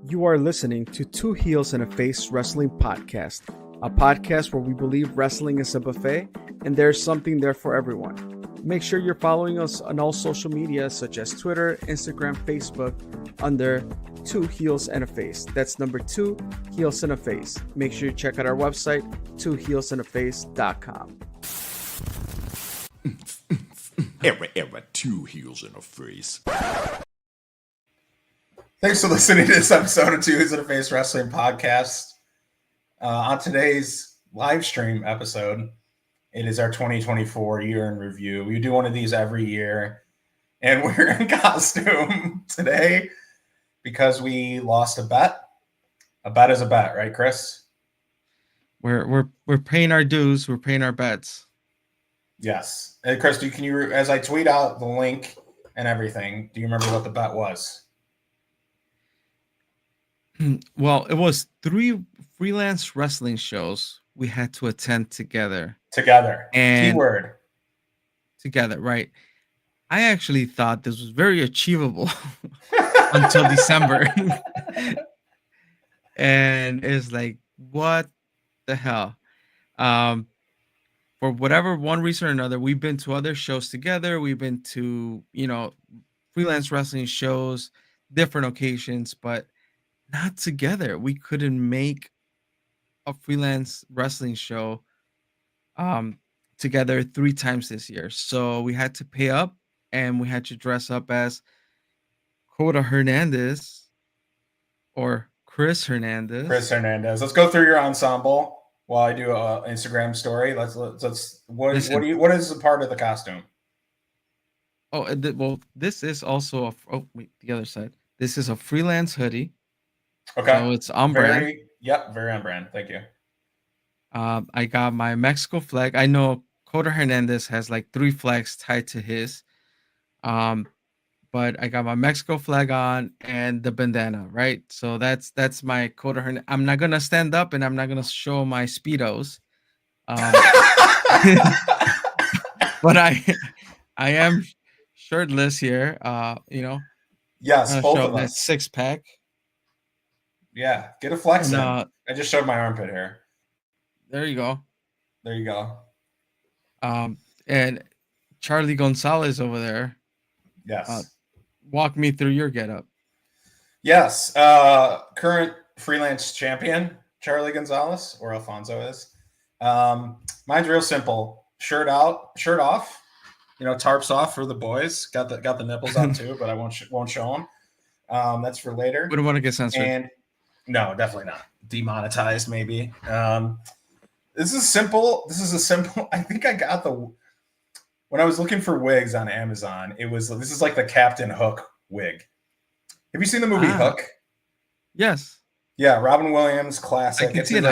You are listening to Two Heels and a Face Wrestling Podcast, a podcast where we believe wrestling is a buffet and there's something there for everyone. Make sure you're following us on all social media such as Twitter, Instagram, Facebook under Two Heels and a Face. That's number 2 Heels and a Face. Make sure you check out our website, twoheelsandaface.com. Era, Two Heels and a Face. Thanks for listening to this episode of Two Heels and a Face Wrestling Podcast. On today's live stream episode, it is our 2024 year in review. We do one of these every year, and we're in costume today because we lost a bet. A bet is a bet, right, Chris? We're paying our dues. We're paying our bets. Yes. And Chris, can you, as I tweet out the link and everything, do you remember what the bet was? Well, it was 3 freelance wrestling shows we had to attend together. And keyword. Together, right? I actually thought this was very achievable until December. And it's like, what the hell? For whatever one reason or another, we've been to other shows together. We've been to, freelance wrestling shows, different occasions, but not together. We couldn't make a freelance wrestling show together 3 times this year. So we had to pay up and we had to dress up as Koda Hernandez or Chris Hernandez. Let's go through your ensemble while I do an Instagram story. Let's what is the part of the costume? This is also the other side. This is a freelance hoodie. Okay. So it's on brand. Very on brand. Thank you. I got my Mexico flag. I know Koda Hernandez has like 3 flags tied to his. But I got my Mexico flag on and the bandana, right? So that's my Koda Hernandez. I'm not gonna stand up and I'm not gonna show my Speedos. But I am shirtless here. Yes, both of that us. 6-pack. Yeah, get a flex in. I just showed my armpit hair. There you go. And Charlie Golnzalez over there. Yes. Walk me through your getup. Yes. Current freelance champion, Charlie Gonzalez, or Alfonso is. Mine's real simple. Shirt off. Tarps off for the boys. Got the nipples out too, but I won't show them. That's for later. We don't want to get censored. And no, definitely not. Demonetized, maybe. This is simple. I think I got when I was looking for wigs on Amazon, this is like the Captain Hook wig. Have you seen the movie Hook? Yes. Yeah, Robin Williams classic. I can see it.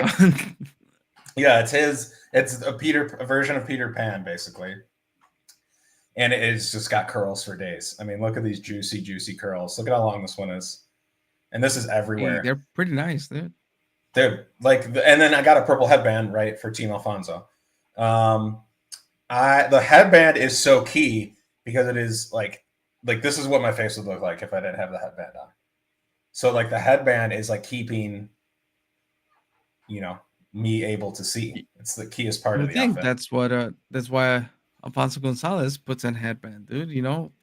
Yeah, it's his. It's a version of Peter Pan, basically. And it's just got curls for days. I mean, look at these juicy curls. Look at how long this one is. And this is everywhere. Hey, they're pretty nice, dude. Dude, and then I got a purple headband, right, for Team Alfonso. The headband is so key because it is like this is what my face would look like if I didn't have the headband on. So like the headband is like keeping, me able to see. It's the keyest part of the outfit. That's why Alfonso Gonzalez puts on headband, dude.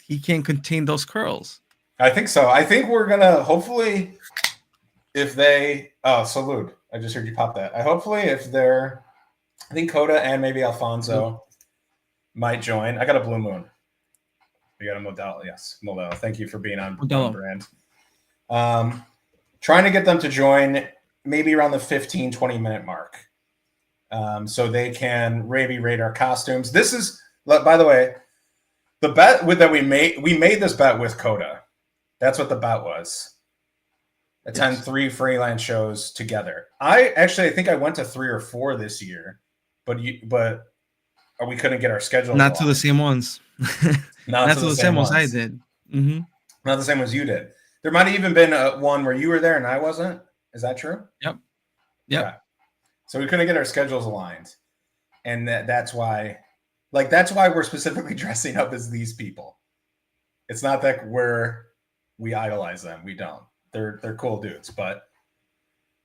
He can't contain those curls. I think so. I think we're gonna hopefully if they salute. I just heard you pop that. I think Koda and maybe Alfonso might join. I got a Blue Moon. We got a Modelo. Yes, Modelo. Thank you for being on brand. Trying to get them to join maybe around the 15-20 minute mark. So they can maybe rate our costumes. This is, by the way, the bet that we made this bet with Koda. That's what the bet was. Attend 3 freelance shows together. I think I went to 3 or 4 this year, but we couldn't get our schedule. Not to the same ones. Not to the same ones I did. Mm-hmm. Not the same ones you did. There might have even been one where you were there and I wasn't. Is that true? Yep. Yeah. So we couldn't get our schedules aligned, and that's why we're specifically dressing up as these people. It's not that we idolize them. We don't. they're cool dudes. But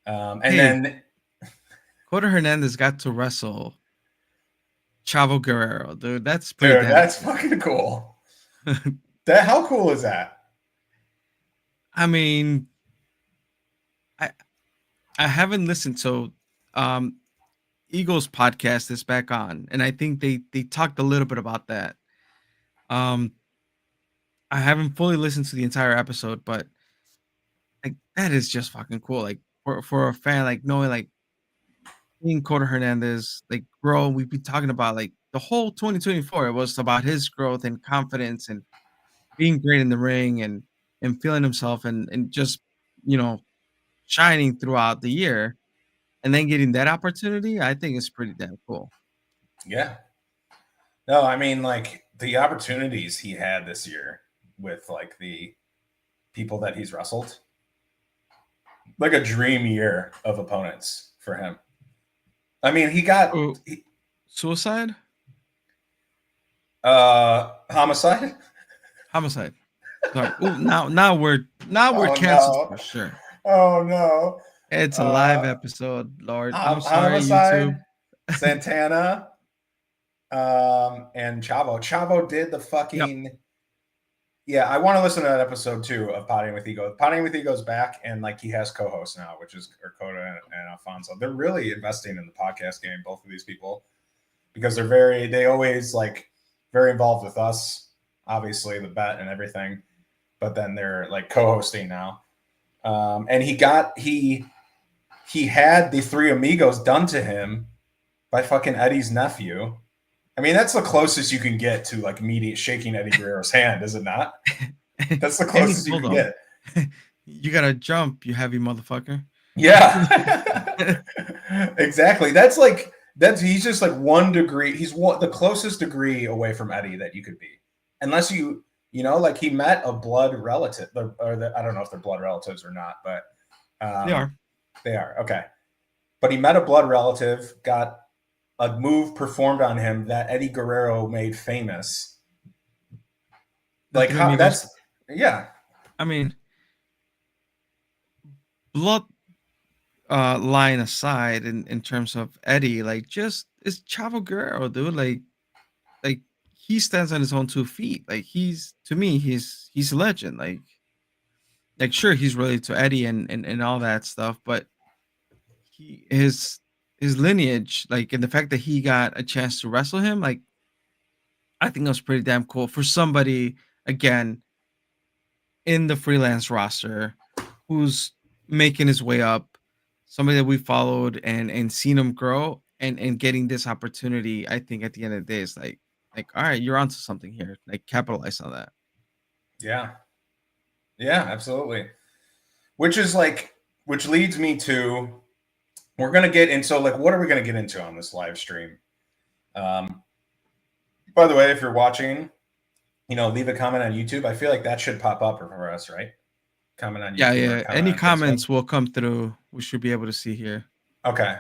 and Hey. then Koda Hernandez got to wrestle Chavo Guerrero, dude. That's pretty dude, damn that's cool. fucking cool. How cool is that? I mean, I I haven't listened to Eagles podcast is back on, and I think they talked a little bit about that. Um, I haven't fully listened to the entire episode, but like that is just fucking cool. Like for a fan, like knowing like seeing Koda Hernandez like grow. We've been talking about like the whole 2024. It was about his growth and confidence and being great in the ring and feeling himself and just you know shining throughout the year and then getting that opportunity. I think is pretty damn cool. Yeah. No, I mean, like the opportunities he had this year with like the people that he's wrestled, like a dream year of opponents for him. I mean, he got Oh, suicide, homicide. homicide. Sorry. Ooh, now we're Oh canceled no! for sure. Oh no! It's a live episode, Lord. I'm sorry, YouTube. Homicide, Santana, and Chavo. Chavo did the Yep. fucking. Yeah, I want to listen to that episode too of Potting with Ego. Potting with Ego's back, and like he has co-hosts now, which is Koda and Alfonso. They're really investing in the podcast game, both of these people, because they always like very involved with us, obviously the bet and everything, but then they're like co-hosting now. And he had the Three Amigos done to him by fucking Eddie's nephew. I mean, that's the closest you can get to like shaking Eddie Guerrero's hand, is it not? That's the closest you can get. You gotta jump, you heavy motherfucker. Yeah, exactly. He's just like 1 degree. He's the closest degree away from Eddie that you could be, unless like he met a blood relative, I don't know if they're blood relatives or not, but They are. They are okay. But he met a blood relative, got a move performed on him that Eddie Guerrero made famous. Like how that's yeah. I mean, blood line aside in terms of Eddie, like just it's Chavo Guerrero, dude. Like he stands on his own 2 feet. Like to me, he's a legend. Like sure he's related to Eddie and all that stuff, but his lineage, like and the fact that he got a chance to wrestle him, like I think that was pretty damn cool for somebody again in the freelance roster who's making his way up, somebody that we followed and seen him grow and getting this opportunity. I think at the end of the day is like all right, you're onto something here. Like capitalize on that. Yeah. Yeah, absolutely. Which leads me to we're gonna get into like what are we gonna get into on this live stream? By the way, if you're watching, leave a comment on YouTube. I feel like that should pop up for us, right? Comment on YouTube. Yeah. Any comments will come through. We should be able to see here. Okay.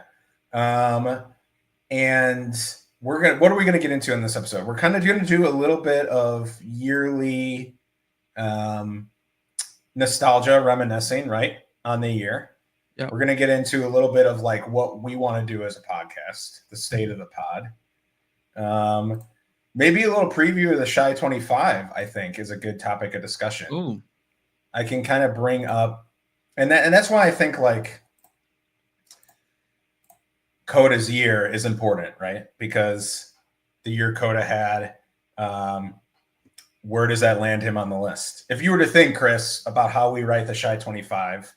And what are we gonna get into in this episode? We're kind of gonna do a little bit of yearly nostalgia, reminiscing, right, on the year. Yeah. We're gonna get into a little bit of like what we want to do as a podcast, the state of the pod. Maybe a little preview of the Shy 25, I think, is a good topic of discussion. Ooh. I can kind of bring up, and that's why I think like Koda's year is important, right? Because the year Koda had, where does that land him on the list? If you were to think, Chris, about how we write the Shy 25,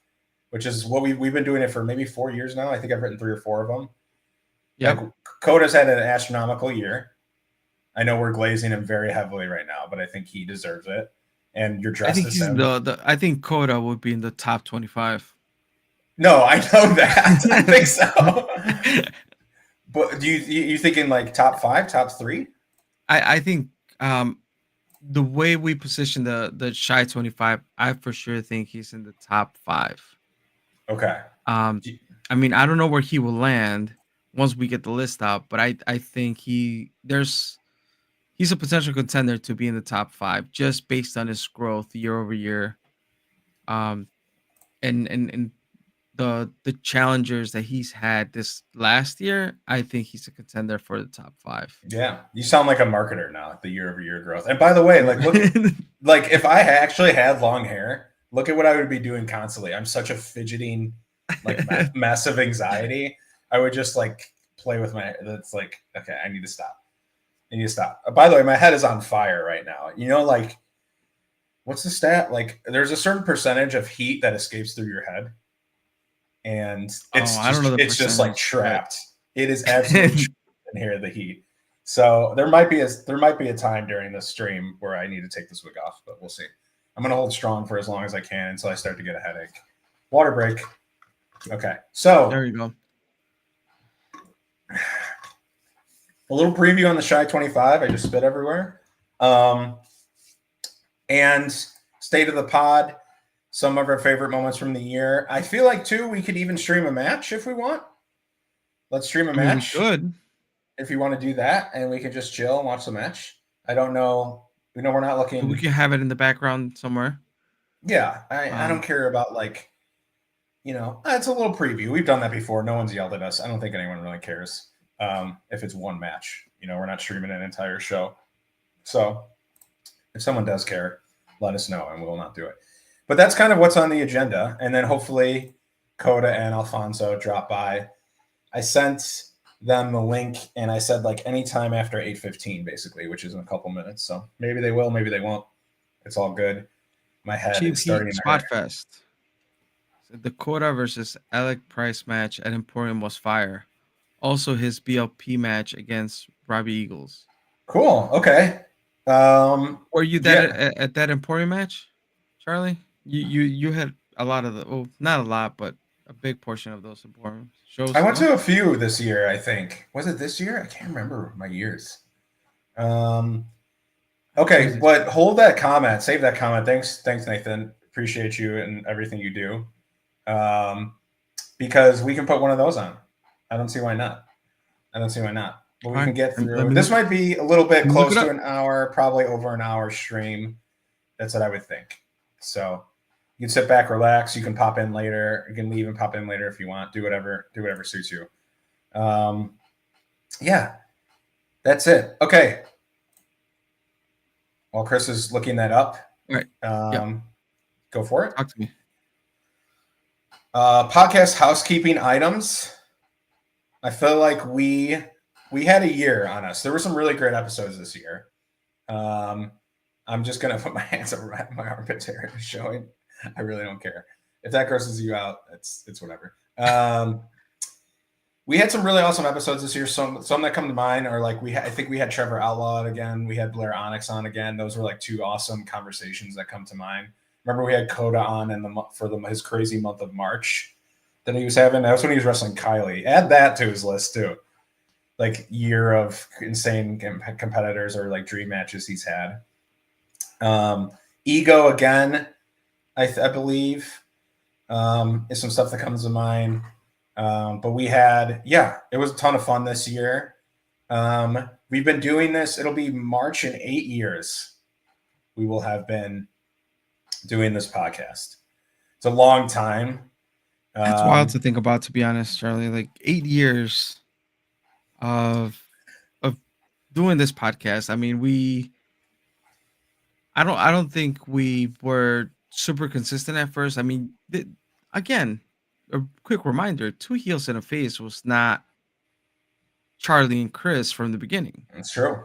which is what we've been doing it for maybe 4 years now. I think I've written 3 or 4 of them. Yeah. Like, Koda's had an astronomical year. I know we're glazing him very heavily right now, but I think he deserves it. And you're dressed as him. I think Koda would be in the top 25. No, I know that. I think so. But do you thinking like top 5, top 3? I think the way we position the Shy 25, I for sure think he's in the top 5. Okay. I mean, I don't know where he will land once we get the list out, but I think he's a potential contender to be in the top 5 just based on his growth year over year. and the challengers that he's had this last year, I think he's a contender for the top 5. Yeah, you sound like a marketer now. The year-over-year growth. And by the way, like look, like if I actually had long hair, look at what I would be doing constantly. I'm such a fidgeting, like massive anxiety. I would just like play with my. That's like okay, I need to stop. I need to stop. By the way, my head is on fire right now. You know, like what's the stat? Like there's a certain percentage of heat that escapes through your head. And I don't know the it's just like percentage, trapped. It is absolutely trapped in here, the heat. So there might be a time during this stream where I need to take this wig off, but we'll see. I'm gonna hold strong for as long as I can until I start to get a headache. Water break. Okay, so There you go. a little preview on the Shy 25. I just spit everywhere. And state of the pod. Some of our favorite moments from the year. I feel like too, we could even stream a match if we want. Let's stream a match. We could. If you want to do that, and we can just chill and watch the match. I don't know. We know we're not looking. We can have it in the background somewhere. Yeah, I don't care about like, it's a little preview. We've done that before. No one's yelled at us. I don't think anyone really cares if it's one match. We're not streaming an entire show. So if someone does care, let us know, and we will not do it. But that's kind of what's on the agenda. And then hopefully Koda and Alfonso drop by. I sent them the link, and I said like anytime after 8:15, basically, which is in a couple minutes. So maybe they will, maybe they won't. It's all good. My head Cheap is starting Heat to Spot hurt. Fest. The Koda versus Alec Price match at Emporium was fire. Also, his BLP match against Robbie Eagles. Cool. Okay. Were you at that Emporium match, Charlie? You had a lot of not a lot, but a big portion of those Emporium shows. I went to a few this year, I think. Was it this year? I can't remember my years. Okay, but hold that comment. Save that comment. Thanks, Nathan. Appreciate you and everything you do. Because we can put one of those on. I don't see why not. But we can get through. This might be a little bit close to an hour, probably over an hour stream. That's what I would think. So you can sit back, relax. You can pop in later. You can leave and pop in later if you want. Do whatever suits you. Yeah, that's it. Okay. While Chris is looking that up, all right. Go for it. Talk to me. Podcast housekeeping items. I feel like we had a year on us. There were some really great episodes this year. I'm just gonna put my hands over my armpits here and showing. I really don't care if that grosses you out. It's whatever. We had some really awesome episodes this year. Some that come to mind are like I think we had Trevor Outlaw again. We had Blair Onyx on again. Those were like two awesome conversations that come to mind. Remember we had Koda on his crazy month of March that he was having. That was when he was wrestling Kylie. Add that to his list too. Like year of insane competitors or like dream matches he's had. Ego again, I believe, is some stuff that comes to mind. But we had, it was a ton of fun this year. We've been doing this. It'll be March in 8 years. We will have been doing this podcast. It's a long time. That's wild to think about, to be honest, Charlie. Like 8 years of doing this podcast. I mean, I don't think we were super consistent at first. I mean, again, a quick reminder: Two Heels and a Face was not Charlie and Chris from the beginning. It's true.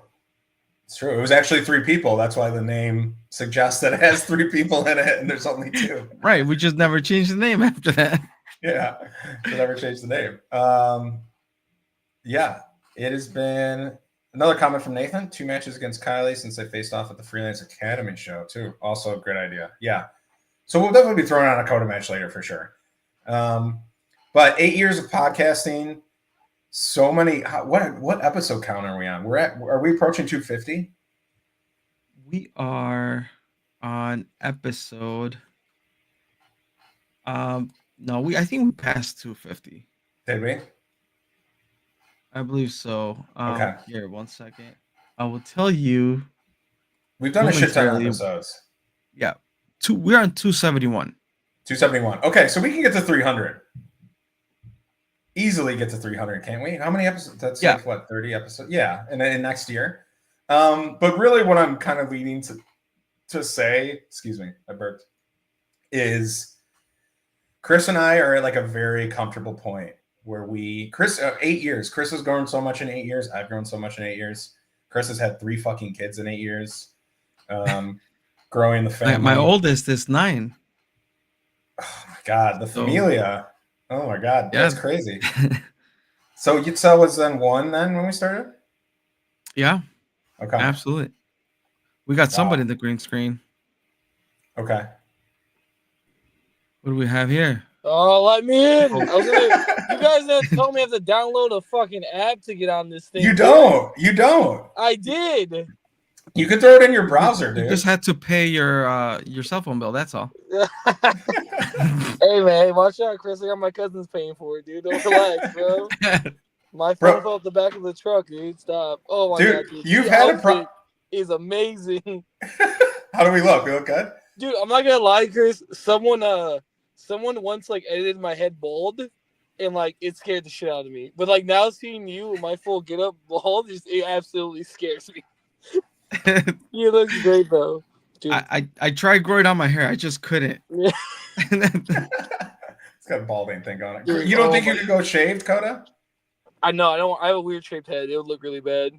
It was actually 3 people. That's why the name suggests that it has 3 people in it, and there's only 2. Right. We just never changed the name after that. Yeah, we never changed the name. It has been another comment from Nathan. 2 matches against Kylie since they faced off at the Freelance Academy show too. Also a great idea. Yeah. So we'll definitely be throwing on a Koda match later for sure. But 8 years of podcasting, so many. What episode count are we on? Are we approaching 250? We are on episode. No, I think we passed 250. Did we? I believe so. Okay. Here, 1 second. I will tell you. We've done a shit ton of episodes. Yeah. We're on 271. 271. Okay, so we can get to 300. Easily get to 300, can't we? How many episodes? That's like what, 30 episodes? Yeah, and then next year. But really, what I'm kind of leading to say, excuse me, I burped, is Chris and I are at like a very comfortable point where Chris, 8 years. Chris has grown so much in 8 years. I've grown so much in 8 years. Chris has had 3 fucking kids in 8 years. Growing the family. My oldest is 9. Oh my God, the familia. Oh my God, yeah. That's crazy. So Yitzhak was then 1 then when we started? Yeah. Okay. Absolutely. We got somebody in the green screen. Okay. What do we have here? Oh, let me in. You guys told me I have to download a fucking app to get on this thing. You don't. You don't. I did. You can throw it in your browser, dude. You just had to pay your cell phone bill. That's all. Hey, man. Watch out, Chris. I got my cousins paying for it, dude. Don't relax, bro. My phone fell out the back of the truck, dude. Stop. Oh, my God. Dude, you've had a problem. Is amazing. How do we look? We look good? Dude, I'm not going to lie, Chris. Someone once, like, edited my head bald, and, like, it scared the shit out of me. But, like, now seeing you with my full get-up bald, it absolutely scares me. You look great, though. Dude. I tried growing out my hair. I just couldn't. Yeah. It's got a balding thing on it. Dude, you don't think you could go shaved, Koda? I know. I don't. I have a weird shaped head. It would look really bad.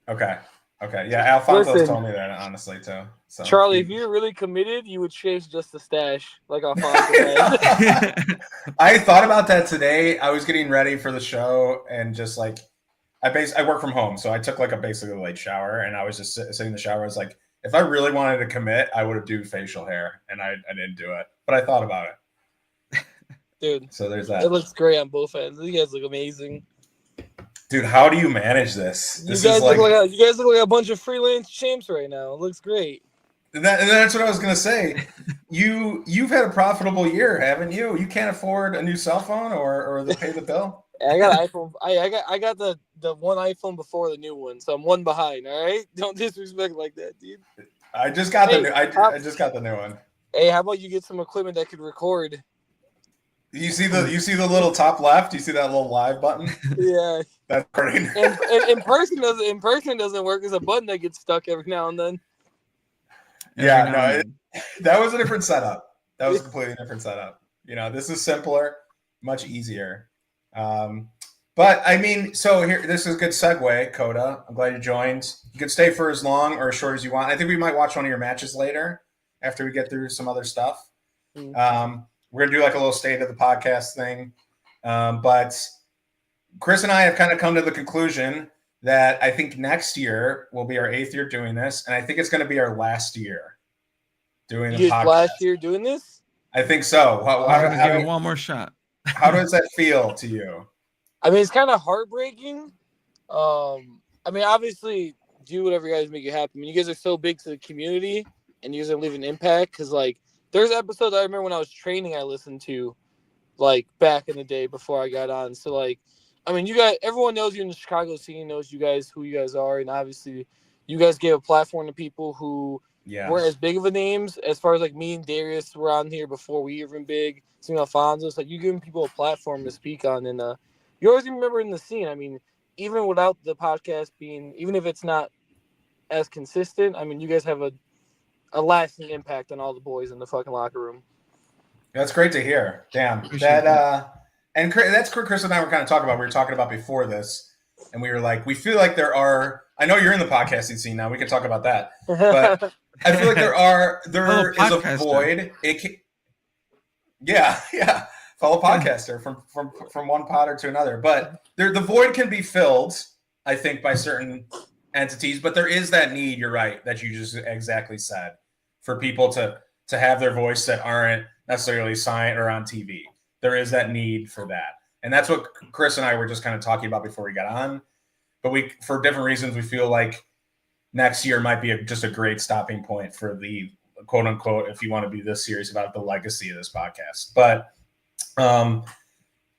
Okay. Yeah, Alfonso told me that, honestly, too. So, Charlie, if you're really committed, you would chase just the stash like Alfonso had. I thought about that today. I was getting ready for the show, and just like, I work from home, so I took like a basically late shower, and I was just sitting in the shower. I was like, if I really wanted to commit, I would have do facial hair, and I didn't do it, but I thought about it. Dude, so there's that. It looks great on both ends. You guys look amazing. Dude, how do you manage this? You guys look like a bunch of freelance champs right now. It looks great. And that's what I was gonna say. You've had a profitable year, haven't you? You can't afford a new cell phone or pay the bill. I got an iPhone. I got the one iPhone before the new one, so I'm one behind. All right, don't disrespect like that, dude. I just got I just got the new one. Hey, how about you get some equipment that could record? You see the little top left? You see that little live button? Yeah. That's great. And in person doesn't work. There's a button that gets stuck every now and then. Yeah, that was a different setup. That was a completely different setup. This is simpler, much easier. But I mean, so here, this is a good segue, Koda. I'm glad you joined. You can stay for as long or as short as you want. I think we might watch one of your matches later after we get through some other stuff. Mm-hmm. We're going to do like a little state of the podcast thing. But Chris and I have kind of come to the conclusion that I think next year will be our 8th year doing this. And I think it's going to be our last year doing the podcast. Last year doing this? I think so. Give it one more shot. How does that feel to you? I mean, it's kind of heartbreaking. I mean, obviously, do whatever you guys make it happen. I mean, you guys are so big to the community, and you guys are leaving an impact. Because, like, there's episodes I remember when I was training I listened to, like, back in the day before I got on. So, like, I mean, everyone knows you in the Chicago scene, knows who you guys are. And, obviously, you guys gave a platform to people who weren't as big of a names. As far as, like, me and Darius were on here before we were even big. Seeing Alfonso. It's like, you're giving people a platform to speak on. And, you always remember in the scene. I mean, even without the podcast even if it's not as consistent, I mean, you guys have a lasting impact on all the boys in the fucking locker room. That's great to hear. Damn. And that's what Chris and I were kind of talking about. We were talking about before this, and we were like, we feel like there are. I know you're in the podcasting scene now. We can talk about that, but I feel like there is a void. Yeah. Follow podcaster from one podder to another, but the void can be filled, I think, by certain entities. But there is that need. You're right, that you just exactly said, for people to have their voice that aren't necessarily signed or on TV. There is that need for that, and that's what Chris and I were just kind of talking about before we got on. But for different reasons, we feel like next year might be just a great stopping point for the quote unquote, if you want to be this serious about the legacy of this podcast. But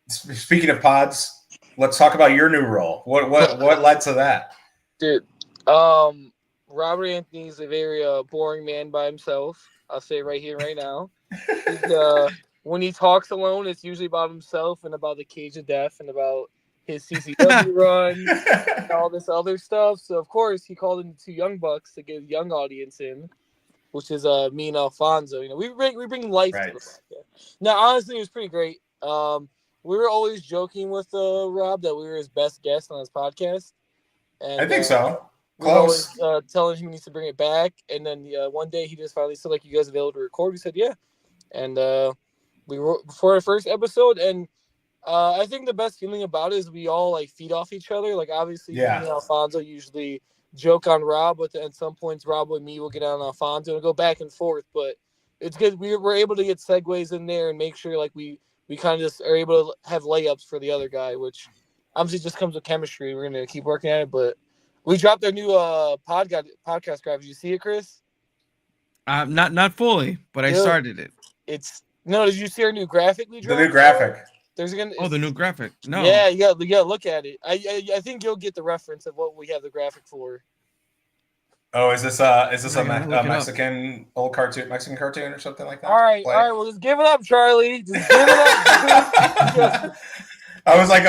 speaking of pods, let's talk about your new role. What led to that? Dude, Robert Anthony's a very boring man by himself. I'll say right here, right now. when he talks alone, it's usually about himself and about the Cage of Death and about his CCW run and all this other stuff. So of course he called in the two young bucks to get a young audience in, which is me and Alfonso. You know, we bring life to the podcast. Now, honestly, it was pretty great. We were always joking with Rob that we were his best guest on his podcast. And, I think so. We were always telling him he needs to bring it back. And then one day he just finally said, like, you guys available to record? We said, yeah. And we were for our first episode. And I think the best feeling about it is we all, like, feed off each other. Like, obviously, me and Alfonso usually joke on Rob, but at some points Rob and me will get on Alfonso and go back and forth. But it's good. We're able to get segues in there and make sure, like, we kind of just are able to have layups for the other guy, which obviously just comes with chemistry. We're going to keep working at it, but we dropped our new podcast graphic. Did you see it, Chris? Not fully, but I started it. Did you see our new graphic we dropped? The new graphic. The new graphic. No. Yeah, you got to look at it. I think you'll get the reference of what we have the graphic for. Oh, is this a Mexican Mexican cartoon or something like that? All right. Well, just give it up, Charlie. Just give it up. I was like,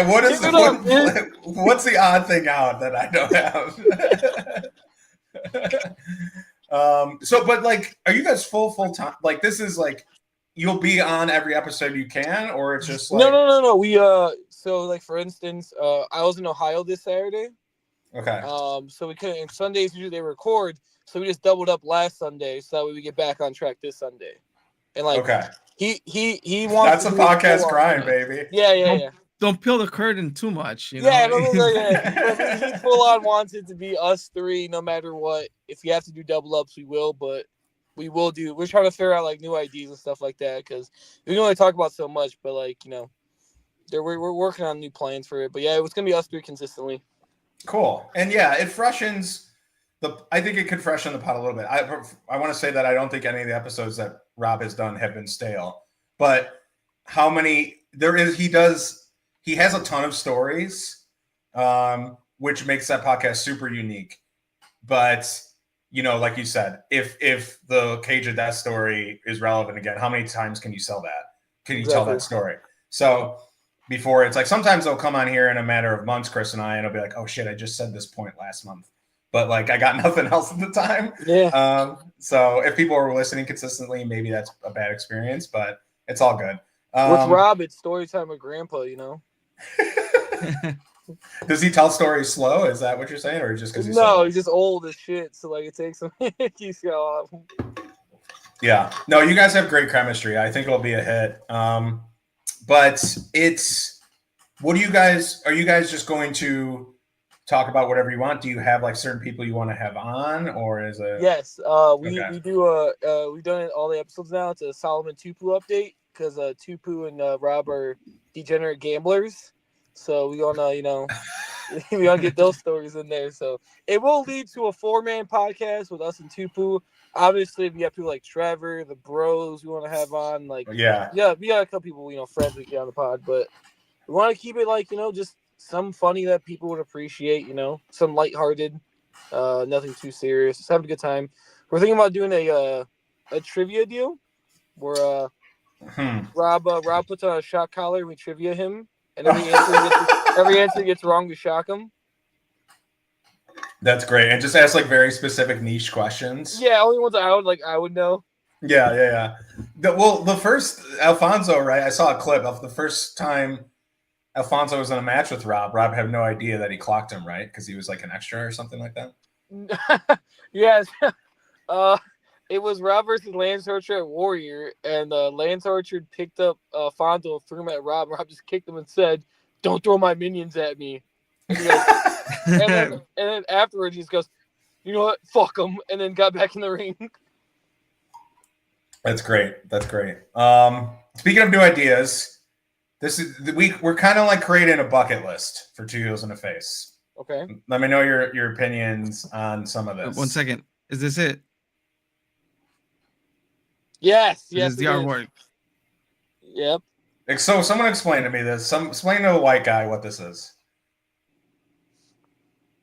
what's the odd thing out that I don't have? But like, are you guys full time? Like, this is like, you'll be on every episode you can, or it's just like no. We so like for instance, I was in Ohio this Saturday. Okay. So we couldn't. And Sundays usually they record, so we just doubled up last Sunday, so that way we get back on track this Sunday. And like, he wants. That's a podcast grind, baby. Yeah. Don't peel the curtain too much, you know. Yeah, he full on wants it to be us three, no matter what. If we have to do double ups, we will, but we will do. We're trying to figure out like new ideas and stuff like that because we can only talk about so much. But like, you know, we're working on new plans for it. But yeah, it was gonna be us three consistently. Cool. And yeah, it freshens I think it could freshen the pot a little bit. I want to say that I don't think any of the episodes that Rob has done have been stale, but how many there is, he has a ton of stories, which makes that podcast super unique. But, you know, like you said, if the Cage of Death story is relevant again, how many times can you sell that? Can you tell that story? So before it's like, sometimes they'll come on here in a matter of months, Chris and I'll be like, oh shit, I just said this point last month, but like I got nothing else at the time. Yeah. So if people are listening consistently, maybe that's a bad experience, but it's all good. With Rob, it's story time with Grandpa, you know? Does he tell stories slow? Is that what you're saying, or just because he's he's just old as shit, so like it takes him. Yeah, no, you guys have great chemistry. I think it'll be a hit. But are you guys just going to talk about whatever you want? Do you have like certain people you want to have on, or is it? Yes, we do. We've done all the episodes now. It's a Solomon Tupu update because Tupu and Rob are degenerate gamblers. So we want to, you know, we want to get those stories in there. So it will lead to a 4-man podcast with us and Tupu. Obviously, we have people like Trevor, the Bros. We want to have on. Like, yeah, we got a couple people, you know, friends we get on the pod, but we want to keep it like, you know, just some funny that people would appreciate. You know, some lighthearted, nothing too serious. Just having a good time. We're thinking about doing a trivia deal where Rob puts on a shot collar and we trivia him. And every answer gets wrong, we shock them. That's great. And just ask like very specific niche questions. Yeah, only ones I would know. Yeah. The first Alfonso, right? I saw a clip of the first time Alfonso was in a match with Rob. Rob had no idea that he clocked him, right? Because he was like an extra or something like that. Yes. It was Rob versus Lance Archer at Warrior, and Lance Archer picked up Alfonso, threw him at Rob. Rob just kicked him and said, "Don't throw my minions at me." And then afterwards, he just goes, "You know what? Fuck him," and then got back in the ring. That's great. Speaking of new ideas, we're kind of like creating a bucket list for Two Heels and a Face. Okay. Let me know your opinions on some of this. 1 second. Is this it? Yes. This is the artwork. Yep. So someone explain to me this. Explain to a white guy what this is.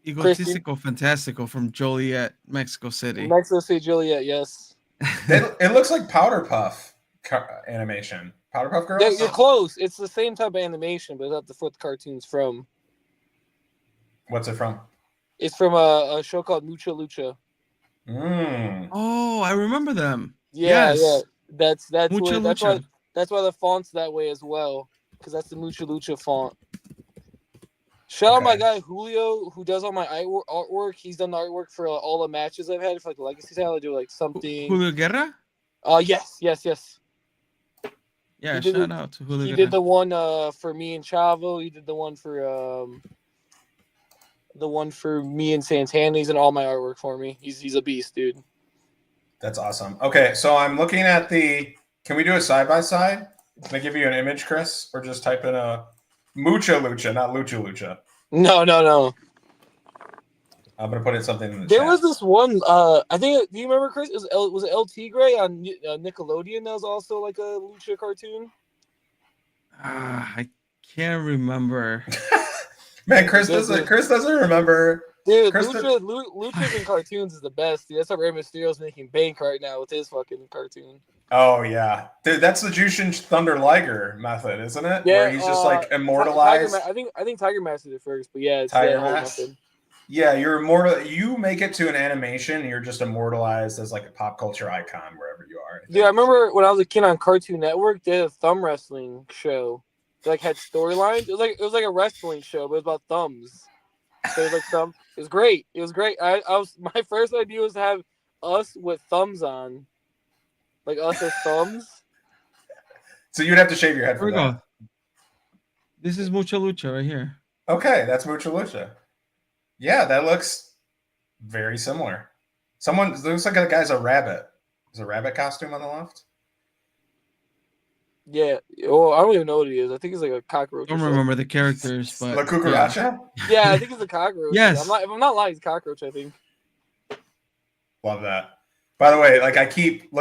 Egotistico Fantastico from Joliet, Mexico City. Mexico City, Joliet, yes. It looks like Powder Puff animation. Powder Puff Girls? You're close. It's the same type of animation, but it's not what the cartoon's from. What's it from? It's from a show called Mucha Lucha. Oh, I remember them. Yeah, Yes. yeah. That's Mucha Lucha. that's why the font's that way as well, because that's the Mucha Lucha font. Shout out my guy Julio, who does all my artwork. He's done the artwork for all the matches I've had for like the Legacy title. I do like something. Julio Guerra? Yes. Yeah, He did shout out to Julio He Guerra. did the one for me and Chavo. He did the one for me and Santana. He's in all my artwork for me. He's a beast, dude. That's awesome. Okay, so I'm looking at the. Can we do a side by side? Can I give you an image, Chris, or just type in a Mucha Lucha, not Lucha Lucha? No. I'm gonna put in something in the There chat. was this one. I think. Do you remember, Chris? Was it El Tigre on Nickelodeon? That was also like a lucha cartoon. I can't remember. Man, Chris doesn't remember. Dude, Chris luchas and cartoons is the best. Dude, that's how Rey Mysterio's making bank right now with his fucking cartoon. Oh yeah, dude, that's the Jushin Thunder Liger method, isn't it? Yeah, where he's just like immortalized. I think Tiger Mask did it first, but yeah, it's Tiger that whole Mask? method. Yeah, you're immortal. You make it to an animation, and you're just immortalized as like a pop culture icon wherever you are. Dude, I remember when I was a kid on Cartoon Network, they had a thumb wrestling show. They like had storylines. It was like a wrestling show, but it was about thumbs. So it was like It was great. It was great. My first idea was to have us with thumbs on, like us as thumbs. So you'd have to shave your head Here for we that. go. This is Mucha Lucha right here. Okay, that's Mucha Lucha. Yeah, that looks very similar. It looks like a guy's a rabbit. There's a rabbit costume on the left. Yeah. Well, I don't even know what he is. I think he's like a cockroach. I don't remember the characters, but La Cucaracha? Yeah, I think he's a cockroach. Yes. If I'm not lying, he's a cockroach, I think. Love that. By the way, I keep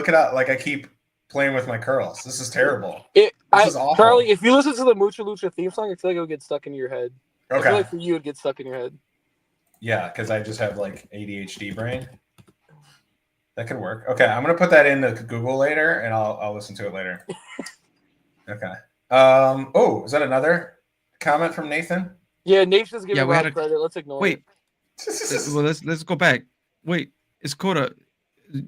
playing with my curls. This is terrible. This is awful. Charlie, if you listen to the Mucha Lucha theme song, I feel like it would get stuck in your head. I feel Okay. like for you, it would get stuck in your head. Yeah, because I just have like ADHD brain. That could work. Okay, I'm gonna put that into Google later, and I'll listen to it later. Okay. Oh, is that another comment from Nathan? Yeah, Nation's giving we had Rob credit. Let's ignore wait. it. Well, let's go back. Wait, is Koda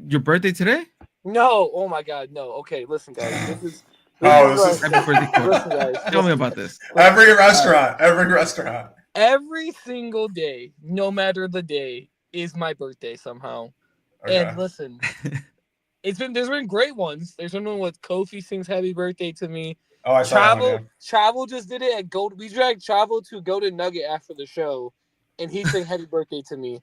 your birthday today? No. Oh my God. No. Okay. Listen, guys. This is- Happy birthday, Koda. Listen, guys. Tell me about this. Every restaurant. Every single day, no matter the day, is my birthday somehow. Okay. And listen, there's been great ones. There's been one with Kofi sings happy birthday to me. Oh, I saw that one. Travel just did it at Gold. We dragged Travel to Golden Nugget after the show, and he sang happy birthday to me.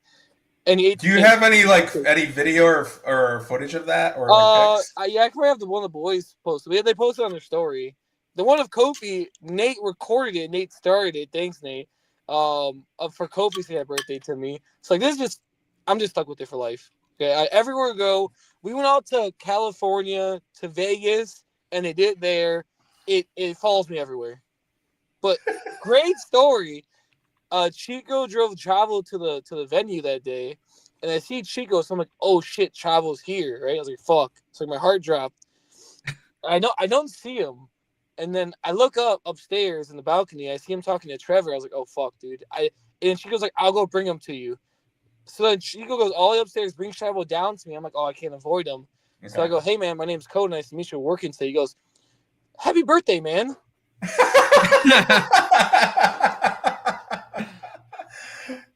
And he ate. Do you have any video or footage of that or pics? Yeah, I can have the one of the boys posted. They posted on their story. The one of Kofi, Nate recorded it. Nate started it. Thanks, Nate. For Kofi saying happy birthday to me. It's like I'm just stuck with it for life. Okay, everywhere I go, we went out to California, to Vegas, and they did it there. It follows me everywhere. But great story. Chico drove Chavo to the venue that day, and I see Chico, so I'm like, oh shit, Chavo's here, right? I was like, fuck. So my heart dropped. I don't see him. And then I look upstairs in the balcony, I see him talking to Trevor. I was like, oh fuck, dude. And Chico's like, I'll go bring him to you. So then Chico goes all the way upstairs, brings Chavo down to me. I'm like, oh, I can't avoid him. Okay. So I go, hey man, my name's Koda. Nice to meet you. Working today. He goes, happy birthday, man.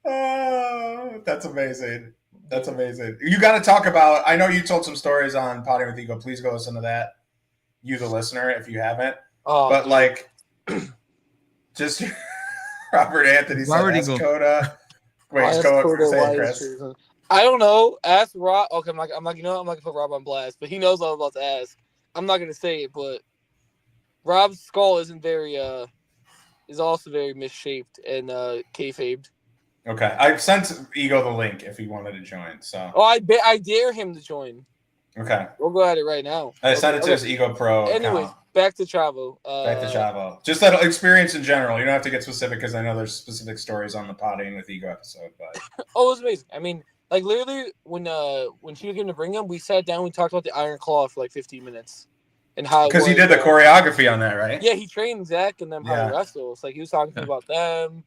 Oh, that's amazing. That's amazing. You got to talk about. I know you told some stories on Potting with Ego. Please go listen to that. You, the listener, if you haven't. Oh, but like, just Robert Anthony said, ask Koda. Wait, say Chris. I don't know. Ask Rob. Okay, I'm not gonna put Rob on blast, but he knows what I'm about to ask. I'm not gonna say it, but Rob's skull is also very misshaped and kayfabed. Okay, I sent Ego the link if he wanted to join. So. Oh, I dare him to join. Okay. We'll go at it right now. I sent it to his Ego Pro. Anyways, back to Chavo. Just that experience in general. You don't have to get specific because I know there's specific stories on the Potting with Ego episode. But oh, it was amazing. I mean, like literally when she was going to bring him, we sat down, we talked about the Iron Claw for like 15 minutes. and how because he did the choreography on that, right? Yeah, he trained Zach and them how Yeah. to wrestle. It's like he was talking to me about them.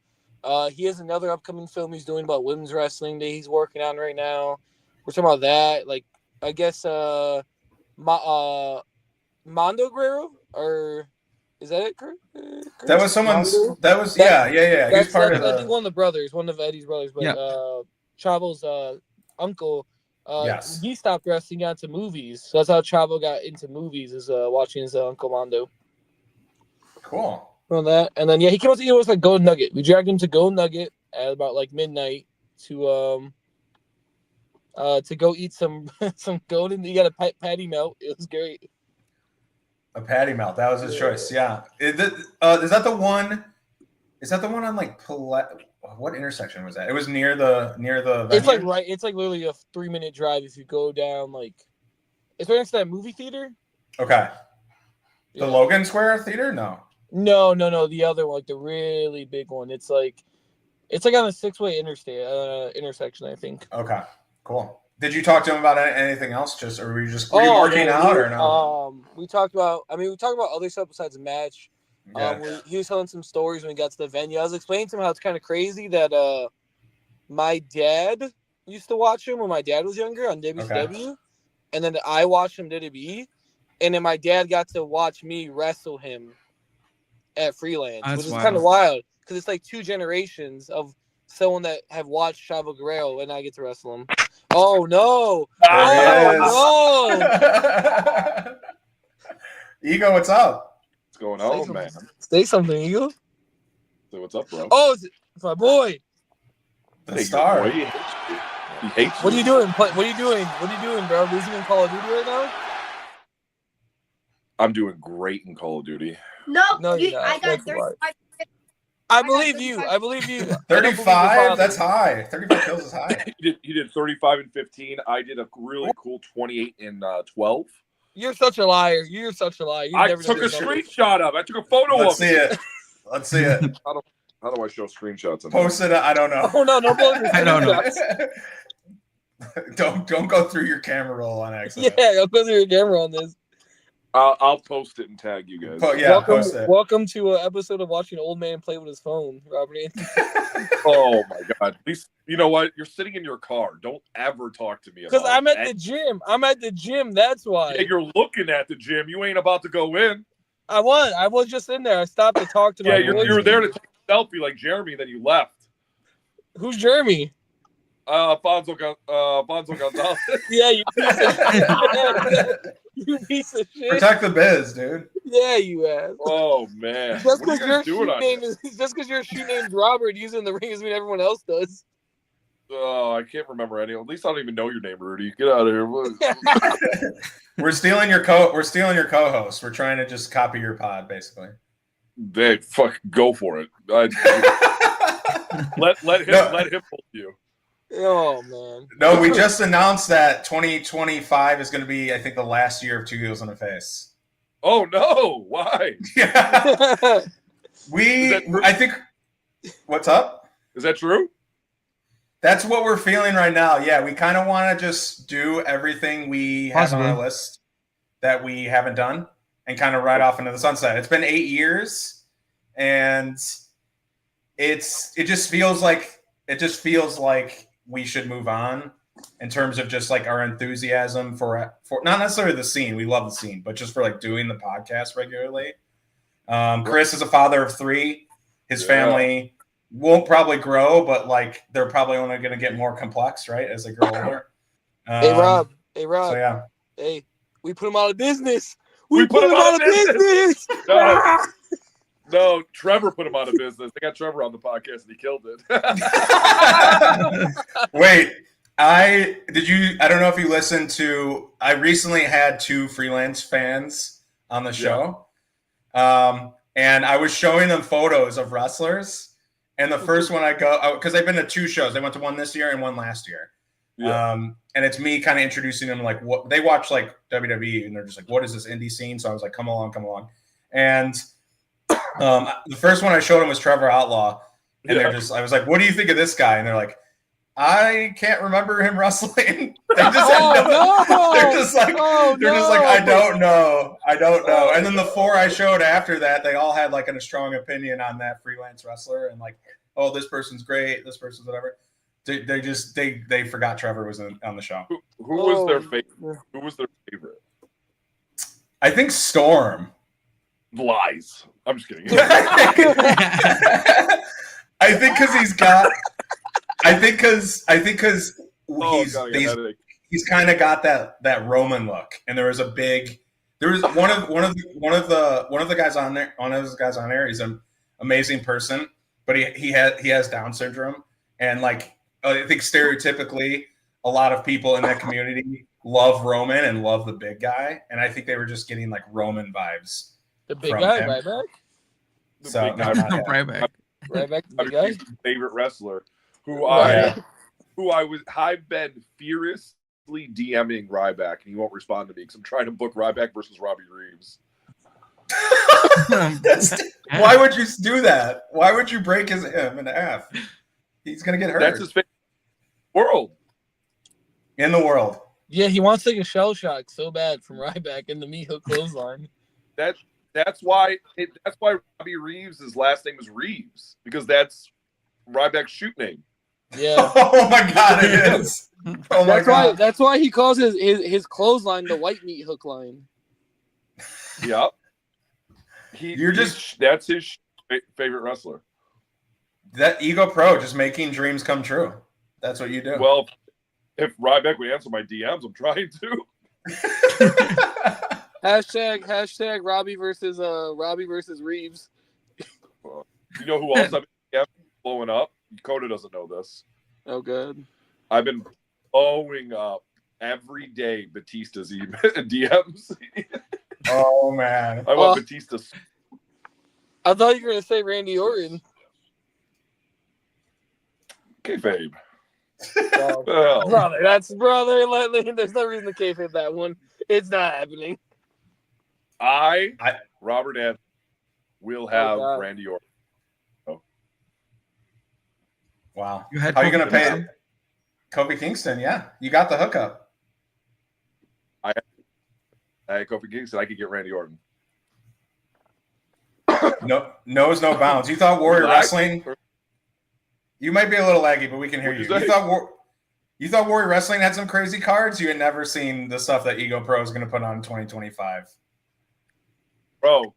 He has another upcoming film he's doing about women's wrestling that he's working on right now. We're talking about that. Like, I guess Mondo Guerrero, or is that it? That was someone's. Mondo? That was yeah. He's part of I think one of the brothers, one of Eddie's brothers, but Yeah. Chavo's uncle. Yes. He stopped wrestling, got into movies. So that's how Chavo got into movies, is watching his Uncle Mondo. Cool. From that, and then he came up to us like Golden Nugget. We dragged him to Golden Nugget at about like midnight to go eat some golden. You got a patty melt. It was great. A patty melt. That was his choice. Yeah. Is that the one? Is that the one on like what intersection was that? It was near the venue? It's like right. It's like literally a 3-minute drive if you go down like. It's right next to that movie theater. Okay. The Logan Square Theater? No. No. The other one, like the really big one. It's like on a 6-way interstate intersection, I think. Okay. Cool. Did you talk to him about anything else? Or were you working out or no? We talked about other stuff besides the match. He was telling some stories when we got to the venue. I was explaining to him how it's kind of crazy that my dad used to watch him when my dad was younger on WCW, and then I watched him WWE, and then my dad got to watch me wrestle him at Freelance, which is kind of wild because it's like 2 generations of someone that have watched Chavo Guerrero, and I get to wrestle him. Oh no! Oh no! Ego, what's up? What's going on, man? Say something, Ego. So what's up, bro? Oh, it's my boy. The star. He hates What are you doing? What are you doing, bro? Losing in Call of Duty right now? I'm doing great in Call of Duty. No, I got 35. I believe you. 35? That's high. 35 kills is high. He did 35 and 15. I did a really cool 28 and 12. You're such a liar. You I took a screenshot of it. I took a photo of it. Let's see it. How do I show screenshots? Post it. I don't know. Oh no, I don't know. Don't go through your camera roll on accident. Yeah, I'll go through your camera on this. I'll post it and tag you guys. Post it. Welcome to an episode of watching an old man play with his phone, Robert Anthony. Oh my god! Please, you know what? You're sitting in your car. Don't ever talk to me about. Because I'm at the gym. That's why. Yeah, you're looking at the gym. You ain't about to go in. I was just in there. I stopped to talk to my. Yeah, you were there to take a selfie like Jeremy. Then you left. Who's Jeremy? Alfonso Gonzalez. Yeah, you piece of shit. You piece of shit. Protect the biz, dude. Yeah, you ass. Oh man. Just because your shoe name's Robert, using the ring doesn't mean everyone else does. Oh, I can't remember any. At least I don't even know your name, Rudy. Get out of here. We're stealing your co-host. We're trying to just copy your pod, basically. They go for it. Let him hold you. Oh man. No, we just announced that 2025 is going to be, I think, the last year of 2 Heels in a Face. Oh no! Why? Yeah. I think. What's up? Is that true? That's what we're feeling right now. Yeah, we kind of want to just do everything we have on our list that we haven't done and kind of ride off into the sunset. It's been 8 years, and it just feels like we should move on in terms of just like our enthusiasm for not necessarily the scene. We love the scene, but just for like doing the podcast regularly. Chris is a father of 3. His family won't probably grow, but like they're probably only going to get more complex, right, as they grow older. Hey Rob. So yeah. Hey, we put him out of business. We put him out of business. No, Trevor put him out of business. They got Trevor on the podcast and he killed it. Wait, I don't know if you listened to, I recently had 2 freelance fans on the show. And I was showing them photos of wrestlers. And the first one because they've been to 2 shows. They went to one this year and one last year. Yeah. And it's me kind of introducing them, like what they watch, like WWE, and they're just like, what is this indie scene? So I was like, come along. And the first one I showed them was Trevor Outlaw. And I was like, what do you think of this guy? And they're like, I can't remember him wrestling. They just had no! They're just like I don't know. And then the 4 I showed after that, they all had like a strong opinion on that freelance wrestler and like, oh, this person's great, this person's whatever. They forgot Trevor was on the show. Who was their favorite? Who was their favorite? I think Storm. Lies. I'm just kidding. I think because he's got. I think because he's kind of got that Roman look, and there was one of the guys on there. He's an amazing person, but he has Down syndrome, and like I think stereotypically, a lot of people in that community love Roman and love the big guy, and I think they were just getting like Roman vibes. The big guy, Ryback. Ryback. Ryback, the big guy. Favorite wrestler. Right. I've been furiously DMing Ryback, and he won't respond to me because I'm trying to book Ryback versus Robbie Reeves. Why would you do that? Why would you break him in half? He's gonna get hurt. That's his favorite world. In the world. Yeah, he wants to take a shell shock so bad from Ryback in the meat hook clothesline. That's why Robbie Reeves' last name is Reeves, because that's Ryback's shoot name. Yeah. Oh my God, it is. Oh my God. That's why he calls his clothesline the white meat hook line. Yep. That's his favorite wrestler. That Ego Pro, just making dreams come true. That's what you do. Well, if Ryback would answer my DMs, I'm trying to. Hashtag Robbie versus Reeves. You know who else I've been blowing up? Koda doesn't know this. Oh, good. I've been blowing up every day Batista's DMs. Oh man, I want Batista. I thought you were gonna say Randy Orton. Kayfabe. Brother. There's no reason to kayfabe that one. It's not happening. Robert Ed, will have Randy Orton. Oh. Wow. How are you going to pay it? Kofi Kingston, yeah. You got the hookup. I had Kofi Kingston. I could get Randy Orton. No bounds. You thought Warrior Wrestling... You might be a little laggy, but we can hear you. You thought Warrior Wrestling had some crazy cards? You had never seen the stuff that Ego Pro is going to put on in 2025. Bro,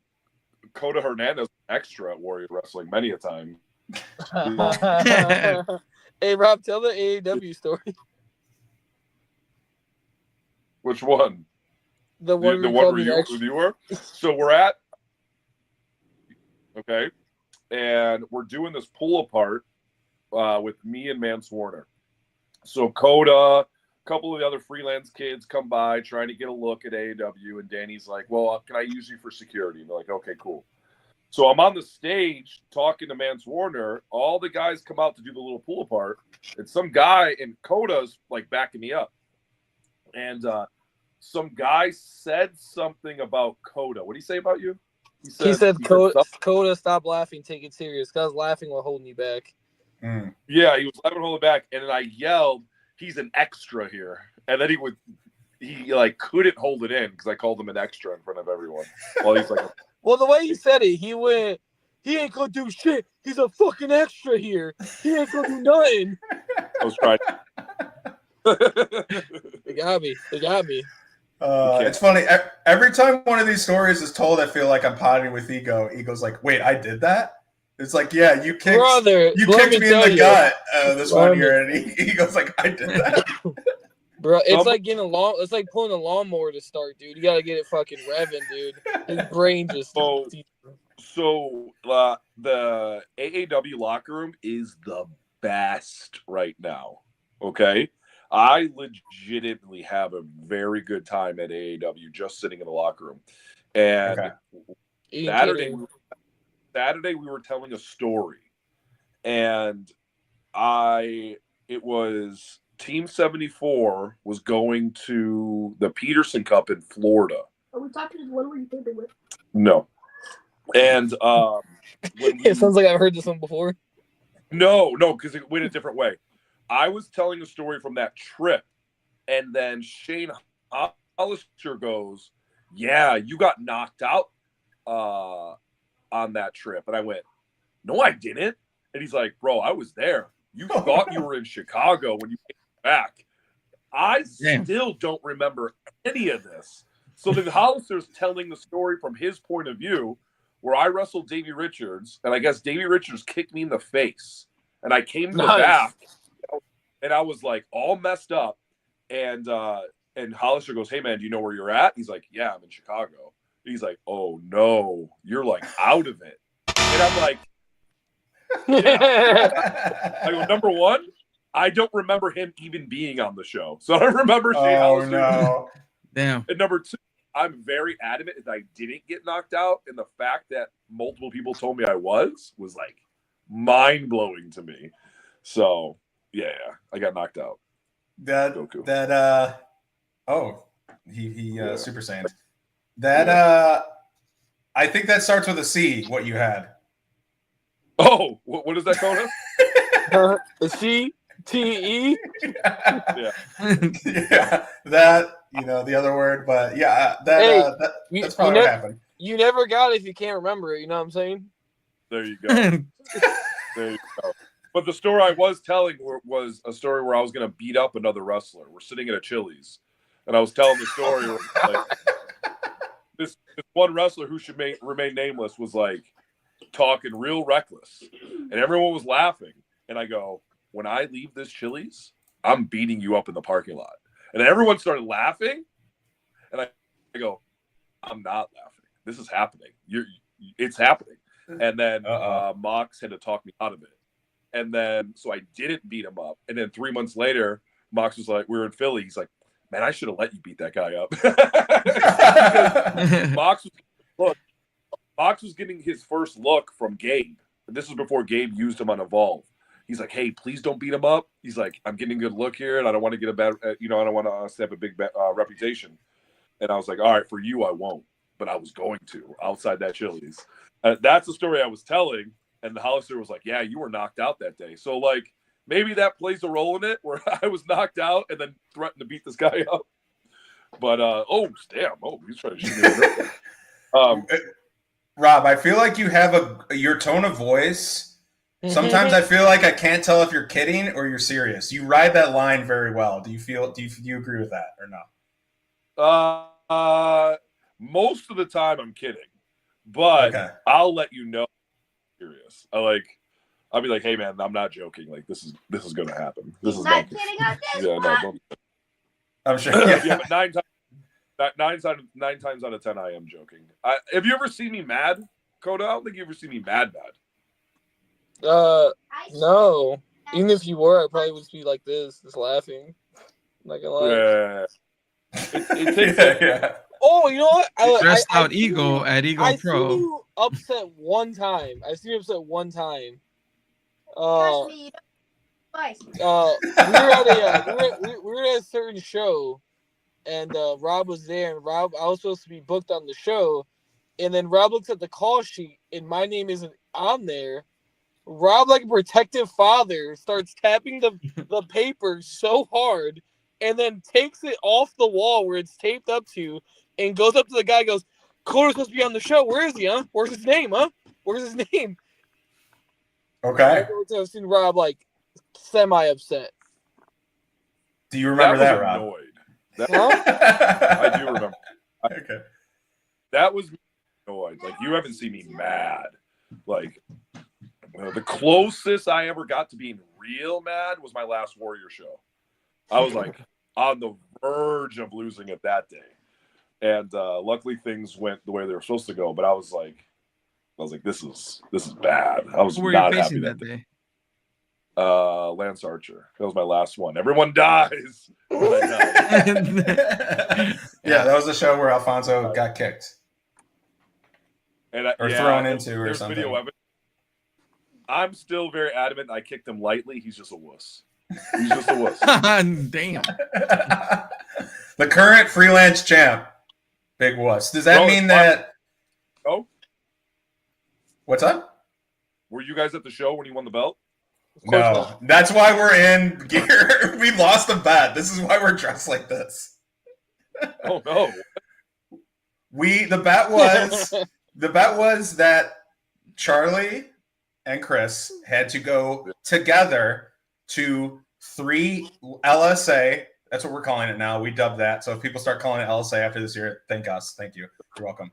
Koda Hernandez extra at Warrior Wrestling many a time. Hey, Rob, tell the AAW story. Which one? The one where you were? So we're at... Okay. And we're doing this pull apart with me and Mance Warner. So Koda, a couple of the other freelance kids come by trying to get a look at AAW, and Danny's like, well, can I use you for security? And they're like, okay, cool. So I'm on the stage talking to Mance Warner. All the guys come out to do the little pull apart, and some guy, and Koda's like backing me up. And some guy said something about Koda. What did he say about you? He said Koda, stop laughing, take it serious. Because laughing while holding you back. Mm. Yeah, he was laughing, holding back, and then I yelled, "He's an extra here!" And then he like couldn't hold it in because I called him an extra in front of everyone. While he's like, well, the way he said it, he went, "He ain't gonna do shit. He's a fucking extra here. He ain't gonna do nothing." I was trying. They got me. It's funny. Every time one of these stories is told, I feel like I'm potting with Ego. Ego's like, "Wait, I did that?" It's like, "Yeah, you kicked me in the gut this one year," and he goes like, "I did that." Bro, it's like it's like pulling a lawnmower to start, dude. You gotta get it fucking revving, dude. His brain just. So the AAW locker room is the best right now. Okay. I legitimately have a very good time at AAW just sitting in the locker room. And Saturday we were telling a story. And it was Team 74 was going to the Peterson Cup in Florida. Are we talking to one where you think they went? No. And it sounds like I've heard this one before. No, because it went a different way. I was telling a story from that trip, and then Shane Hollister goes, "Yeah, you got knocked out on that trip," and I went, "No, I didn't." And he's like, "Bro, I was there. You thought you were in Chicago when you came back. I still don't remember any of this." So then Hollister's telling the story from his point of view, where I wrestled Davey Richards, and I guess Davey Richards kicked me in the face, and I came to the back, and I was like all messed up, and Hollister goes, "Hey man, do you know where you're at?" He's like, "Yeah, I'm in Chicago." He's like, "Oh no, you're like out of it," and I'm like, yeah. I go, number one, I don't remember him even being on the show, so I don't remember Shane Hollister. No. Damn. And number two, I'm very adamant that I didn't get knocked out, and the fact that multiple people told me I was like mind-blowing to me. So yeah, I got knocked out. Goku. He Super Saiyan. I think that starts with a C, what you had. Oh, what is that, Koda? CTE. Yeah. Yeah, that, the other word, but yeah, that's probably what happened. You never got it if you can't remember it. You know what I'm saying? There you go. There you go. But the story I was telling was a story where I was going to beat up another wrestler. We're sitting at a Chili's, and I was telling the story where, like, this one wrestler who should remain nameless was like talking real reckless, and everyone was laughing. And I go, "When I leave this Chili's, I'm beating you up in the parking lot." And everyone started laughing, and I go, "I'm not laughing. This is happening. It's happening." And then Mox had to talk me out of it. And then, so I didn't beat him up. And then 3 months later, Mox was like, we were in Philly. He's like, "Man, I should have let you beat that guy up." Mox was getting his first look from Gabe. This was before Gabe used him on Evolve. He's like, "Hey, please don't beat him up." He's like, "I'm getting a good look here, and I don't want to get a bad, I don't want to have a big reputation." And I was like, "All right, for you, I won't." But I was going to outside that Chili's. That's the story I was telling. And the Hollister was like, "Yeah, you were knocked out that day." So, like, maybe that plays a role in it where I was knocked out and then threatened to beat this guy up. But, he's trying to shoot me. Rob, I feel like you have your tone of voice. Sometimes I feel like I can't tell if you're kidding or you're serious. You ride that line very well. Do you agree with that or no? Most of the time I'm kidding, but okay. I'll let you know I'm serious. I'll be like, "Hey man, I'm not joking. Like this is going to happen. This is not kidding on this." Yeah, no, I'm sure. Yeah, but nine times out of 10, I am joking. Have you ever seen me mad, Koda? I don't think you ever see me mad. No. Even if you were, I probably would be like this, just laughing. I'm not gonna lie. Yeah. It takes yeah. Oh, you know what? Dressed out Ego at Ego Pro. I seen you upset one time. Trust me, twice. We were at a certain show, and Rob was there, and I was supposed to be booked on the show, and then Rob looks at the call sheet, and my name isn't on there. Rob, like a protective father, starts tapping the paper so hard, and then takes it off the wall where it's taped up to, and goes up to the guy, goes, "Koda's supposed to be on the show. Where is he, huh? Where's his name, huh? Where's his name?" Okay. I've seen Rob, like, semi-upset. Do you remember that, Rob? I do remember. Okay. That was annoyed. Like, you haven't seen me mad. Like, the closest I ever got to being real mad was my last Warrior show. I was like on the verge of losing it that day, and luckily things went the way they were supposed to go. But I was like, this is bad. I was not happy that day. Lance Archer. That was my last one. Everyone dies. Yeah, that was the show where Alfonso got kicked. And thrown into or something. Video of it. I'm still very adamant I kicked him lightly. He's just a wuss. Damn. The current freelance champ. Big wuss. Does that mean that... Oh? What's up? Were you guys at the show when he won the belt? course No, not. that's why we're in gear. We lost a bet. This is why we're dressed like this. Oh no. The bet was that Charlie and Chris had to go together to 3 LSA. That's what we're calling it now. We dubbed that. So if people start calling it LSA after this year, thank us. Thank you. You're welcome.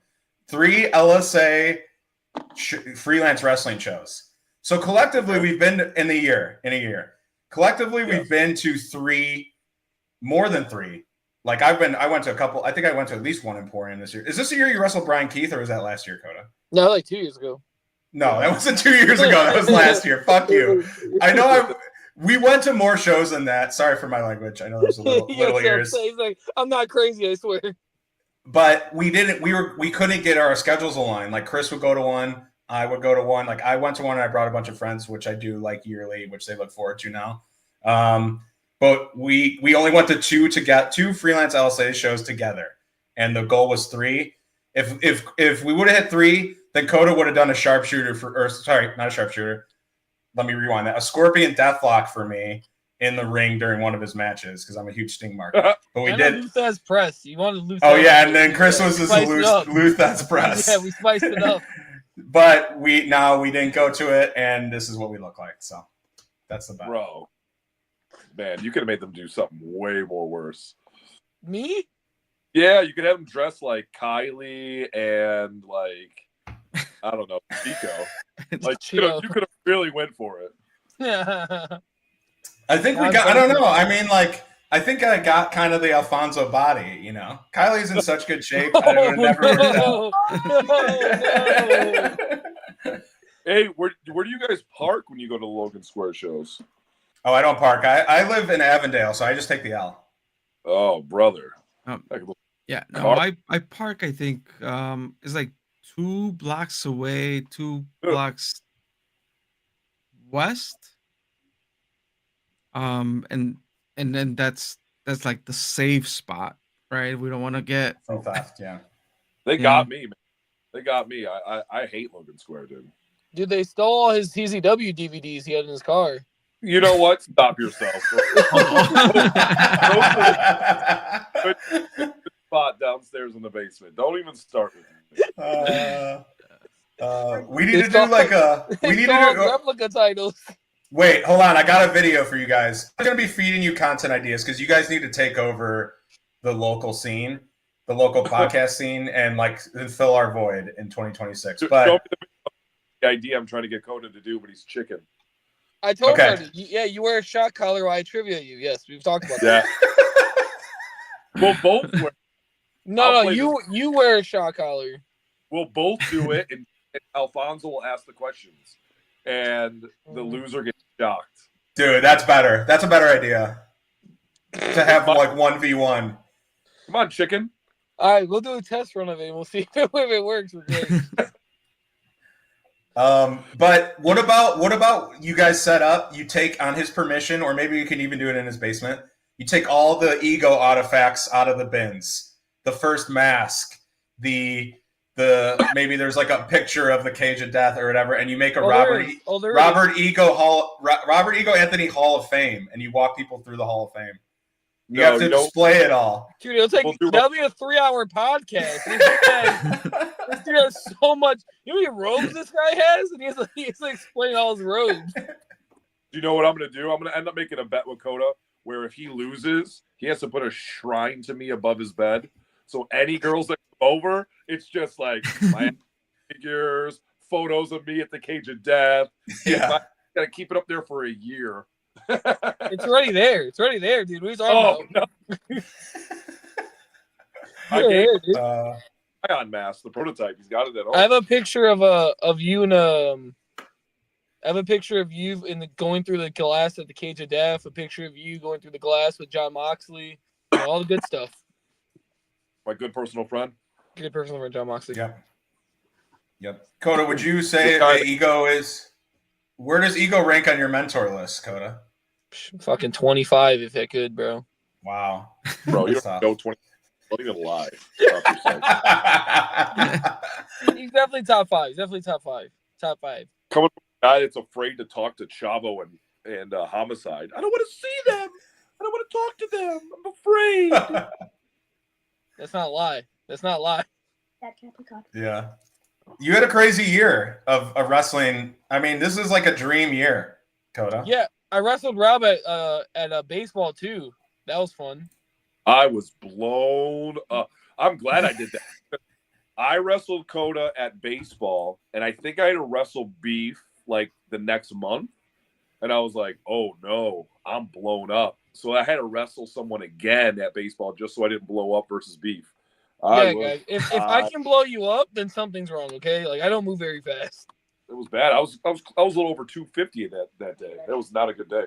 3 LSA freelance wrestling shows. So collectively, we've been in a year. Collectively, we've been to 3, more than 3. Like I went to a couple. I think I went to at least one Emporium this year. Is this the year you wrestled Brian Keith, or was that last year, Coda? No, like 2 years ago. No, that wasn't 2 years ago. That was last year. Fuck you. I know. We went to more shows than that. Sorry for my language. I know there's a little ears. He's like, I'm not crazy, I swear. But we didn't. We couldn't get our schedules aligned. Like Chris would go to one, I would go to one. Like I went to one and I brought a bunch of friends, which I do like yearly, which they look forward to now. But we only went to 2 to get 2 freelance LSA shows together, and the goal was 3. If we would have hit 3, then Koda would have done a sharpshooter not a sharpshooter. Let me rewind that. A scorpion deathlock for me in the ring during one of his matches because I'm a huge Sting mark. But we did. Luthez press. You wanted Luthez. Oh yeah, and then Chris was his Luthez press. Yeah, we spiced it up. But we didn't go to it, and this is what we look like. So that's the bet. Bro, man, you could have made them do something way more worse. Me? Yeah, you could have them dress like Kylie and like I don't know, Chico. Like you could have really went for it. I think we got. I don't know. I mean, like I think I got kind of the Alfonso body. You know, Kylie's in such good shape. I would have never worked out. Hey, where do you guys park when you go to Logan Square shows? Oh, I don't park. I live in Avondale, so I just take the L. Oh, brother. Yeah, no, I park. I think it's like 2 blocks away, 2 blocks west. And then that's like the safe spot, right? We don't want to get so fast. Yeah, they got me, man. They got me. I hate Logan Square, dude. Dude, they stole all his TZW DVDs he had in his car. You know what? Stop yourself. Good spot downstairs in the basement. Don't even start with me. We need to do like replica titles. Wait, hold on. I got a video for you guys. I'm going to be feeding you content ideas because you guys need to take over the local scene, the local podcast scene, and like fill our void in 2026. But the idea I'm trying to get Koda to do, but he's chicken. I told her, you wear a shot collar while I trivia you. Yes, we've talked about that. We'll both wear. No, you wear a shot collar. We'll both do it, and Alfonso will ask the questions, and the loser gets shocked. Dude, that's better. That's a better idea. To have like 1v1. Come on, chicken. All right, we'll do a test run of it. We'll see if it works. We're good. But what about you guys set up? You take on his permission, or maybe you can even do it in his basement. You take all the ego artifacts out of the bins. The first mask, the maybe there's like a picture of the Cage of Death or whatever, and you make a Robert Ego Anthony Hall of Fame, and you walk people through the Hall of Fame. You have to display it all. Dude, that'll be a 3-hour podcast. This dude has so much. You know how many robes this guy has? And he's like explaining all his robes. Do you know what I'm going to do? I'm going to end up making a bet with Koda where if he loses, he has to put a shrine to me above his bed. So any girls that come over, it's just like my figures, photos of me at the Cage of Death. Yeah. I got to keep it up there for a year. It's already there. It's already there, dude. What are you talking about? No. I gave Ion Mask, the prototype. He's got it at home. I have a picture of you in I have a picture of you going through the glass at the Cage of Death. A picture of you going through the glass with John Moxley. You know, all the good stuff. My good personal friend. Good personal friend, John Moxley. Yep. Koda, would you say ego is? Where does ego rank on your mentor list, Koda? Fucking 25 if I could, bro. Wow. Bro, you don't go 20. Don't even lie. He's definitely top 5. He's definitely top 5. Top 5. Coming from a guy that's afraid to talk to Chavo and and Homicide. I don't want to see them. I don't want to talk to them. I'm afraid. That's not a lie. That's not a lie. Yeah. You had a crazy year of wrestling. I mean, this is like a dream year, Koda. Yeah, I wrestled Rob at baseball too. That was fun. I was blown up. I'm glad I did that. I wrestled Koda at baseball, and I think I had to wrestle Beef like the next month. And I was like, oh no, I'm blown up. So I had to wrestle someone again at baseball just so I didn't blow up versus Beef. Guys, if I can blow you up, then something's wrong. Okay, like I don't move very fast. It was bad. I was a little over 250 that day. That was not a good day.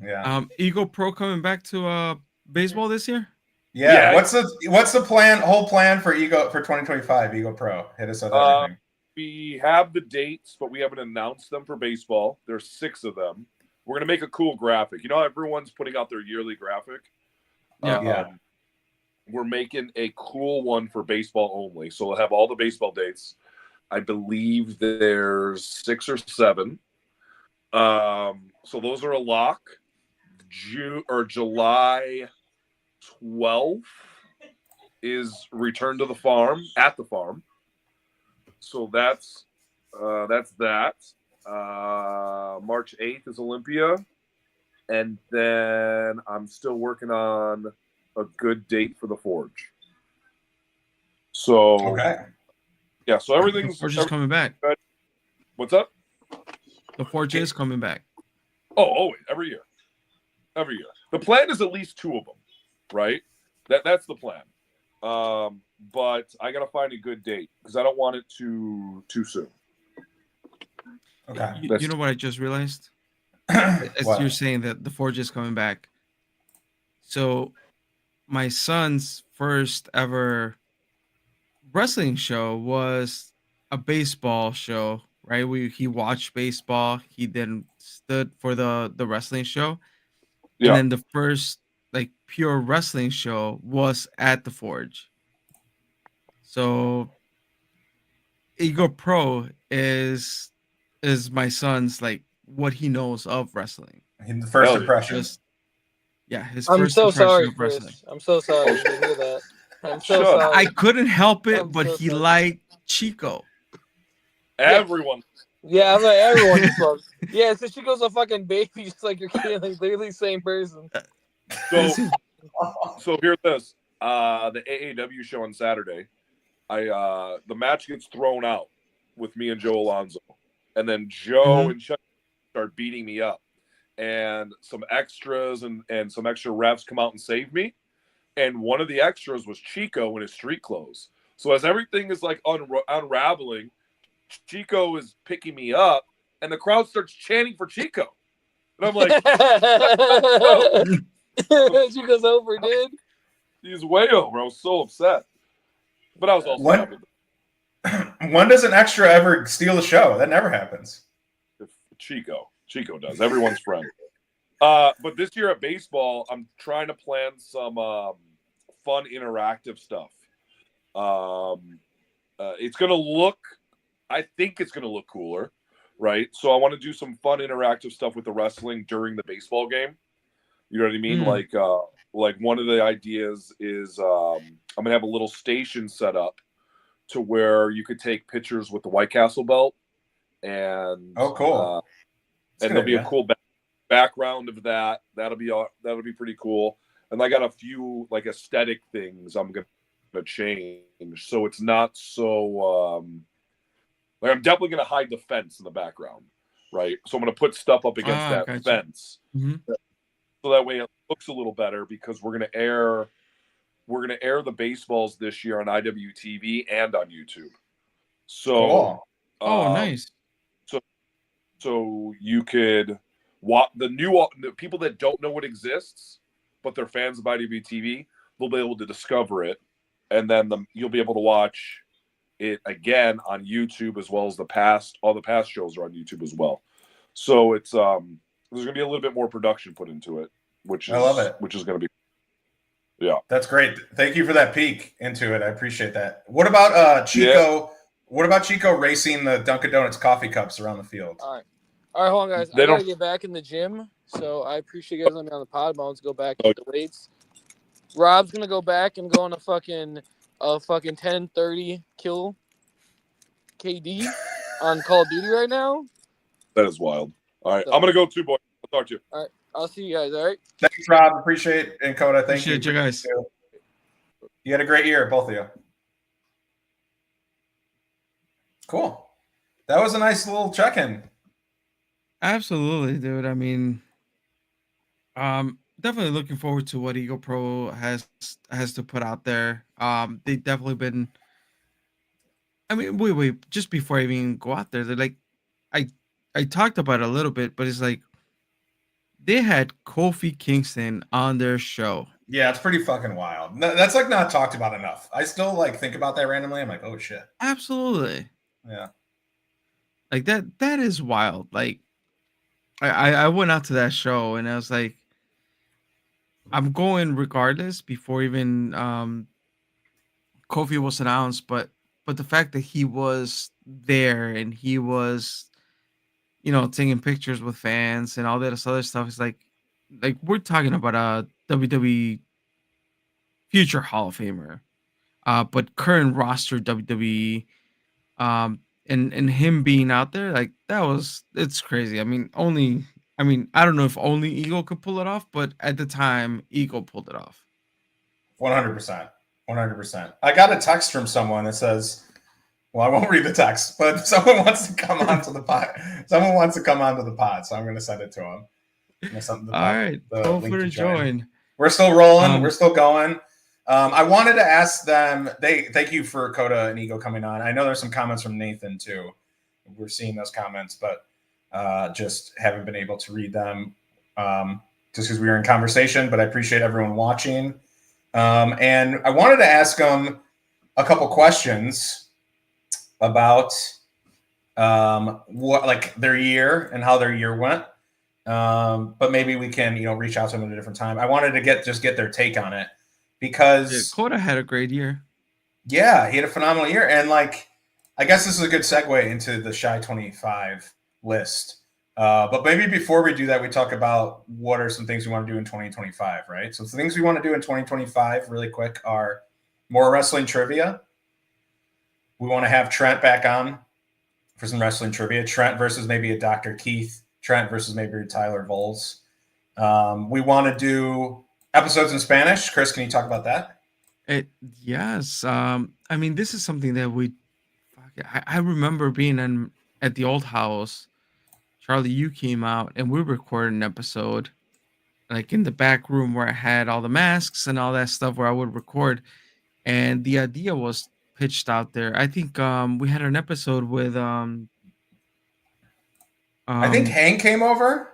Yeah. Eagle Pro coming back to baseball this year? Yeah. What's the plan? Whole plan for 2025 Eagle Pro? Hit us with everything. We have the dates, but we haven't announced them for baseball. There's 6 of them. We're gonna make a cool graphic. You know, everyone's putting out their yearly graphic. Yeah. We're making a cool one for baseball only. So we'll have all the baseball dates. I believe there's 6 or 7. So those are a lock. July 12th is Return to the Farm at the farm. So that's that. March 8th is Olympia. And then I'm still working on a good date for the Forge. So yeah, so everything's The Forge is coming back. What's up? The Forge is coming back. Oh, always, every year. The plan is at least 2 of them, right? That's the plan. But I gotta find a good date because I don't want it too soon. Okay. You know what I just realized? As you're saying that the Forge is coming back. So my son's first ever wrestling show was a baseball show, right? He watched baseball. He then stood for the wrestling show. Yeah. And then the first like pure wrestling show was at the Forge. So Eagle Pro is my son's like what he knows of wrestling. The first impression. His I'm first so impression sorry, of wrestling. Chris. I'm so sorry to hear that. I'm so sorry. I couldn't help it, I'm but so he sorry. liked Chico. Everyone. Yeah, I'm like everyone just loves. Yeah, so she goes a fucking baby, just like you're kidding, like literally the same person. So here's this. The AAW show on Saturday. The match gets thrown out with me and Joe Alonzo. And then Joe and Chuck start beating me up. And some extras and some extra refs come out and save me. And one of the extras was Chico in his street clothes. So as everything is like unraveling, Chico is picking me up, and the crowd starts chanting for Chico. And I'm like, Chico's over, dude. He's way over. I was so upset. But I was also happy. When does an extra ever steal the show? That never happens. Chico does. Everyone's friend. But this year at baseball, I'm trying to plan some fun interactive stuff. It's going to look, I think it's going to look cooler, right? So I want to do some fun interactive stuff with the wrestling during the baseball game. You know what I mean? Like one of the ideas is I'm going to have a little station set up to where you could take pictures with the White Castle belt. And cool. And there'll be a cool background of that. That'll be pretty cool. And I got a few like aesthetic things I'm gonna change, so it's not so like I'm definitely gonna hide the fence in the background, right? So I'm gonna put stuff up against that fence, so that way it looks a little better because we're gonna air the baseballs this year on IWTV and on YouTube. So nice. So you could watch the people that don't know what exists, but they're fans of IWTV, they'll be able to discover it, and then you'll be able to watch it again on YouTube as well as all the past shows are on YouTube as well. So it's there's gonna be a little bit more production put into it, I love it. Which is gonna be That's great. Thank you for that peek into it. I appreciate that. What about Chico? Yeah. What about Chico racing the Dunkin' Donuts coffee cups around the field? All right. All right, hold on, guys. They I gotta don't. get back in the gym, so I appreciate you guys letting me on the pod. But I want to go back Oh. to the weights. Rob's gonna go back and go on a fucking 10-30 kill KD on Call of Duty right now. That is wild. All right, So- I'm gonna go too, boy. I'll talk to you. All right, I'll see you guys. All right. Thanks, Rob. Appreciate it. And Koda, thank Appreciate you guys. You had a great year, both of you. Cool. That was a nice little check-in. Absolutely, dude. I mean, definitely looking forward to what Eagle Pro has to put out there. They've definitely been. I mean, wait. Just before I even go out there, they're like, I talked about it a little bit, but it's like they had Kofi Kingston on their show. Yeah, it's pretty fucking wild. No, that's like not talked about enough. I still like think about that randomly. I'm like, oh shit. Absolutely. Yeah. Like that is wild. Like I went out to that show and I was like, I'm going regardless before even Kofi was announced, but the fact that he was there and he was, taking pictures with fans and all that other stuff is like we're talking about a WWE future Hall of Famer, but current roster WWE, and him being out there like it's crazy. I don't know if only Eagle could pull it off, but at the time Eagle pulled it off. 100%. 100%. I got a text from someone that says, well, I won't read the text, but someone wants to come onto the pod. Someone wants to come onto the pod, so I'm going to send it to him. All right, go for the join. We're still rolling. We're still going. I wanted to ask them. Thank you for Koda and Ego coming on. I know there's some comments from Nathan too. We're seeing those comments, but just haven't been able to read them just because we were in conversation. But I appreciate everyone watching. And I wanted to ask them a couple questions about what like their year and how their year went. But maybe we can, reach out to them at a different time. I wanted to get their take on it because Koda had a great year. Yeah, he had a phenomenal year. And like, I guess this is a good segue into the Shy 25 list. But maybe before we do that, we talk about what are some things we want to do in 2025, right? So the things we want to do in 2025 really quick are more wrestling trivia. We want to have Trent back on for some wrestling trivia. Trent versus maybe a Dr. Keith. Trent versus maybe a Tyler Voles. We want to do episodes in Spanish. Chris, can you talk about that? Yes. This is something that I remember being at the old house. Charlie, you came out and we recorded an episode like in the back room where I had all the masks and all that stuff where I would record. And the idea was pitched out there. I think we had an episode with I think Hank came over.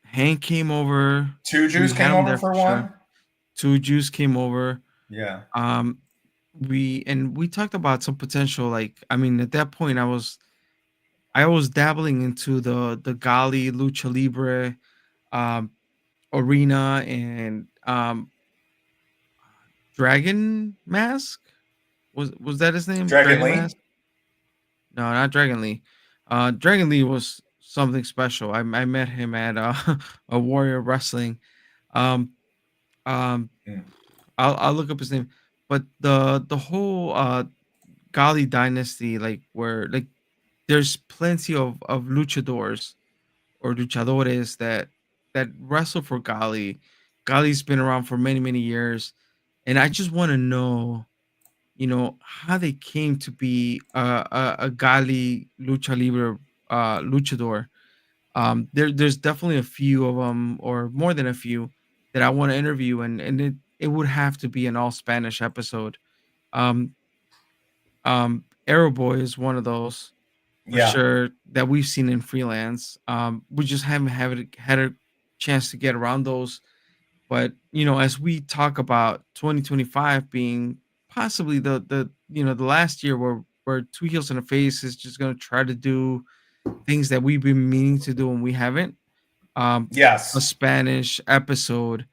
Hank came over. Two Jews came over for one. Sure. Two Jews came over. Yeah. We talked about some potential. Like, at that point, I was dabbling into the Gali Lucha Libre arena and Dragon Mask. Was that his name? Dragon Lee? Mask? No, not Dragon Lee. Dragon Lee was something special. I met him at a Warrior Wrestling. I'll look up his name. But the whole Gali dynasty, like where like there's plenty of luchadors or luchadores that wrestle for Gali. Gali's been around for many, many years. And I just want to know, how they came to be a Gali Lucha Libre luchador. There's definitely a few of them, or more than a few, that I want to interview, and it would have to be an all Spanish episode. Arrow Boy is one of those for sure that we've seen in freelance. We just haven't had a chance to get around those. But as we talk about 2025 being possibly the last year where Two Heels and a Face is just going to try to do things that we've been meaning to do and we haven't. Yes, a Spanish episode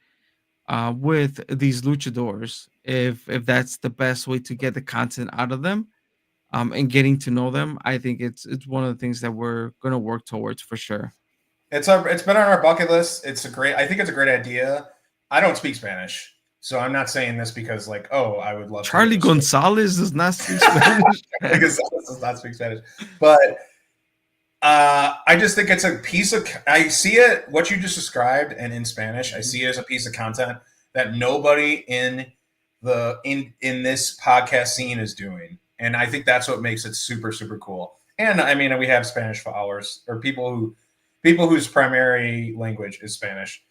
with these luchadors, if that's the best way to get the content out of them. and getting to know them. I think it's one of the things that we're gonna work towards for sure. It's been on our bucket list. I think it's a great idea. I don't speak Spanish, so I'm not saying this because like, oh, I would love Charlie to go to Gonzalez does not speak Spanish. Charlie Gonzalez does not speak Spanish, but I just think it's a piece of. I see it what you just described, and in Spanish, I see it as a piece of content that nobody in this podcast scene is doing, and I think that's what makes it super super cool. And I mean, we have Spanish followers or people whose primary language is Spanish,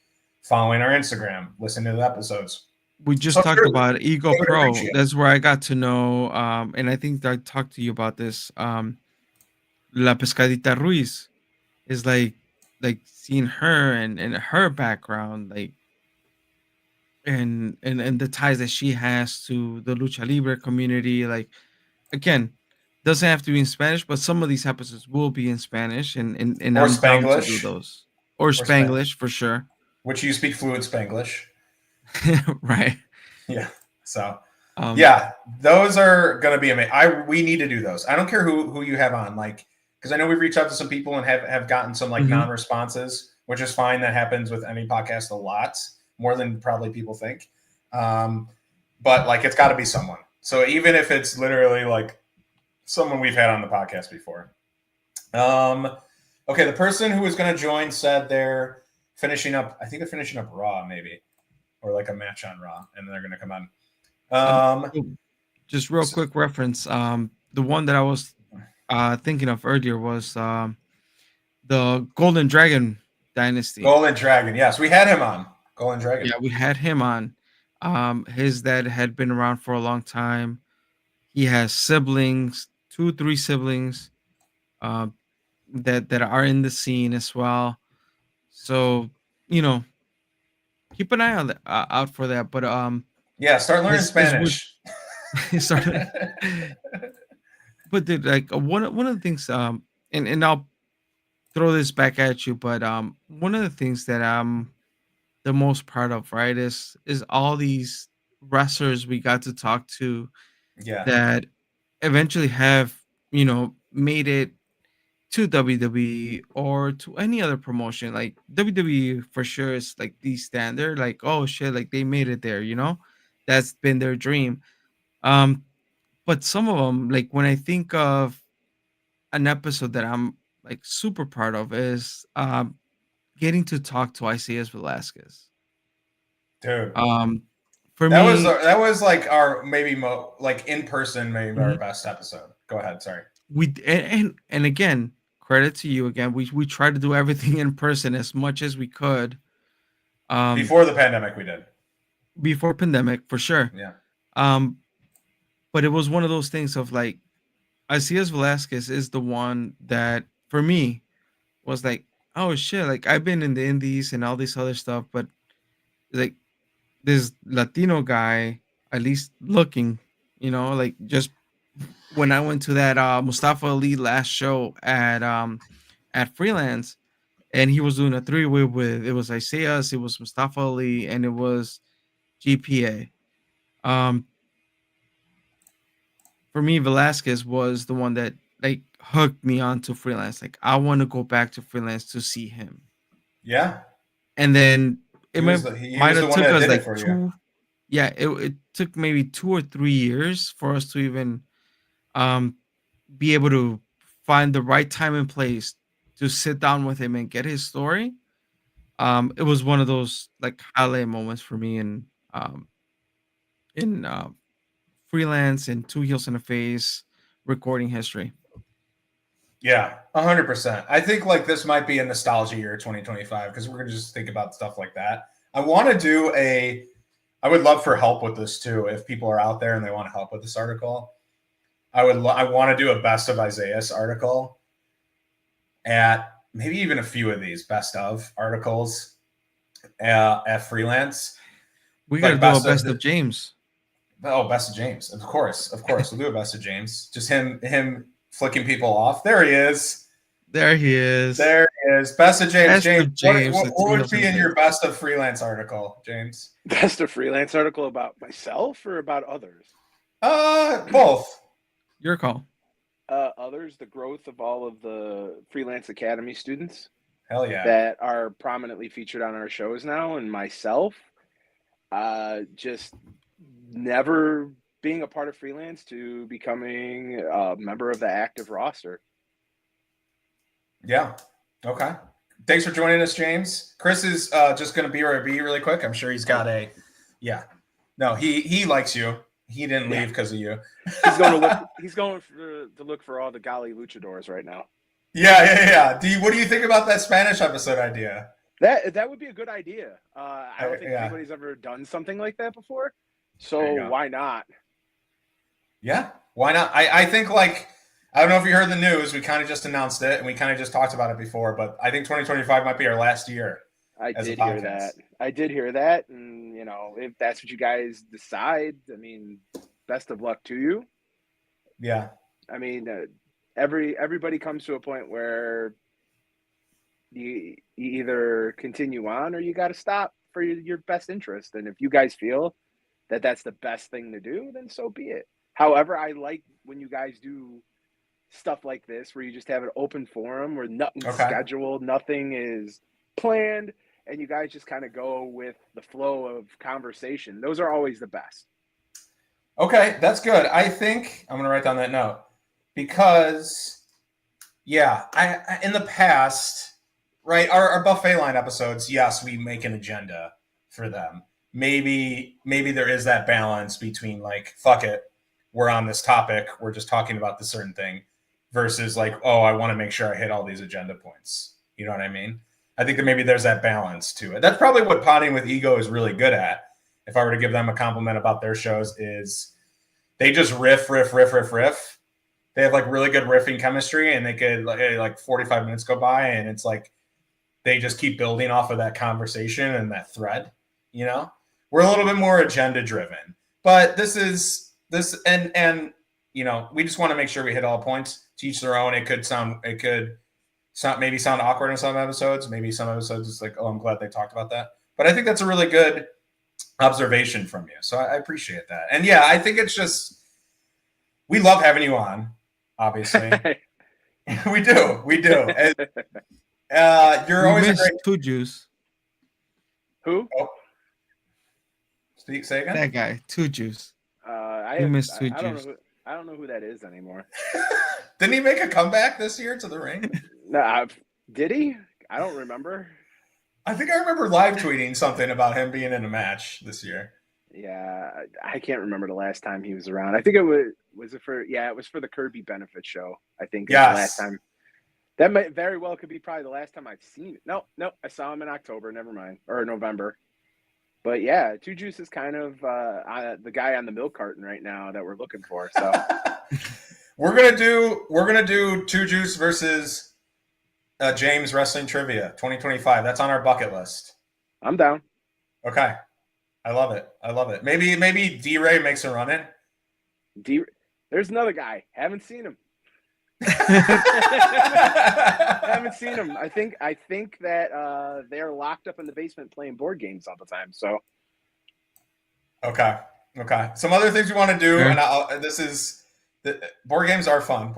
following our Instagram, listening to the episodes. We just So talked sure, about Ego they would Pro. appreciate it. That's where I got to know, and I think I talked to you about this. La Pescadita Ruiz is like seeing her and her background, like and the ties that she has to the lucha libre community. Like again, doesn't have to be in Spanish, but some of these episodes will be in Spanish, and Or I'm down to do Spanglish, those or Spanglish for sure. which you speak fluent Spanglish. Right. Yeah. So Um, yeah, those are gonna be amazing. We need to do those. I don't care who you have on, like, because I know we've reached out to some people and have gotten some like Mhm. non-responses, which is fine. That happens with any podcast a lot, more than probably people think. But like, it's got to be someone. So even if it's literally like someone we've had on the podcast before. Okay, the person who was going to join said they're finishing up. I think they're finishing up Raw, maybe, or like a match on Raw, and they're going to come on. just real quick reference. The one that I was thinking of earlier was the Golden Dragon Dynasty. Golden Dragon. Yes, we had him on. Golden Dragon. Yeah, we had him on. His dad had been around for a long time. He has siblings, 3 siblings, that are in the scene as well. So keep an eye on out for that. But Yeah, start learning his Spanish. started. But dude, like one of the things, and I'll throw this back at you, but one of the things that I'm the most proud of, right, is all these wrestlers we got to talk to Yeah. that eventually have made it to WWE or to any other promotion. Like WWE for sure is like the standard. Like, oh shit, like they made it there. That's been their dream. But some of them, like when I think of an episode that I'm like super proud of, is getting to talk to Isaias Velasquez. Dude. For that me, that was like our maybe like in person maybe our Mhm. best episode. Go ahead, sorry. and again, credit to you again. We tried to do everything in person as much as we could. Before the pandemic, we did. Before pandemic, for sure. Yeah. But it was one of those things of like, Isaias Velasquez is the one that for me was like, oh shit, like I've been in the indies and all this other stuff, but like this Latino guy, at least looking, like just when I went to that Mustafa Ali last show at Freelance, and he was doing a 3-way with, it was Isaias, it was Mustafa Ali, and it was GPA. For me, Velasquez was the one that like hooked me onto Freelance. Like I want to go back to Freelance to see him. Yeah. And then it He was might the have one took that us did it like for you. 2. Yeah, it took maybe 2 or 3 years for us to even be able to find the right time and place to sit down with him and get his story. It was one of those like highlight moments for me in Freelance and Two Heels in a Face recording history. Yeah, 100%. I think like this might be a nostalgia year 2025 because we're gonna just think about stuff like that. I want to do I would love for help with this too. If people are out there and they want to help with this article, I want to do a best of Isaias article at maybe even a few of these best of articles at Freelance. We gotta Like do a best of best of James. Oh, best of James. Of course. We'll do a best of James. Just him flicking people off. There he is. There he is. There he is. Best of James. Best James. of James, What would be in your best of Freelance article, James? Best of Freelance article about myself or about others? Both. Your call. others, the growth of all of the Freelance Academy students Hell yeah. that are prominently featured on our shows now, and myself, just never being a part of Freelance to becoming a member of the active roster. Yeah. Okay. Thanks for joining us, James. Chris is just going to BRB really quick. I'm sure he's got a, yeah. No, he likes you. He didn't leave because of you. He's going to look. He's going to look for all the Gali luchadors right now. Yeah. What do you think about that Spanish episode idea? That would be a good idea. I don't think anybody's ever done something like that before. So why not? Yeah, why not? I think, like, I don't know if you heard the news. We kind of just announced it, and we kind of just talked about it before. But I think 2025 might be our last year. I did hear that, and if that's what you guys decide, I mean, best of luck to you. Yeah. I mean, everybody comes to a point where you either continue on or you got to stop for your best interest. And if you guys feel that that's the best thing to do, then so be it. However, I like when you guys do stuff like this, where you just have an open forum where nothing's scheduled, nothing is planned, and you guys just kind of go with the flow of conversation. Those are always the best. Okay, that's good. I think I'm going to write down that note because, I in the past, right, our buffet line episodes, yes, we make an agenda for them. Maybe there is that balance between, like, fuck it, we're on this topic, we're just talking about this certain thing, versus like, oh, I want to make sure I hit all these agenda points. You know what I mean? I think that maybe there's that balance to it. That's probably what Potting with Ego is really good at. If I were to give them a compliment about their shows, is they just riff. They have like really good riffing chemistry, and they could like 45 minutes go by, and it's like they just keep building off of that conversation and that thread. We're a little bit more agenda driven, but this and we just want to make sure we hit all points. To each their own. It could sound awkward in some episodes. Maybe some episodes it's like, oh, I'm glad they talked about that. But I think that's a really good observation from you. So I appreciate that. And yeah, I think it's just, we love having you on, obviously. we do. And, you're always a great Two Juice. Who? Oh. Say again? That guy, Two Juice. I don't know who that is anymore. Didn't he make a comeback this year to the ring? No, did he? I don't remember. I think I remember live tweeting something about him being in a match this year. Yeah, I can't remember the last time he was around. I think it was for the Kirby benefit show. I think the last time. That might very well could be probably the last time I've seen it. No, I saw him in October. Never mind, or November. But yeah, Two Juice is kind of the guy on the milk carton right now that we're looking for. So we're gonna do Two Juice versus James Wrestling Trivia 2025. That's on our bucket list. I'm down. Okay, I love it. Maybe D-Ray makes a run in. There's another guy. Haven't seen him. I think that they're locked up in the basement playing board games all the time. So okay. Some other things we want to do, and board games are fun.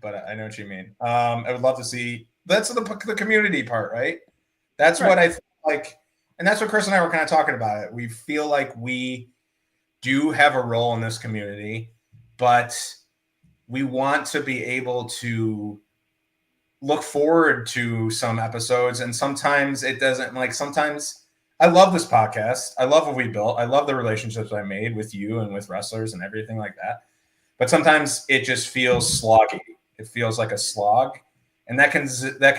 But I know what you mean. I would love to see. That's the community part, right? That's right. What I like, and that's what Chris and I were kind of talking about. It. We feel like we do have a role in this community, but we want to be able to look forward to some episodes, and sometimes it doesn't. Like sometimes I love this podcast. I love what we built. I love the relationships I made with you and with wrestlers and everything like that. But sometimes it just feels sloggy. It feels like a slog, and that can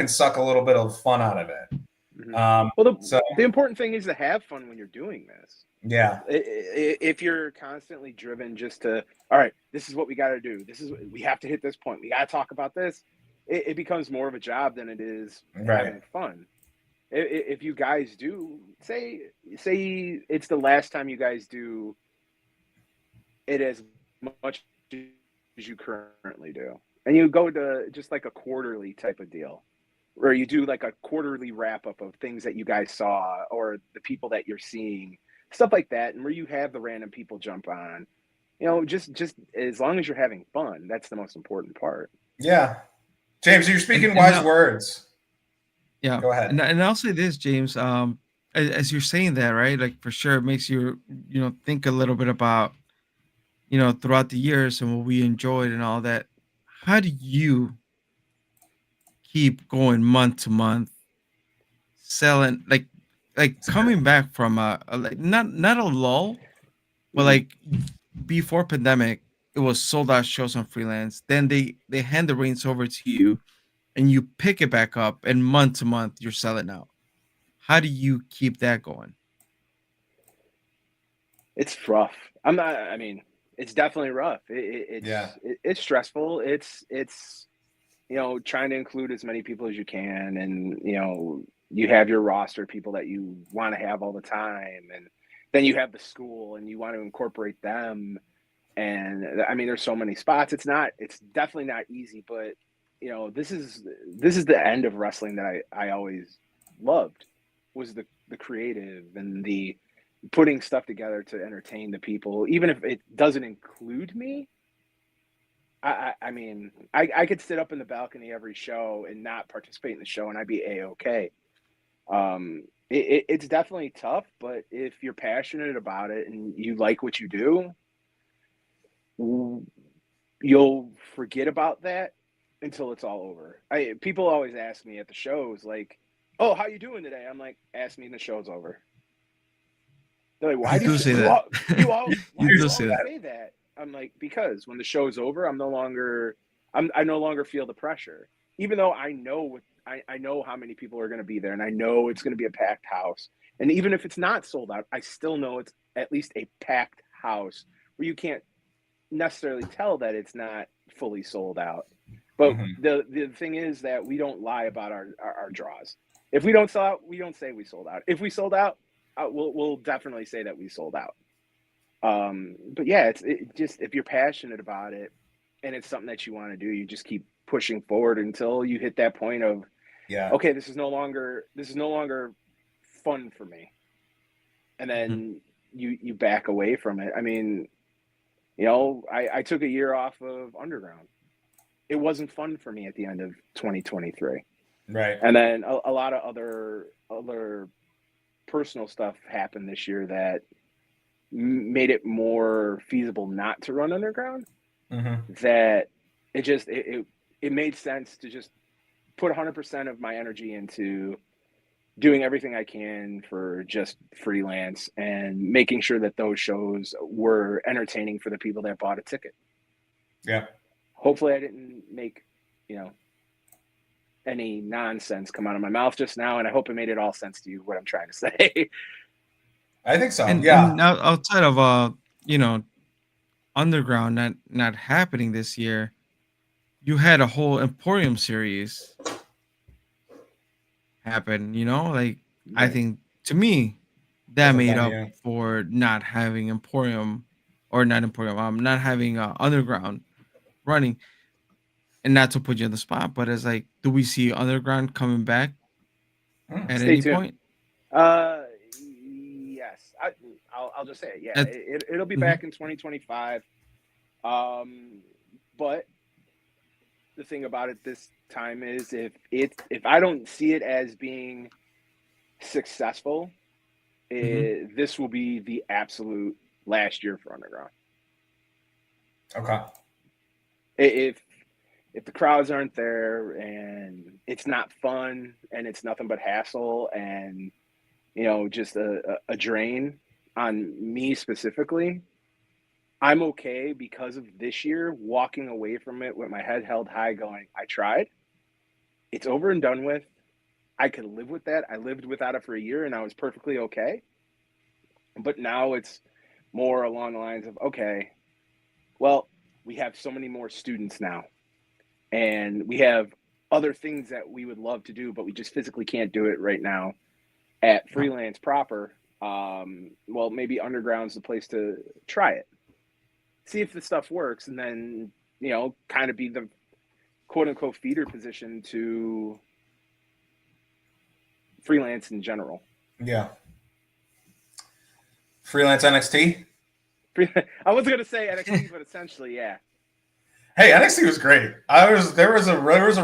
suck a little bit of fun out of it. Mm-hmm. The important thing is to have fun when you're doing this. Yeah. If you're constantly driven just to, all right, this is what we got to do. We have to hit this point. We got to talk about this. It becomes more of a job than it is having fun. If you guys do say it's the last time you guys do it as much as you currently do, and you go to just like a quarterly type of deal, where you do like a quarterly wrap up of things that you guys saw or the people that you're seeing, stuff like that, and where you have the random people jump on, just as long as you're having fun, that's the most important part. Yeah. James, you're speaking And wise now- words. Yeah. Go ahead. And I'll say this, James. As you're saying that, right? Like for sure, it makes you, think a little bit about, throughout the years and what we enjoyed and all that. How do you keep going month to month, selling like coming back from like not a lull, but like before pandemic, it was sold out shows on freelance. Then they hand the reins over to you, and you pick it back up, and month to month you're selling out. How do you keep that going? It's rough. I mean, it's definitely rough. It's stressful. It's trying to include as many people as you can, and you have your roster of people that you want to have all the time, and then you have the school and you want to incorporate them. And I mean, there's so many spots. It's definitely not easy, but this is the end of wrestling that I always loved, was the creative and the putting stuff together to entertain the people, even if it doesn't include me. I mean, I could sit up in the balcony every show and not participate in the show, and I'd be A-okay. It's definitely tough, but if you're passionate about it and you like what you do, you'll forget about that until it's all over. People always ask me at the shows, like, "Oh, how you doing today?" I'm like, "Ask me when the show's over." They're like, "Why do you say you that. all, you all, why do you do always say that. say that?" I'm like, "Because when the show's over, I no longer feel the pressure. Even though I know I know how many people are going to be there, and I know it's going to be a packed house. And even if it's not sold out, I still know it's at least a packed house where you can't necessarily tell that it's not fully sold out. But the thing is that we don't lie about our draws. If we don't sell out, we don't say we sold out. If we sold out, we'll definitely say that we sold out. But yeah, it just, if you're passionate about it and it's something that you want to do, you just keep pushing forward until you hit that point of, okay, this is no longer fun for me. And then you back away from it. I mean, I took a year off of Underground. It wasn't fun for me at the end of 2023. Right. And then a lot of other personal stuff happened this year that made it more feasible not to run Underground. That it made sense to just put 100% of my energy into doing everything I can for just freelance and making sure that those shows were entertaining for the people that bought a ticket. Yeah. Hopefully I didn't make, any nonsense come out of my mouth just now, and I hope it made it all sense to you what I'm trying to say. I think so. And outside of Underground not happening this year, you had a whole Emporium series happen. I think, to me, that made up for not having Emporium, or not Emporium, not having Underground running. And not to put you on the spot, but it's like, do we see Underground coming back at Stay any tuned. point? Yes, I'll just say it. Yeah, it'll be back in 2025. But the thing about it this time is, if I don't see it as being successful, this will be the absolute last year for Underground. Okay. If the crowds aren't there and it's not fun and it's nothing but hassle and just a drain on me specifically, I'm okay, because of this year, walking away from it with my head held high, going, I tried. It's over and done with. I could live with that. I lived without it for a year and I was perfectly okay. But now it's more along the lines of, okay, well, we have so many more students now, and we have other things that we would love to do, but we just physically can't do it right now at freelance proper. Well, maybe Underground's the place to try it, see if the stuff works, and then kind of be the quote unquote feeder position to freelance in general. Yeah. Freelance NXT. I wasn't gonna say NXT, but essentially, yeah. Hey, NXT was great. There was a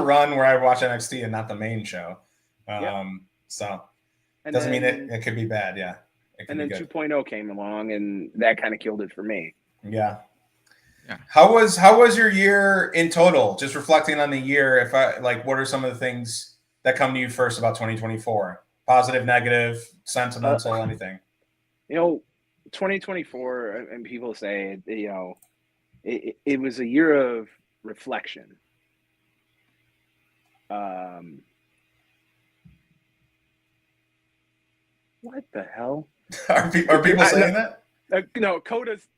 run where I watched NXT and not the main show. So And doesn't mean then- it could be bad. Yeah, it could And be then good. 2.0 came along, and that kind of killed it for me. Yeah. Yeah. How was your year in total? Just reflecting on the year, what are some of the things that come to you first about 2024? Positive, negative, sentimental, anything? 2024, and people say, it was a year of reflection. What the hell? Are people saying that? No, Koda's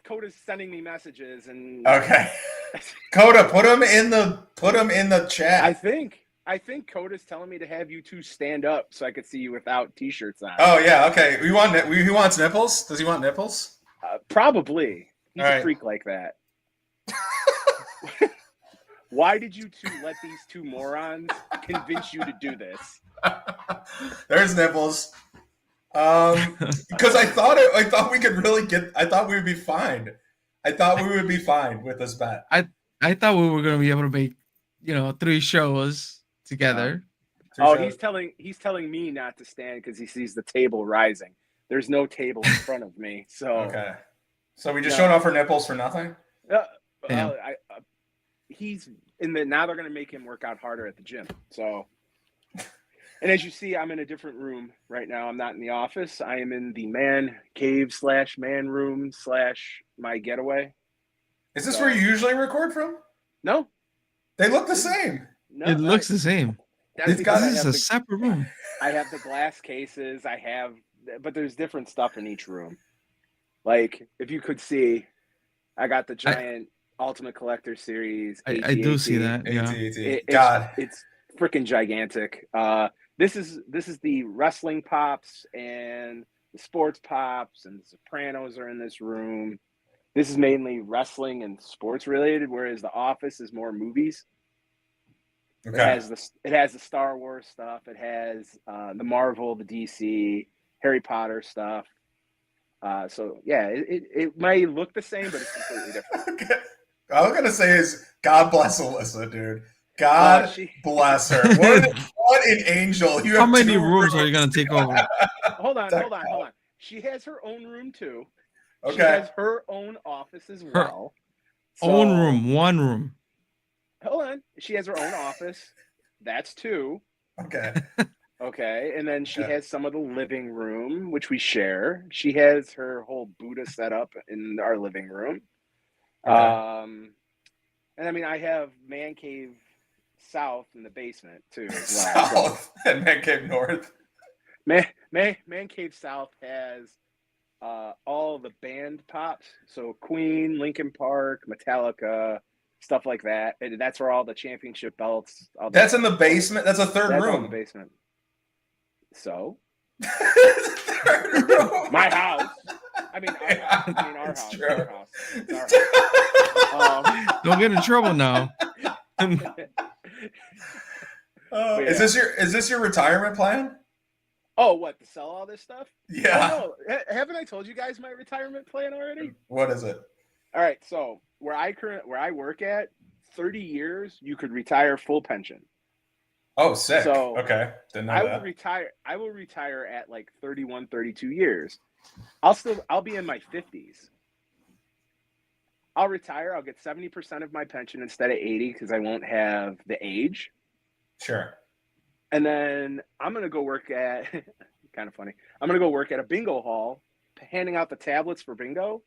sending me messages, and Okay. Koda, put them in the chat. I think Koda's telling me to have you two stand up so I could see you without t-shirts on. Oh yeah, okay. Who wants nipples? Does he want nipples? Probably. He's All a right. freak like that. Why did you two let these two morons convince you to do this? There's nipples. Because I thought we could really I thought we would be fine. I thought we would be fine with this bet. I thought we were gonna be able to make 3 shows together. He's telling me not to stand because he sees the table rising. There's no table in front of me, so Okay. So we just showed off her nipples for nothing. He's in the now. They're going to make him work out harder at the gym. So, and as you see, I'm in a different room right now. I'm not in the office. I am in the man cave / man room / my getaway. Is this where you usually record from? No, they look the same. No, It looks the same. That's because This is a separate room. I have the glass cases. But there's different stuff in each room. Like if you could see, I got the giant Ultimate Collector Series. I do see that. Yeah. It's freaking gigantic. This is the wrestling pops and the sports pops and the Sopranos are in this room. This is mainly wrestling and sports related, whereas the Office is more movies. Okay. It has the Star Wars stuff. It has the Marvel, the DC, Harry Potter stuff. So yeah, it might look the same, but it's completely different. Okay. All I'm gonna say is God bless Alyssa, dude. God bless her. What an angel! How many rooms are you gonna take over? Hold on. She has her own room too. Okay. She has her own office as well. Own room, one room. Hold on. She has her own office. That's 2. Okay. Okay. And then she has some of the living room, which we share. She has her whole Buddha set up in our living room. Okay. And I mean, I have Man Cave South in the basement too. As well. South and Man Cave North. Man Cave South has all the band pops. So Queen, Linkin Park, Metallica, stuff like that. And that's where all the championship belts. That's in the basement. That's a third that's room. In the basement. So third room. my house. I mean, our house. It's true. our house. It's our house. Don't get in trouble now. Is this your retirement plan? Oh, what, to sell all this stuff? Yeah. Oh, no. Haven't I told you guys my retirement plan already? What is it? All right. So where I work at, 30 years you could retire full pension. Oh, sick. So okay. Didn't know I that. will retire at like 31, 32 years. I'll be in my 50s. I'll retire. I'll get 70% of my pension instead of 80 because I won't have the age. Sure. And then I'm going to go work at, kind of funny, I'm going to go work at a bingo hall, handing out the tablets for bingo,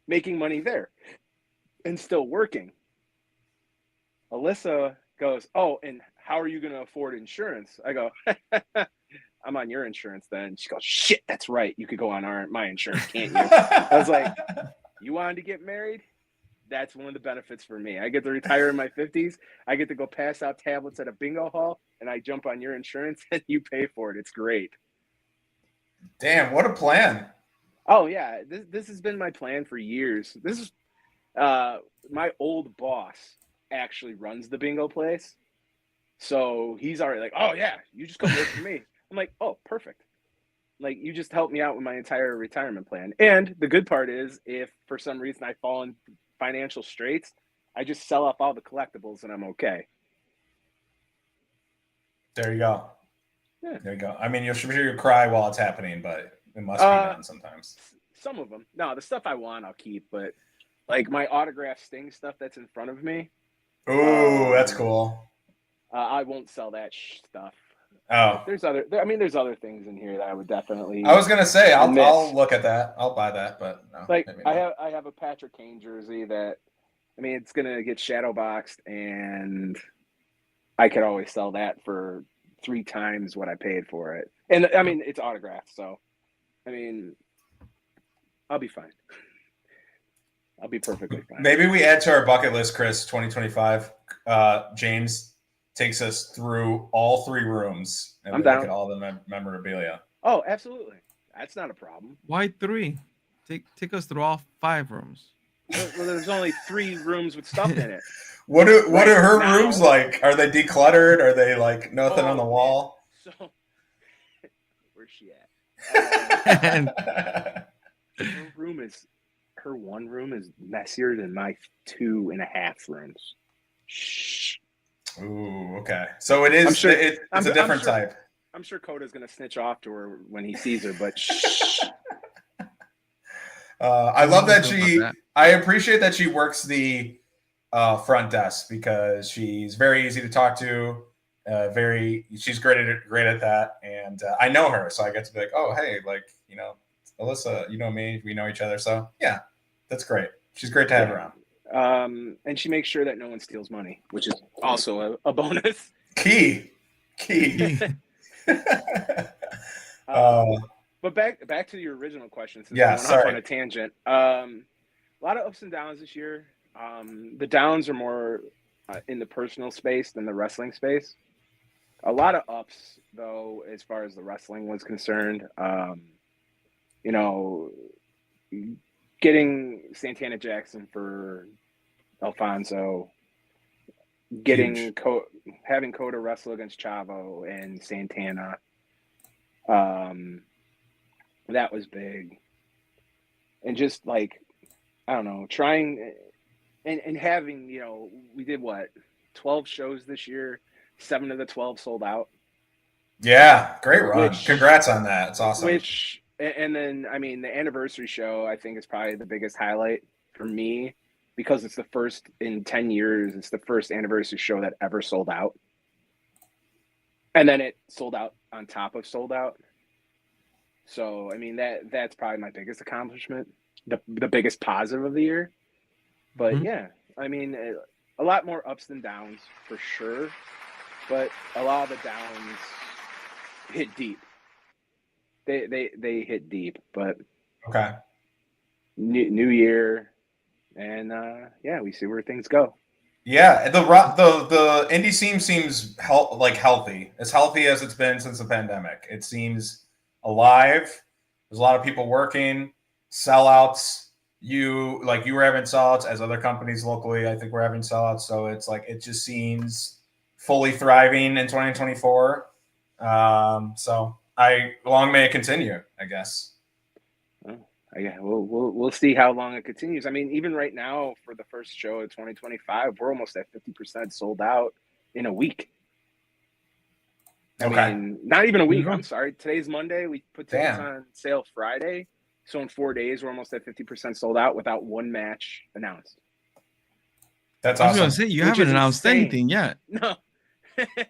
making money there, and still working. Alyssa goes, oh, and how are you going to afford insurance? I go, I'm on your insurance then. She goes, shit, that's right. You could go on my insurance, can't you? I was like, you wanted to get married? That's one of the benefits for me. I get to retire in my 50s. I get to go pass out tablets at a bingo hall, and I jump on your insurance, and you pay for it. It's great. Damn, what a plan. Oh, yeah. This has been my plan for years. This is my old boss actually runs the bingo place. So he's already like, oh, yeah, you just come work for me. I'm like, oh, perfect. Like, you just helped me out with my entire retirement plan. And the good part is, if for some reason I fall in financial straits, I just sell off all the collectibles and I'm okay. There you go. Yeah. There you go. I mean, you'll sure you cry while it's happening, but it must be done sometimes. Some of them. No, the stuff I want, I'll keep. But like my autograph Sting stuff that's in front of me. Ooh, that's cool. I won't sell that stuff. Oh, There's other things in here that I would definitely. I was gonna say I'll look at that. I'll buy that, but no. Like maybe I not. have a Patrick Kane jersey that, I mean, it's gonna get shadow boxed, and I could always sell that for 3 times what I paid for it. And I mean, it's autographed, so I mean, I'll be fine. I'll be perfectly fine. Maybe we add to our bucket list, Chris. 2025. James takes us through all 3 rooms and I'm we look down. at all the memorabilia. Oh, absolutely. That's not a problem. Why 3? Take us through all 5 rooms. Well, there's only 3 rooms with stuff in it. What are her now- rooms like? Are they decluttered? Are they like nothing on the wall? So, where's she at? And Her one room is messier than my 2.5 rooms. Shh. Ooh, okay. So it is. I'm sure- it's a different type. I'm sure Koda's gonna snitch off to her when he sees her, but shh. I love that I appreciate that she works the front desk because she's very easy to talk to. She's great at that, and I know her, so I get to be like, oh, hey, like, you know, Alyssa, you know me, we know each other, so yeah, that's great. She's great to have around. And she makes sure that no one steals money, which is also a bonus. Key. But back to your original question. Since Yeah, I went sorry. off on a tangent. A lot of ups and downs this year. The downs are more in the personal space than the wrestling space. A lot of ups, though, as far as the wrestling was concerned. You know, getting Santana Jackson for Alfonso, having Koda wrestle against Chavo and Santana. That was big. And just like, I don't know, trying and having, you know, we did 12 shows this year, 7 of the 12 sold out. Yeah, great run. Congrats on that. It's awesome. And then, I mean, the anniversary show, I think, is probably the biggest highlight for me because it's the first in 10 years. It's the first anniversary show that ever sold out. And then it sold out on top of sold out. So, I mean, that's probably my biggest accomplishment, the biggest positive of the year. But yeah, I mean, a lot more ups than downs for sure. But a lot of the downs hit deep. They hit deep, but okay. New year, and yeah, we see where things go. Yeah, the indie scene seems healthy, as healthy as it's been since the pandemic. It seems alive. There's a lot of people working, sellouts. You were having sellouts as other companies locally. I think we're having sellouts, so it's like it just seems fully thriving in 2024. So long may it continue, I guess. Yeah, we'll see how long it continues. I mean, even right now for the first show of 2025, we're almost at 50% sold out in a week. I mean, not even a week. I'm sorry. Today's Monday. We put tickets on sale Friday. So in 4 days, we're almost at 50% sold out without one match announced. That's awesome. I was going to say, you haven't announced anything yet. No,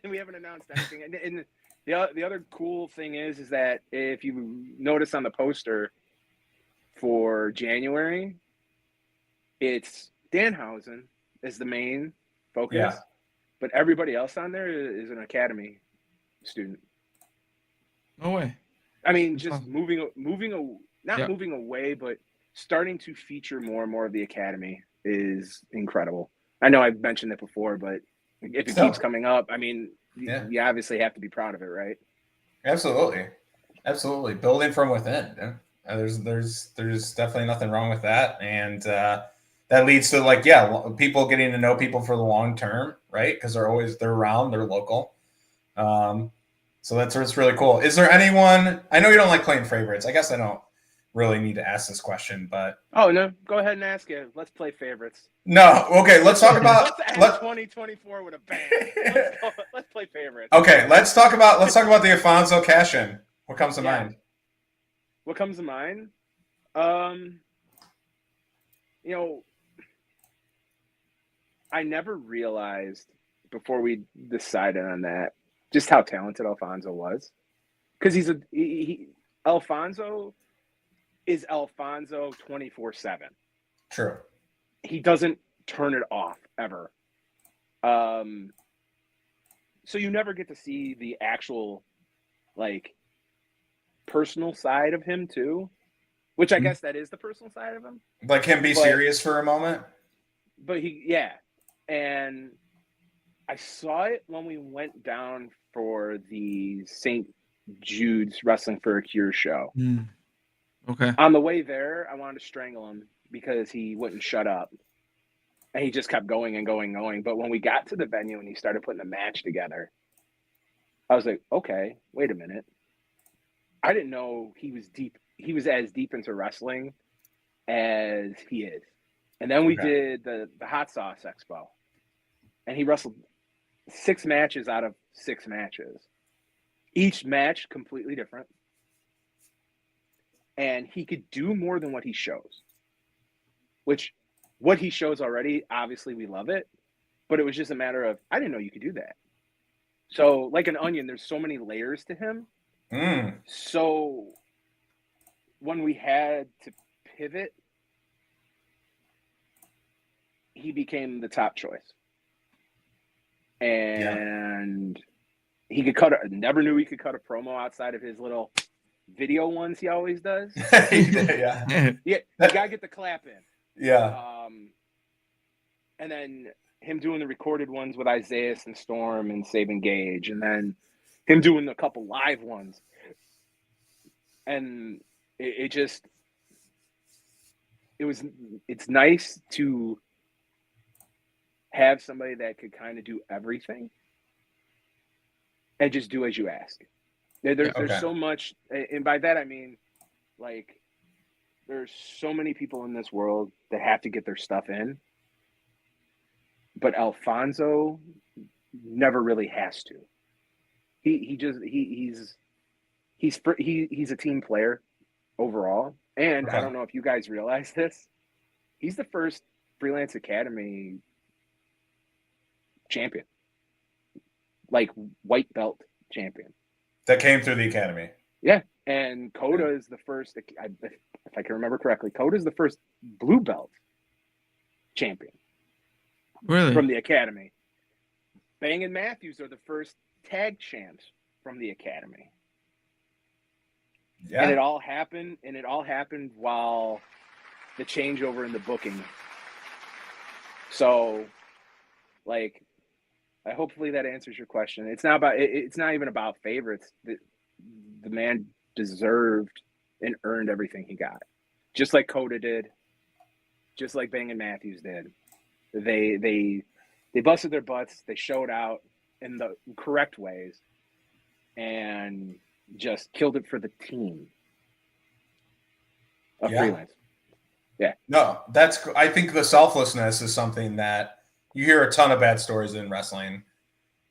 we haven't announced anything. And the other cool thing is that if you notice on the poster for January, it's Danhausen is the main focus, but everybody else on there is an academy student. No way. I mean, just moving away, but starting to feature more and more of the academy is incredible. I know I've mentioned it before, but if it keeps coming up, I mean, you obviously have to be proud of it, right? Absolutely. Building from within. Yeah. There's definitely nothing wrong with that, and that leads to people getting to know people for the long term, right? Because they're around, they're local. So that's really cool. Is there anyone? I know you don't like playing favorites. I guess I don't really need to ask this question, but Oh no, go ahead and ask it. Let's play favorites. no. Okay, let's talk about. Let's end 2024 with a bang. Let's play favorites. Okay, let's talk about the Alfonso cash-in. What comes to mind? What comes to mind? I never realized before we decided on that just how talented Alfonso was, because Alfonso is Alfonso 24/7. True. He doesn't turn it off ever. So you never get to see the actual personal side of him too, which I guess that is the personal side of him. Like him be serious for a moment. But and I saw it when we went down for the St. Jude's Wrestling for a Cure show. Okay. On the way there, I wanted to strangle him because he wouldn't shut up. And he just kept going and going and going. But when we got to the venue and he started putting a match together, I was like, okay, wait a minute. I didn't know he was as deep into wrestling as he is. And then we did the Hot Sauce Expo. And he wrestled 6 matches out of 6 matches. Each match completely different. And he could do more than what he shows. Which, what he shows already, obviously we love it. But it was just a matter of, I didn't know you could do that. So, like an onion, there's so many layers to him. So, when we had to pivot, he became the top choice. And he could never knew he could cut a promo outside of his little video ones he always does. You gotta get the clap in. And then him doing the recorded ones with Isaiah and Storm and Saving Gage, and then him doing a couple live ones. And it's nice to have somebody that could kind of do everything and just do as you ask. There's so much, and by that I mean, there's so many people in this world that have to get their stuff in, but Alfonso never really has to. He's a team player overall, and I don't know if you guys realize this. He's the first Freelance Academy champion, white belt champion that came through the academy. And Koda is the first, if I can remember correctly, Koda is the first blue belt champion from the academy. Bang and Matthews are the first tag champs from the academy. And it all happened while the changeover in the booking. So hopefully that answers your question. It's not even about favorites. The man deserved and earned everything he got. Just like Koda did. Just like Bang and Matthews did. They busted their butts. They showed out in the correct ways and just killed it for the team of Freelance. No, I think the selflessness is something that you hear a ton of bad stories in wrestling,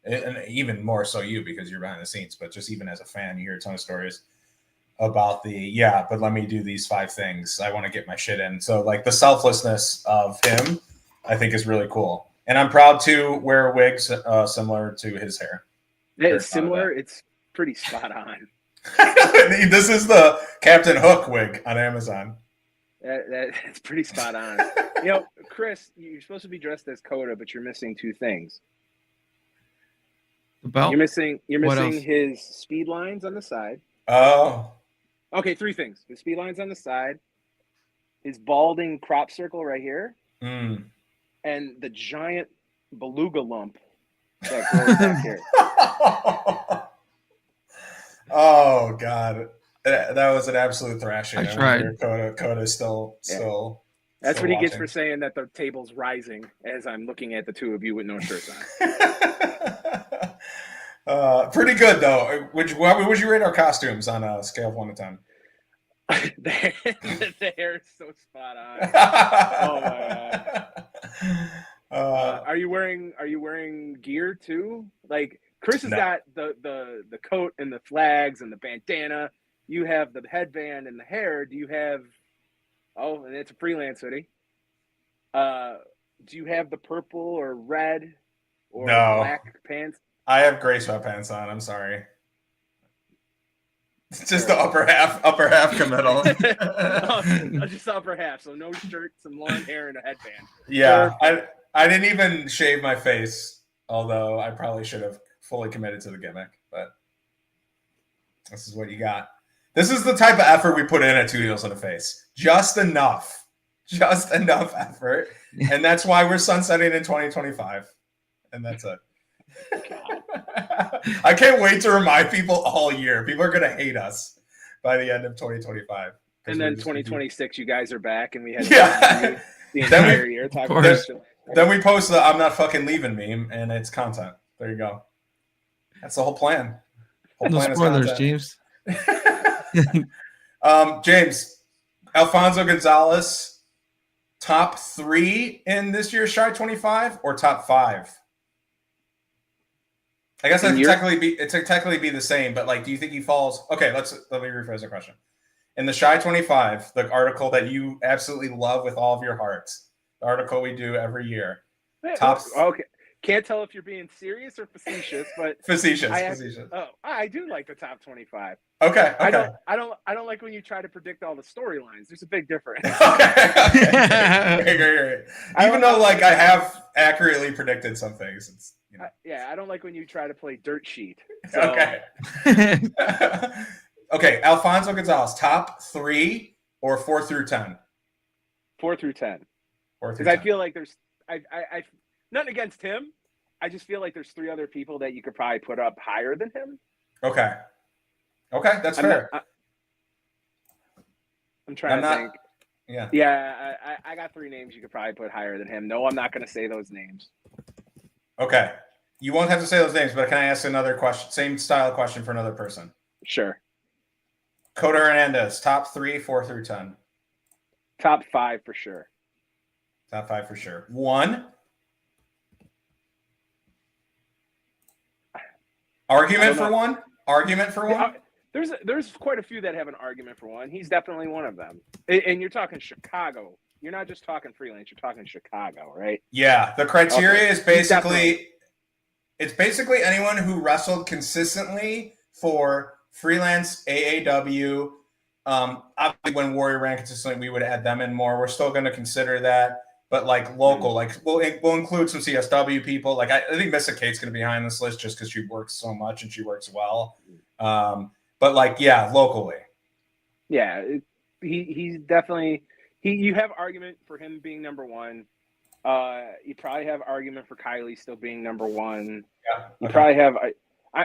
and even more so you, because you're behind the scenes, but just even as a fan, you hear a ton of stories about but let me do these 5 things. I want to get my shit in. So the selflessness of him, I think is really cool. And I'm proud to wear wigs similar to his hair. It's similar. It's pretty spot on. This is the Captain Hook wig on Amazon. That's pretty spot on. Chris, you're supposed to be dressed as Koda, but you're missing 2 things. The belt? You're missing his speed lines on the side. Oh. Okay, 3 things. His speed lines on the side, his balding crop circle right here, and the giant beluga lump that grows back here. Oh, God. That was an absolute thrashing. I tried. Koda's still. That's what he gets for saying that the table's rising as I'm looking at the 2 of you with no shirts on. Pretty good though. What would you rate our costumes on a scale of 1 to 10? The hair is so spot on. Oh my god. Are you wearing gear too? Like Chris has got the coat and the flags and the bandana. You have the headband and the hair. Do you have and it's a freelance hoodie. Do you have the purple or red or black pants? I have gray sweatpants on. I'm sorry. It's just the upper half committal. Just the upper half. So no shirt, some long hair, and a headband. Yeah, I didn't even shave my face, although I probably should have fully committed to the gimmick. But this is what you got. This is the type of effort we put in at Two Heels in a Face. Just enough effort, and that's why we're sunsetting in 2025, and that's it. I can't wait to remind people all year. People are going to hate us by the end of 2025. And then 2026, you guys are back, and we had the Then entire year talking about shit. Then we post the "I'm not fucking leaving" meme, and it's content. There you go. That's the whole plan. No spoilers, James. James, Alfonso Gonzalez, top 3 in this year's Shy 25 or top 5? I guess it'd technically be the same, but like, do you think he falls? Okay, let me rephrase the question. In the Shy 25, the article that you absolutely love with all of your hearts, the article we do every year. Okay. Can't tell if you're being serious or facetious, but facetious. I do like the top 25. Okay. I don't like when you try to predict all the storylines. There's a big difference. Great. Even though like I have accurately predicted some things, it's I don't like when you try to play dirt sheet. So. Okay. Okay, Alfonso Gonzalez, top 3 or 4 through 10? 4 through 10. Because I feel like there's I nothing against him. I just feel like there's 3 other people that you could probably put up higher than him. Okay, that's fair. I'm trying to think. Yeah, I got 3 names you could probably put higher than him. No, I'm not going to say those names. Okay, you won't have to say those names, but can I ask another question? Same style question for another person. Sure. Koda Hernandez, top 3, 4 through 10. Top 5 for sure. Top 5 for sure. 1. Argument for 1? Argument for 1? There's quite a few that have an argument for 1. He's definitely one of them. And you're talking Chicago. You're not just talking freelance. You're talking Chicago, right? Yeah. The criteria is basically it's basically anyone who wrestled consistently for freelance AAW. Obviously, when Warrior ran consistently, we would add them in more. We're still going to consider that. But like local, like we'll include some CSW people. Like I think Missa Kate's going to be high on this list just because she works so much and she works well. But like, yeah, locally. Yeah, he's definitely you have argument for him being number 1. You probably have argument for Kylie still being number 1. Yeah. You probably have.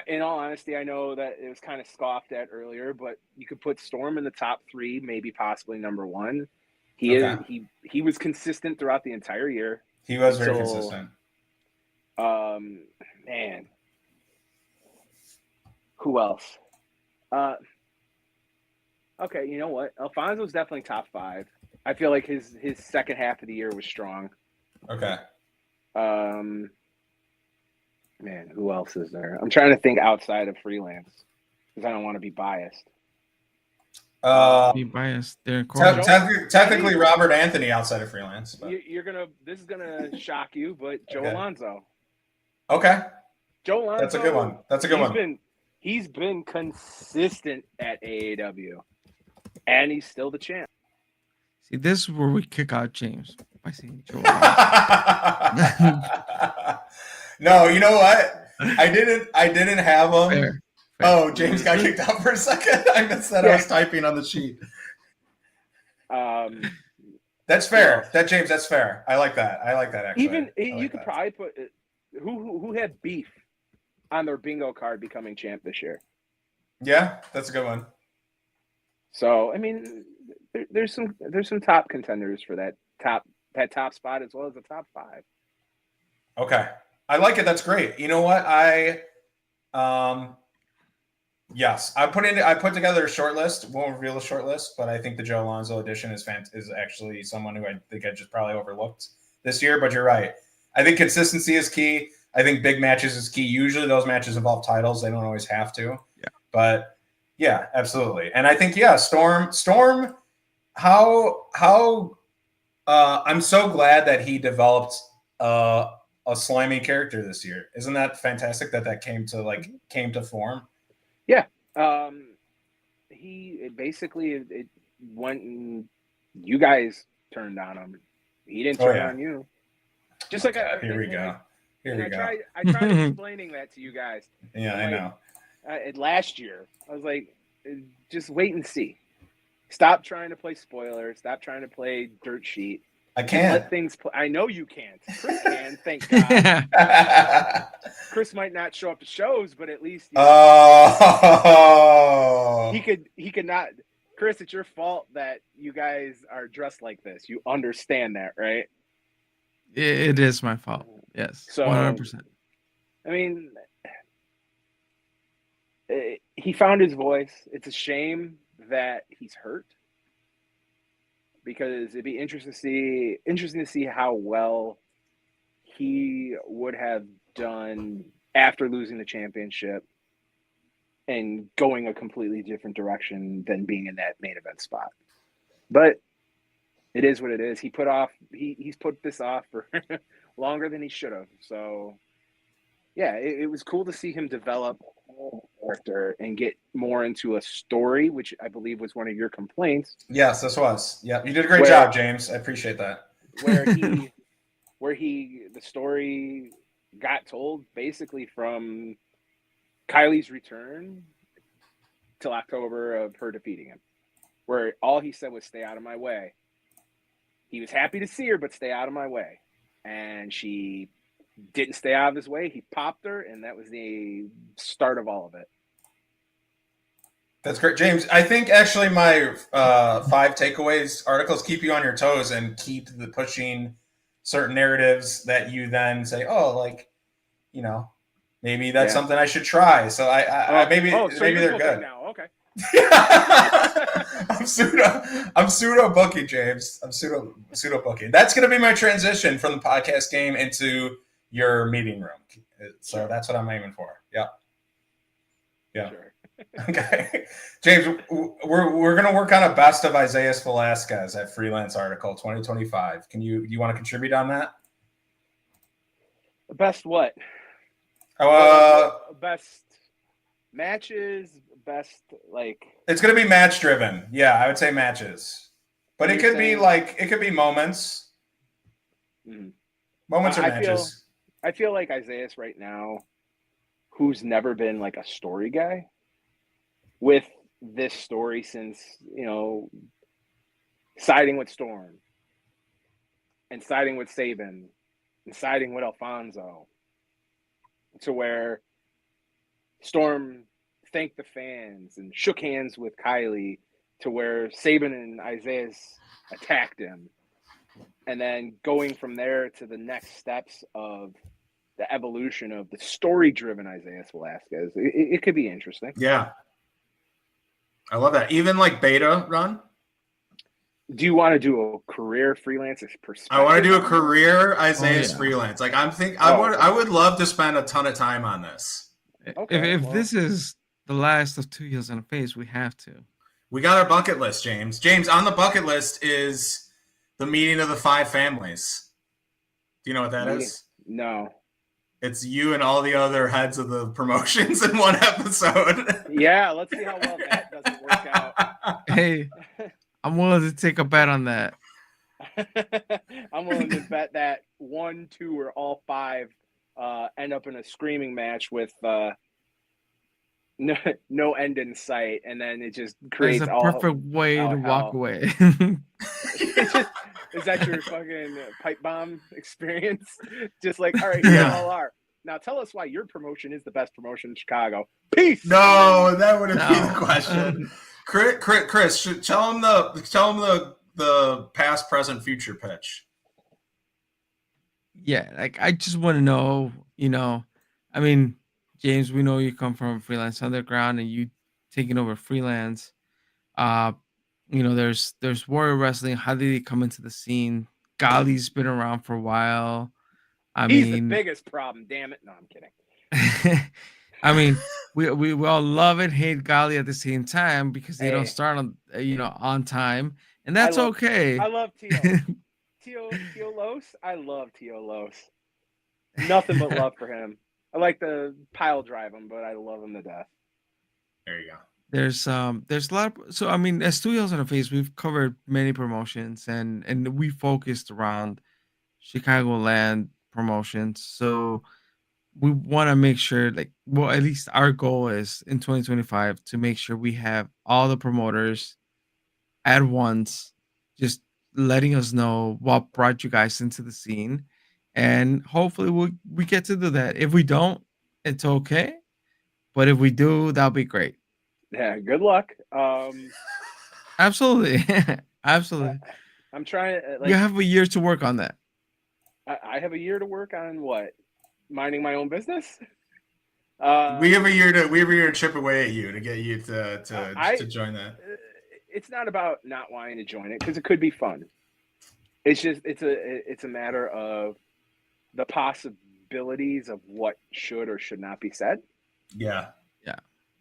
In all honesty, I know that it was kind of scoffed at earlier, but you could put Storm in the top 3, maybe possibly number 1. He was consistent throughout the entire year. He was very consistent. Man, who else? Okay, you know what? Alfonso's definitely top 5. I feel like his second half of the year was strong. Okay. Man, who else is there? I'm trying to think outside of freelance because I don't want to be biased. Be biased there. Technically, Robert Anthony outside of freelance. But. This is gonna shock you, but Joe Alonzo. Okay. Joe Alonzo. That's a good one. He's been consistent at AAW, and he's still the champ. See, this is where we kick out James by saying Joe. No, you know what? I didn't have him. Fair. Oh, James got kicked out for a second. I missed that. I was typing on the sheet. That's fair. That's fair. I like that. Actually. Even you could probably put who had beef on their bingo card becoming champ this year. Yeah, that's a good one. So I mean, there's some top contenders for that top spot as well as the top 5. Okay, I like it. That's great. You know what? Yes, I put together a short list. Won't reveal a short list, but I think the Joe Alonso edition is actually someone who I think I just probably overlooked this year. But you're right. I think consistency is key. I think big matches is key. Usually those matches involve titles. They don't always have to. Yeah. But yeah, absolutely. And I think Storm. How I'm so glad that he developed a slimy character this year. Isn't that fantastic that came to form? Yeah. He basically went and you guys turned on him. He didn't turn on you. Just like here we go. I tried explaining that to you guys. Yeah, I know. Last year, I was like, just wait and see. Stop trying to play spoiler. Stop trying to play dirt sheet. I can't. Let things play. I know you can't. Chris can, thank God. Chris might not show up to shows, but at least he could not. Chris, it's your fault that you guys are dressed like this. You understand that, right? It is my fault. Yes. So 100%. I mean, he found his voice. It's a shame that he's hurt, because it'd be interesting to see how well he would have done after losing the championship and going a completely different direction than being in that main event spot. But it is what it is. He's put this off for longer than he should have. So yeah, it was cool to see him develop character and get more into a story, which I believe was one of your complaints. Yes, this was. Yeah, you did a great job, James. I appreciate that. Where the story got told basically from Kylie's return till October of her defeating him, where all he said was "stay out of my way." He was happy to see her, but stay out of my way, and she didn't stay out of his way. He popped her, and that was the start of all of it. That's great, James. I think actually my 5 takeaways articles keep you on your toes and keep the pushing certain narratives that you then say, maybe that's something I should try. So maybe they're good. Now. Okay. I'm pseudo booking, James. I'm pseudo booking. That's going to be my transition from the podcast game into your meeting room. So that's what I'm aiming for. Yeah. Sure. Okay, James, we're going to work on a best of Isaiah Velasquez at Freelance Article 2025. Do you want to contribute on that? Best what? Best matches, best It's going to be match driven. Yeah, I would say matches. But it could be moments. Mm-hmm. Moments or matches. I feel like Isaiah's right now, who's never been like a story guy, with this story since, siding with Storm and siding with Saban and siding with Alfonso, to where Storm thanked the fans and shook hands with Kylie, to where Saban and Isaiah attacked him, and then going from there to the next steps of the evolution of the story-driven Isaiah Velasquez. It could be interesting. Yeah. I love that. Even like beta run. Do you want to do a career freelance perspective? I want to do a career Isaiah's freelance. Like I would love to spend a ton of time on this. Okay, if this is the last of 2 Heels and a Face, we have to. We got our bucket list, James. James, on the bucket list is the meeting of the 5 families. Do you know what that is? No. It's you and all the other heads of the promotions in one episode. Yeah, let's see how well that doesn't work out. Hey, I'm willing to take a bet on that. I'm willing to bet that 1, 2, or all 5 end up in a screaming match with no end in sight, and then it just creates a perfect way to walk away. Is that your fucking pipe bomb experience? Just like, all right, here you all are. Now tell us why your promotion is the best promotion in Chicago. Peace. No, that wouldn't be the question. Chris, tell him the past, present, future pitch. Yeah, I just want to know, I mean, James, we know you come from Freelance Underground and you taking over Freelance. Uh, there's Warrior Wrestling. How did he come into the scene? Gali's been around for a while. I He's the mean, biggest problem. Damn it! No, I'm kidding. I mean, we all love and hate Gali at the same time because they don't Hey. start on time, and that's okay. I love Tio Los. I love Tio Los. Nothing but love for him. I like to pile drive him, but I love him to death. There you go. There's a lot so I mean, as Two Heels on a Face, we've covered many promotions and we focused around Chicagoland promotions. So we want to make sure, like, well, at least our goal is in 2025 to make sure we have all the promoters at once, just letting us know what brought you guys into the scene, and hopefully we get to do that. If we don't, it's okay, but if we do, that'll be great. Yeah, good luck. Absolutely. Absolutely. I'm trying. You have a year to work on that. I have a year to work on what? Minding my own business. We have a year to chip away at you to get you to join that. It's not about not wanting to join it because it could be fun. It's just it's a matter of the possibilities of what should or should not be said. Yeah.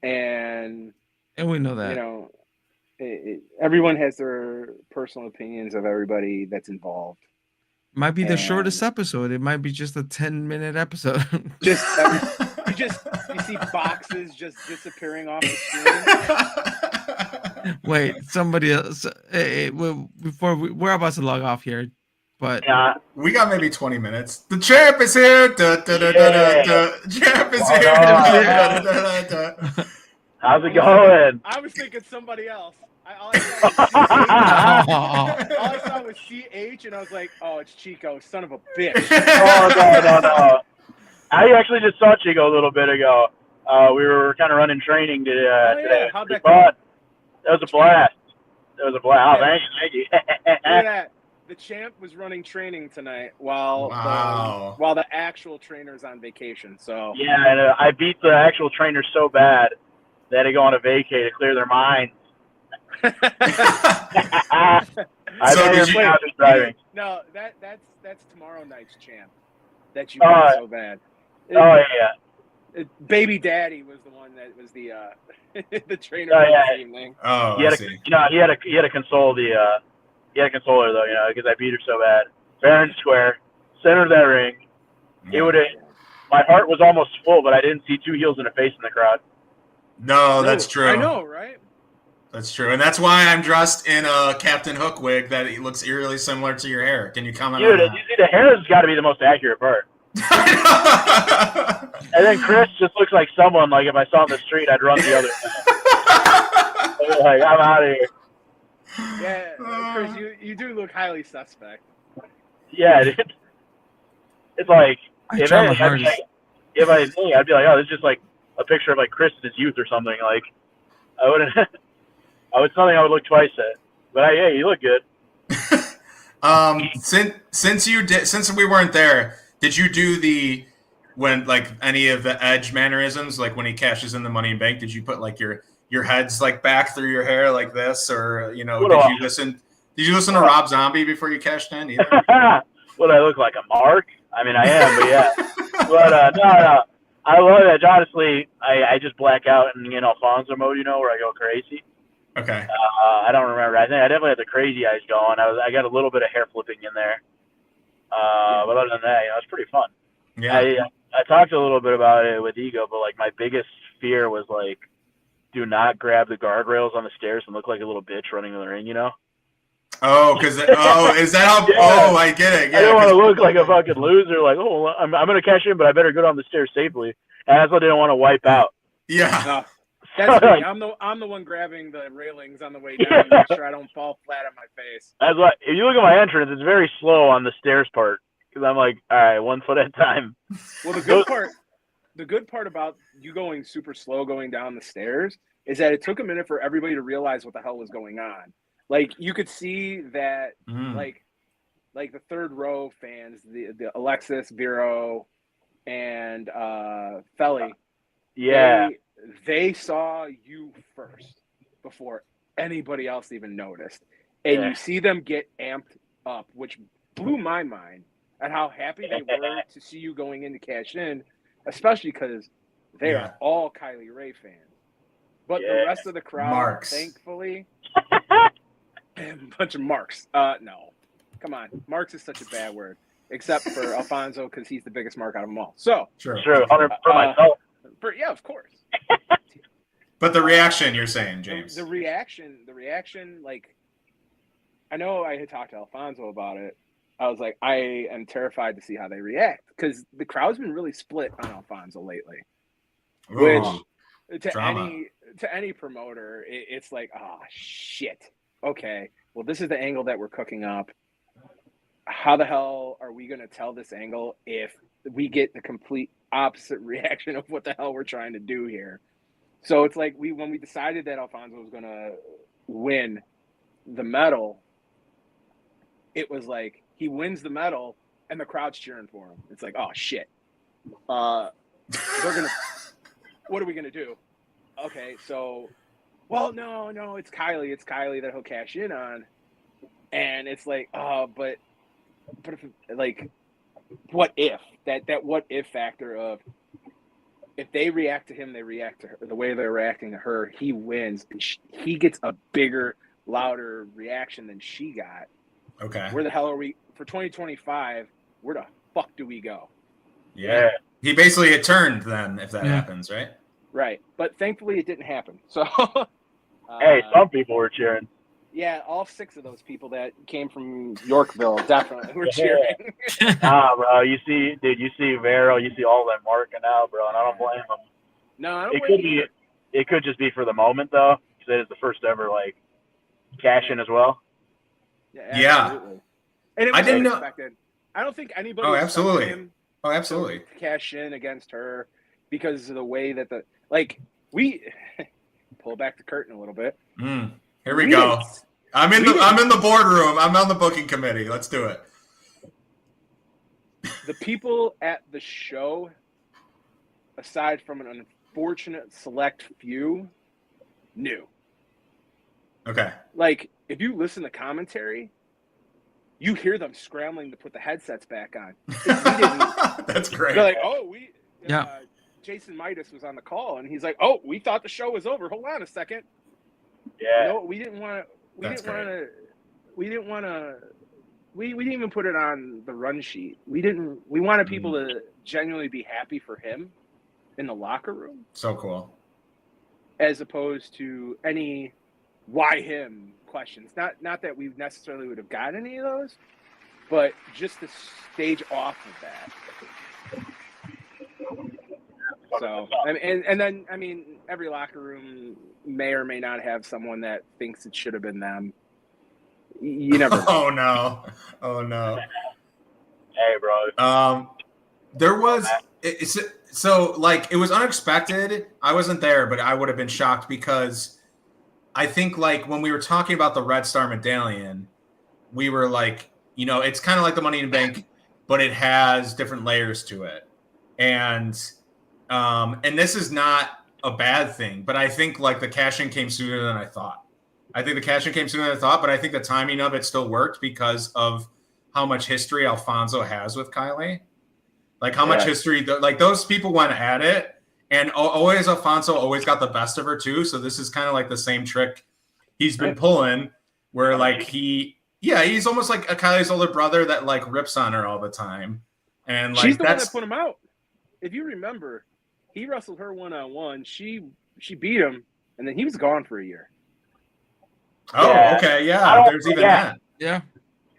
And we know that. Everyone has their personal opinions of everybody that's involved. Might be the shortest episode. It might be just a 10-minute episode. You see boxes just disappearing off the screen. Wait, somebody else. We're about to log off here, but we got maybe 20 minutes. The champ is here. Champ is here. How's it going? I was thinking somebody else. All I saw was CH, and I was like, "Oh, it's Chico, son of a bitch." No. I actually just saw Chico a little bit ago. We were kind of running training today. How'd that go? That was a blast. Oh, thank you. Look at that. The champ was running training tonight while the actual trainer's on vacation. So yeah, and I beat the actual trainer so bad they had to go on a vacay to clear their minds. No, that's tomorrow night's champ. That you beat so bad. Baby Daddy was the one that was the the trainer this evening. Oh, he had to console her though, because I beat her so bad. Fair and square, center of that ring. It would have. My heart was almost full, but I didn't see Two Heels in a face in the crowd. No, that's true. I know, right? That's true, and that's why I'm dressed in a Captain Hook wig that looks eerily similar to your hair. Can you comment on that? You see, the hair has got to be the most accurate part. And then Chris just looks like someone, like if I saw him in the street, I'd run the other way. Like, I'm out of here. Yeah, Chris, you do look highly suspect. Yeah, dude. It's like, I'd be like, oh, this is just like a picture of like Chris in his youth or something. Like, I wouldn't. It's something I would look twice at. But you look good. Since we weren't there, did you do any of the Edge mannerisms, like when he cashes in the Money in Bank? Did you put like your heads like back through your hair like this, or did you listen to Rob Zombie before you cashed in either? Would I look like a mark? I mean, I am, but yeah. But no. I love it. Honestly, I just black out in Alfonso mode, where I go crazy. Okay. I don't remember. I think I definitely had the crazy eyes going. I got a little bit of hair flipping in there. But other than that, it's pretty fun. Yeah. I talked a little bit about it with Ego, but like my biggest fear was like, do not grab the guardrails on the stairs and look like a little bitch running in the ring, Oh, is that how? Yeah. Oh, I get it. Yeah, I don't want to look like a fucking loser. Like, I'm going to cash in, but I better go down the stairs safely. And that's what I didn't want to wipe out. Yeah. That's me. I'm the one grabbing the railings on the way down to make sure I don't fall flat on my face. That's what. If you look at my entrance, it's very slow on the stairs part because I'm like, all right, 1 foot at a time. Well, the good part about you going super slow going down the stairs is that it took a minute for everybody to realize what the hell was going on. Like you could see that, like the third row fans, the Alexis, Vero, and Felly, Yeah. They saw you first before anybody else even noticed. And you see them get amped up, which blew my mind at how happy they were to see you going in to cash in, especially because they are all Kylie Ray fans. But the rest of the crowd, thankfully, a bunch of marks. No, come on. Marks is such a bad word, except for Alfonso because he's the biggest mark out of them all. So true. For myself. Yeah, of course. But the reaction, you're saying, James? The reaction, like, I know I had talked to Alfonso about it. I was like, I am terrified to see how they react because the crowd's been really split on Alfonso lately. Ooh, which to any promoter, it's like, oh shit. Okay, well, this is the angle that we're cooking up. How the hell are we going to tell this angle if we get the complete opposite reaction of what the hell we're trying to do here? So it's like when we decided that Alfonso was going to win the medal, it was like he wins the medal and the crowd's cheering for him. It's like, oh shit. They're gonna. What are we gonna do? Okay, so, well, no, it's Kylie. It's Kylie that he'll cash in on, and it's like, oh, but if, like, what if that what if factor of if they react to him, they react to her the way they're reacting to her. He wins, and he gets a bigger, louder reaction than she got. Okay. Where the hell are we for 2025? Where the fuck do we go? Yeah. He basically had turned then if that happens, right? Right. But thankfully it didn't happen. So hey, some people were cheering. Yeah, all 6 of those people that came from Yorkville definitely were cheering. Bro, you see Vero, you see all of them marking out, bro, and I don't blame them. No, I don't blame you. It could just be for the moment though, because it is the first ever like cash in as well. Yeah, absolutely. And it was I didn't unexpected. I don't think anybody absolutely. him absolutely. to cash in against her because of the way that we pull back the curtain a little bit. Here we go. I'm in the boardroom. I'm on the booking committee. Let's do it. The people at the show, aside from an unfortunate select few, knew. Okay. Like, if you listen to commentary, you hear them scrambling to put the headsets back on. That's great. They're like, oh, Jason Midas was on the call, and he's like, oh, we thought the show was over. Hold on a second. Yeah. No, we didn't want to. We didn't even put it on the run sheet. We wanted people to genuinely be happy for him in the locker room. So cool. As opposed to any why him questions. Not that we necessarily would have got any of those, but just the stage off of that. So, and then, I mean, every locker room may or may not have someone that thinks it should have been them. You never know. Oh no. Hey, bro. There was so like it was unexpected. I wasn't there, but I would have been shocked because I think like when we were talking about the Red Star medallion, we were like, it's kind of like the Money in the Bank, but it has different layers to it. And this is not a bad thing, but I think like the cash-in came sooner than I thought. But I think the timing of it still worked because of how much history Alfonso has with Kylie. Like how much history, like those people went at it, and Alfonso always got the best of her too. So this is kind of like the same trick he's been pulling where like he's almost like a Kylie's older brother that like rips on her all the time. And like she's the one that put him out. If you remember, he wrestled her one-on-one. She beat him, and then he was gone for a year. Oh, yeah. Okay, yeah. There's even that. Yeah.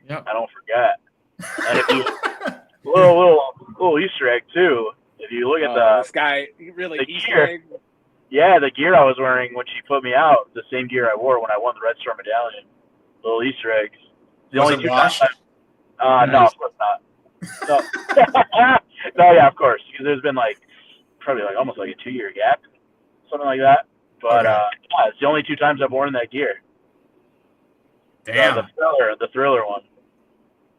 Yep. I don't forget. And if you little Easter egg too. If you look at this guy, really the Easter gear. Egg. Yeah, the gear I was wearing when she put me out, the same gear I wore when I won the Red Star medallion. Little Easter eggs. The was only it washed? No, of course not. No. No, yeah, of course, because there's been like probably like almost like a 2-year gap, something like that. But it's the only 2 times I've worn that gear. Damn. The thriller one.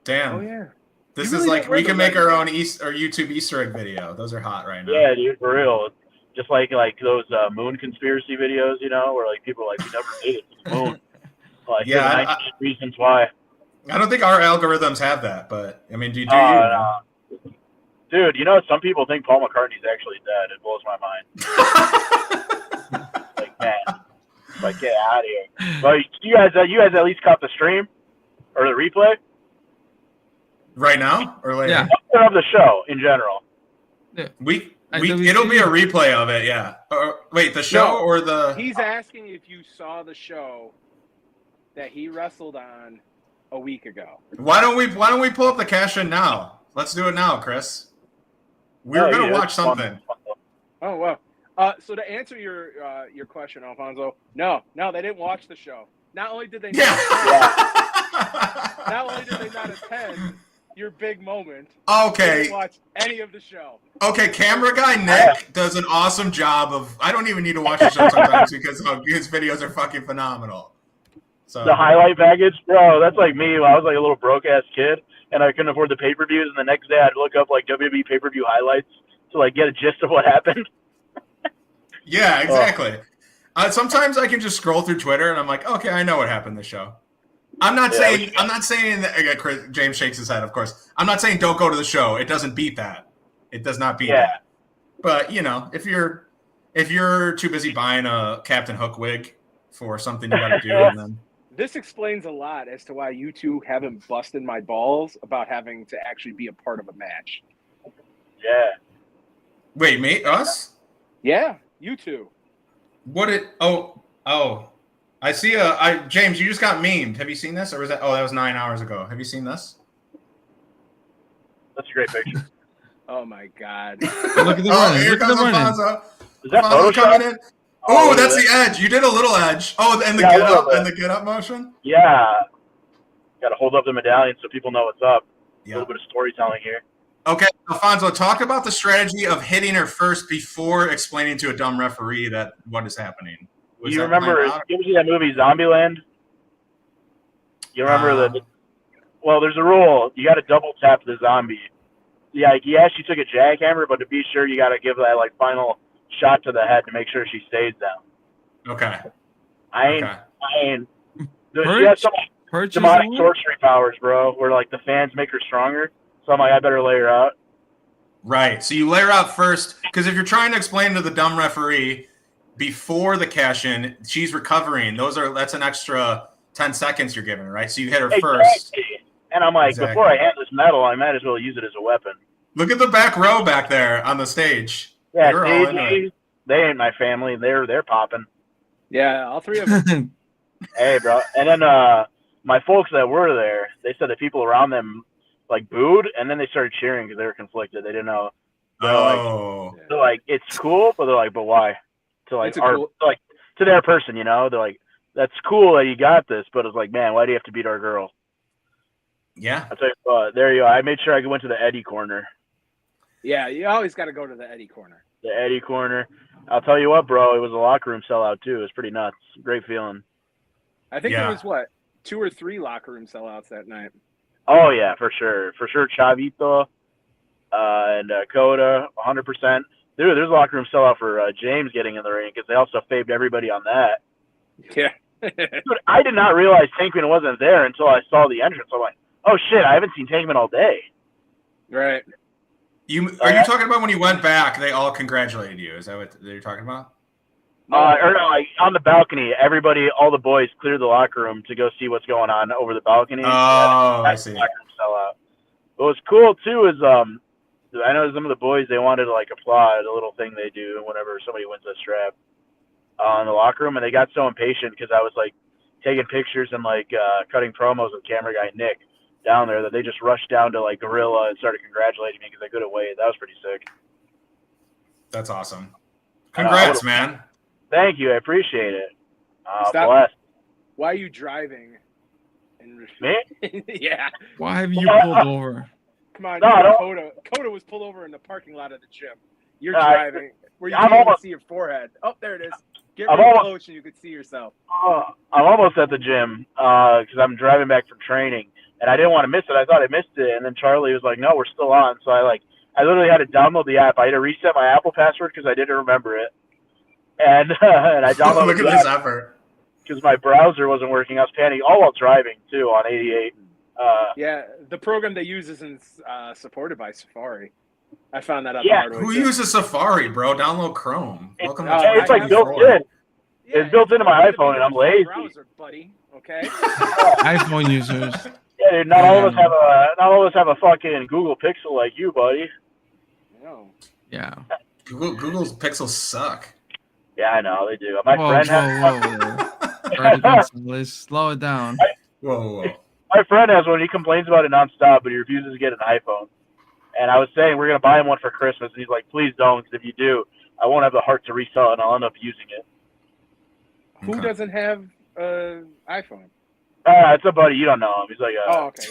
Damn. Oh yeah. This is like we can make our own YouTube Easter egg video. Those are hot right now. Yeah, dude, for real. Just like those moon conspiracy videos, you know, where like people are like, we never made it to the moon. Like, Yeah, here's 19 reasons why. I don't think our algorithms have that, but I mean, do you? No. Dude, you know, some people think Paul McCartney's actually dead. It blows my mind. Like, man, like, get out of here. But you guys at least caught the stream or the replay Right now or later? Yeah. of the show in general. Yeah. It'll be a replay of it. Yeah. Wait, the show or the? He's asking if you saw the show that he wrestled on a week ago. Why don't we pull up the cash in now? Let's do it now, Chris. We're gonna watch something. Oh wow. So to answer your question, Alfonso, no, they didn't watch the show. Not only did they not attend your big moment. Okay. They didn't watch any of the show. Okay, camera guy Nick does an awesome job of. I don't even need to watch the show sometimes because his videos are fucking phenomenal. So the highlight package, bro, that's like me when I was like a little broke ass kid and I couldn't afford the pay-per-views, and the next day I'd look up like WWE pay-per-view highlights to like get a gist of what happened. Yeah, exactly. Sometimes I can just scroll through Twitter and I'm like, okay, I know what happened this show. I'm not saying that, James shakes his head, of course. I'm not saying don't go to the show. It doesn't beat that. It does not beat that. But you know, if you're too busy buying a Captain Hook wig for something you got to do, and then this explains a lot as to why you two haven't busted my balls about having to actually be a part of a match. Yeah. Wait, me? Us? Yeah, you two. I see James, you just got memed. Have you seen this? Or was that that was 9 hours ago. Have you seen this? That's a great picture. Oh my God. Look at the running. Here Look at comes the running. Alfonso. Is that Alfonso's Photoshop? coming in. Oh, that's the edge. You did a little edge. Oh, and the get up motion? Yeah. Got to hold up the medallion so people know what's up. Yeah. A little bit of storytelling here. Okay, Alfonso, talk about the strategy of hitting her first before explaining to a dumb referee that what is happening. Was You that remember, planned out? you ever see that movie Zombieland? You remember well, there's a rule. You got to double tap the zombie. Yeah, she took a jackhammer, but to be sure, you got to give that like final shot to the head to make sure she stays down. Okay. I ain't. Perch? She has some Perch demonic is sorcery powers, bro, where like the fans make her stronger. So I'm like, I better lay her out. Right. So you lay her out first, because if you're trying to explain to the dumb referee before the cash in, she's recovering. That's an extra 10 seconds you're giving her, right? So you hit her first. And I'm like, before I hand this medal, I might as well use it as a weapon. Look at the back row back there on the stage. Yeah, They're all into it. they ain't my family. They're popping. Yeah, all three of them. Hey, bro. And then my folks that were there, they said the people around them like booed, and then they started cheering because they were conflicted. They didn't know. They're like, it's cool, but they're like, but why? To their person, you know, they're like, that's cool that you got this, but it's like, man, why do you have to beat our girl? Yeah. I'll tell you what, there you go. I made sure I went to the Eddie corner. Yeah, you always got to go to the Eddie corner. The Eddie corner. I'll tell you what, bro, it was a locker room sellout too. It was pretty nuts. Great feeling. I think there was 2 or 3 locker room sellouts that night. Oh yeah, for sure. Chavito and Koda, 100%. Dude, there's a locker room sellout for James getting in the ring because they also faved everybody on that. Yeah. Dude, I did not realize Tankman wasn't there until I saw the entrance. I'm like, oh shit, I haven't seen Tankman all day. Right. Are you talking about when you went back, they all congratulated you? Is that what you're talking about? On the balcony, all the boys cleared the locker room to go see what's going on over the balcony. Oh, I see. Locker room sellout. What was cool too is I know some of the boys, they wanted to like applaud a little thing they do whenever somebody wins a strap in the locker room, and they got so impatient because I was like taking pictures and like cutting promos with camera guy Nick down there that they just rushed down to like Gorilla and started congratulating me because I couldn't wait. That was pretty sick. That's awesome. Congrats, man. Thank you. I appreciate it. Stop. Blessed. Why are you driving? Me? Yeah. Why have you pulled over? Come on, No, Coda was pulled over in the parking lot of the gym. You're driving where you can't even see your forehead. Oh, there it is. Get real close so you can see yourself. I'm almost at the gym because I'm driving back from training, and I didn't want to miss it. I thought I missed it, and then Charlie was like, "No, we're still on." So I I literally had to download the app. I had to reset my Apple password because I didn't remember it, and I downloaded Look at the this app effort. because my browser wasn't working. I was panicking all while driving too on 88. Yeah, the program they use isn't supported by Safari. I found that out Yeah, the hard way. Who too. uses Safari, bro? Download Chrome. Welcome to It's like built 2024. in. It's built into my iPhone, and I'm lazy. Browser, buddy. Okay. iPhone users. Yeah, dude, not all of us have a fucking Google Pixel like you, buddy. No. Yeah. Google's Pixels suck. Yeah, I know they do. My Whoa, friend has. Golnzalez, slow it down. Whoa. My friend has one. He complains about it nonstop, but he refuses to get an iPhone. And I was saying we're gonna buy him one for Christmas, and he's like, "Please don't, because if you do, I won't have the heart to resell it, and I'll end up using it." Who Okay. doesn't have an iPhone? It's a buddy. You don't know him. He's like a Okay.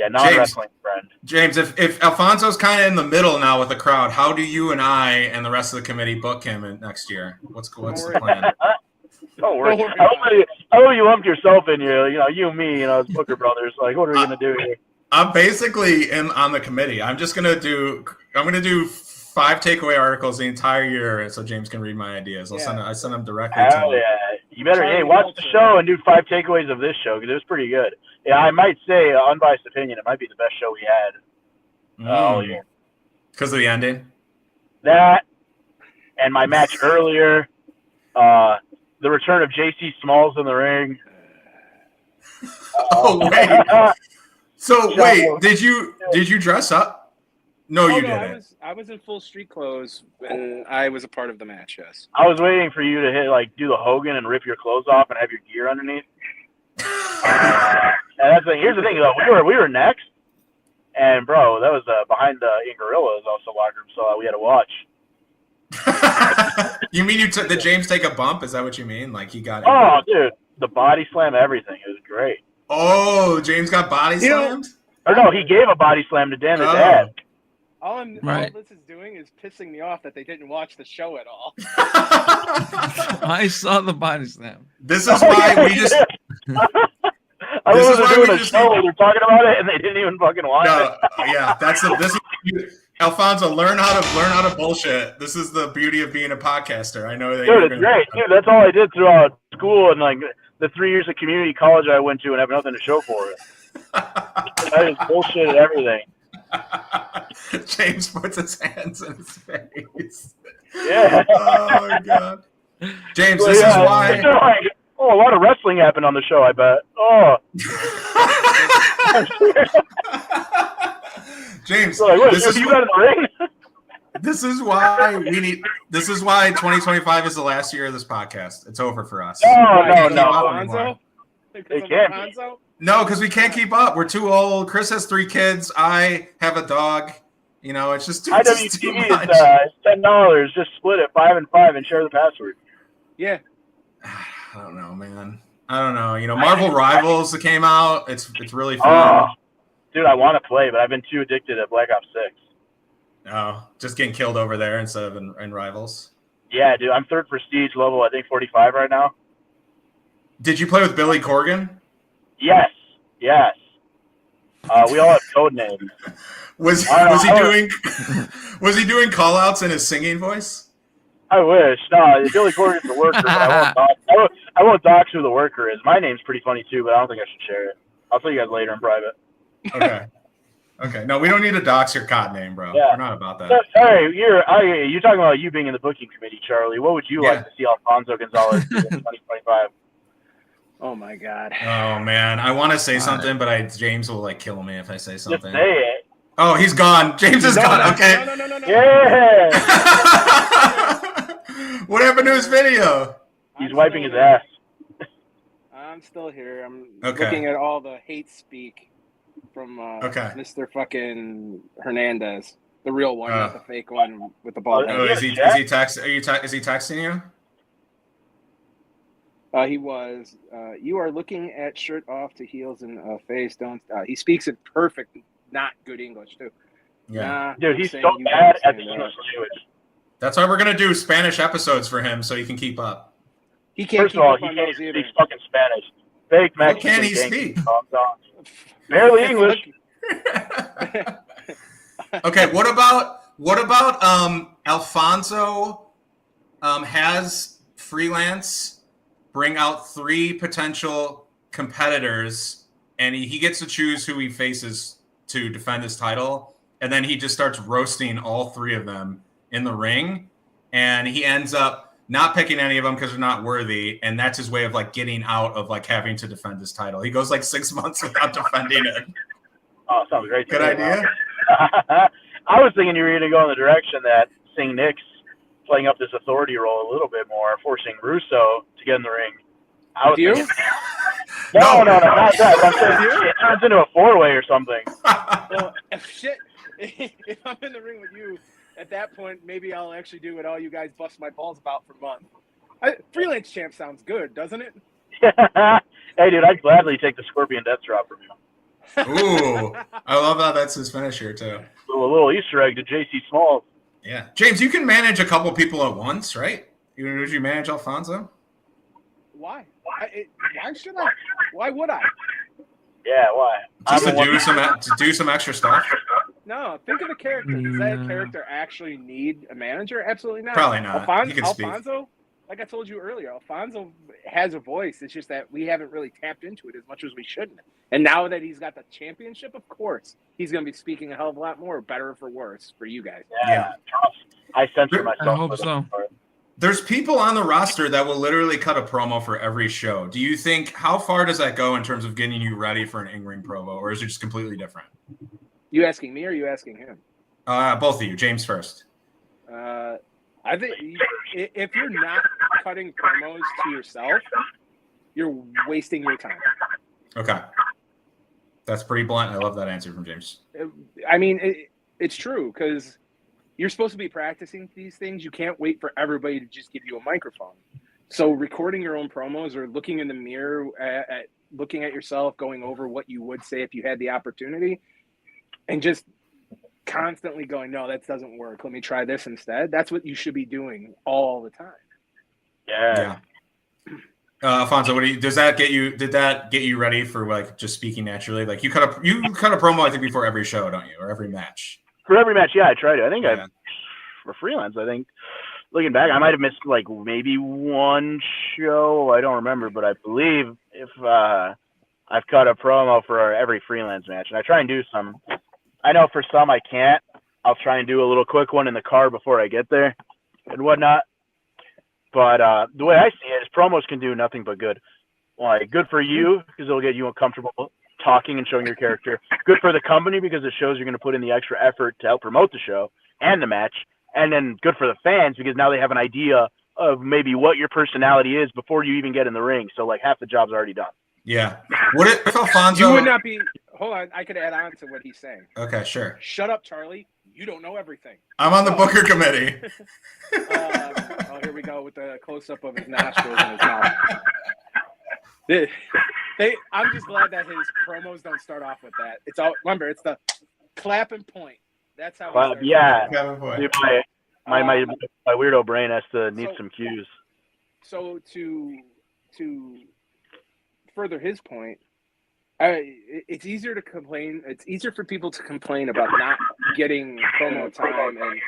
non-wrestling friend. James, if Alfonso's kind of in the middle now with the crowd, how do you and I and the rest of the committee book him next year? What's the plan? Don't worry. Don't worry I hope you lumped yourself in here. You and me, as Booker brothers. Like, what are we gonna do here? I'm basically on the committee. I'm gonna do 5 takeaway articles the entire year, so James can read my ideas. I send them directly to Hell him. yeah! You better watch the show and do 5 takeaways of this show because it was pretty good. Yeah, I might say, unbiased opinion, it might be the best show we had all year. Because of the ending. That and my match earlier, the return of JC Smalls in the ring. Wait. So wait, did you dress up? No, you didn't. I was in full street clothes and I was a part of the match. Yes. I was waiting for you to do the Hogan and rip your clothes off and have your gear underneath. And that's here's the thing though, we were next, and bro, that was behind in Gorilla's also locker room, so we had to watch. You mean did James take a bump? Is that what you mean? Like he got? Oh, dude, the body slam, everything. It was great. Oh, James got body slammed? Or no, he gave a body slam to Dan the Dad. All this is doing is pissing me off that they didn't watch the show at all. I saw the body slam. This is why we just. I was doing a show where they're talking about it and they didn't even fucking watch it. Yeah, this is Alfonso. Learn how to bullshit. This is the beauty of being a podcaster. I know that. Dude, it's great. Dude, that's all I did throughout school and like the 3 years of community college I went to and have nothing to show for it. I just bullshitted everything. James puts his hands in his face. Yeah. Oh my god. James, this is why. A lot of wrestling happened on the show, I bet. Oh. James, this is you got in the ring? This is why 2025 is the last year of this podcast. It's over for us. No. They can't. No, because we can't keep up. We're too old. Chris has 3 kids. I have a dog. It's just too much. IWTV is $10. Just split it 5 and 5 and share the password. Yeah. I don't know, man. I don't know. Marvel Rivals that came out. It's really fun. Dude, I want to play, but I've been too addicted to Black Ops 6. Oh, just getting killed over there instead of in Rivals. Yeah, dude. I'm 3rd prestige level, I think 45 right now. Did you play with Billy Corgan? Yes. We all have code names. Was he doing call outs in his singing voice? I wish. No, Billy Corgan's the worker, but I won't dox who the worker is. My name's pretty funny too, but I don't think I should share it. I'll tell you guys later in private. Okay. No, we don't need to dox your COD name, bro. Yeah. We're not about that. Sorry, you're talking about you being in the booking committee, Charlie. What would you like to see Alfonso Gonzalez do in 2025? Oh my god. Oh man, I want to say something, but James will kill me if I say something. Just say it. Oh, he's gone. James is gone. Okay. No. Yeah. What happened to his video? He's wiping his ass. I'm still here. I'm looking at all the hate speak from Mr. fucking Hernandez, the real one, not the fake one with the ball. Oh, is he texting you? He was. You are looking at shirt off to heels and face. Don't. He speaks in perfect, not good English too. Yeah, dude, he's so bad at the English language. That's why we're gonna do Spanish episodes for him, so he can keep up. He can't. First of all, he can't speak fucking Spanish. Fake Mexican. What can he speak? Barely English. Okay, what about Alfonso has freelance bring out 3 potential competitors, and he gets to choose who he faces to defend his title, and then he just starts roasting all 3 of them in the ring, and he ends up not picking any of them because they're not worthy, and that's his way of like getting out of like having to defend his title. He goes like 6 months without defending it. Oh, sounds great. Good idea. I was thinking you were going to go in the direction that St. Nick's playing up this authority role a little bit more, forcing Russo to get in the ring. I was thinking, no, not that. I'm saying it turns into a 4-way or something. Well, if I'm in the ring with you, at that point, maybe I'll actually do what all you guys bust my balls about for months. Freelance champ sounds good, doesn't it? Hey, dude, I'd gladly take the Scorpion Death Drop from you. Ooh, I love how that's his finisher too. A little Easter egg to JC Smalls. Yeah, James, you can manage a couple people at once, right? Would you manage Alfonso? Why? Why should I? Why would I? Yeah, why? Just to do some extra stuff. No, think of the character. Does that character actually need a manager? Absolutely not. Probably not. He can speak. Alfonso, like I told you earlier, Alfonso has a voice. It's just that we haven't really tapped into it as much as we shouldn't. And now that he's got the championship, of course, he's going to be speaking a hell of a lot more, better or for worse, for you guys. Yeah. I censor myself. I hope so. There's people on the roster that will literally cut a promo for every show. Do you think, how far does that go in terms of getting you ready for an in-ring promo, or is it just completely different? You asking me or you asking him? Both of you. James first. I think if you're not cutting promos to yourself, you're wasting your time. Okay. That's pretty blunt. I love that answer from James. I mean, it's true because you're supposed to be practicing these things. You can't wait for everybody to just give you a microphone. So recording your own promos or looking in the mirror at looking at yourself, going over what you would say if you had the opportunity, and just constantly going, no, that doesn't work. Let me try this instead. That's what you should be doing all the time. Yeah. Alfonso, did that get you ready for like just speaking naturally? Like you cut a promo, I think, before every show, don't you? Or every match? For every match, yeah, I tried it. I think for freelance, I think looking back, I might have missed like maybe one show. I don't remember, but I believe if I've cut a promo for every freelance match, and I try and do some. I know for some I can't. I'll try and do a little quick one in the car before I get there and whatnot. But the way I see it is promos can do nothing but good. Like, good for you because it'll get you uncomfortable talking and showing your character. Good for the company because it shows you're going to put in the extra effort to help promote the show and the match. And then good for the fans because now they have an idea of maybe what your personality is before you even get in the ring. So, like, half the job's already done. Yeah. What if Alfonso... You would not be... Hold on. I could add on to what he's saying. Okay, sure. Shut up, Charlie. You don't know everything. I'm on the Booker committee. Here we go with the close-up of his nostrils and his mouth. I'm just glad that his promos don't start off with that. It's all, remember, it's the clap and point. That's how. Yeah. Dude, my weirdo brain has to need some cues. So to further his point, it's easier to complain. It's easier for people to complain about not getting promo time and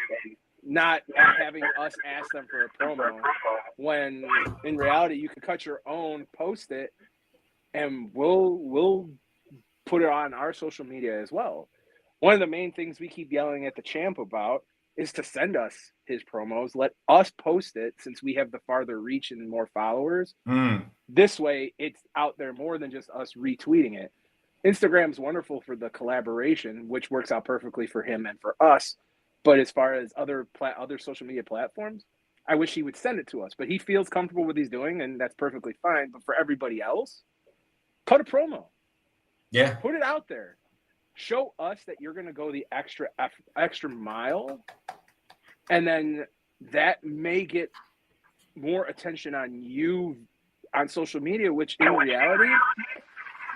not having us ask them for a promo when in reality you can cut your own, post it, and we'll put it on our social media as well. One of the main things we keep yelling at the champ about is to send us his promos. Let us post it since we have the farther reach and more followers. This way, it's out there more than just us retweeting it. Instagram's wonderful for the collaboration, which works out perfectly for him and for us. But as far as other social media platforms, I wish he would send it to us. But he feels comfortable with what he's doing, and that's perfectly fine. But for everybody else, cut a promo. Yeah. Put it out there. Show us that you're going to go the extra mile, and then that may get more attention on you on social media, which in reality,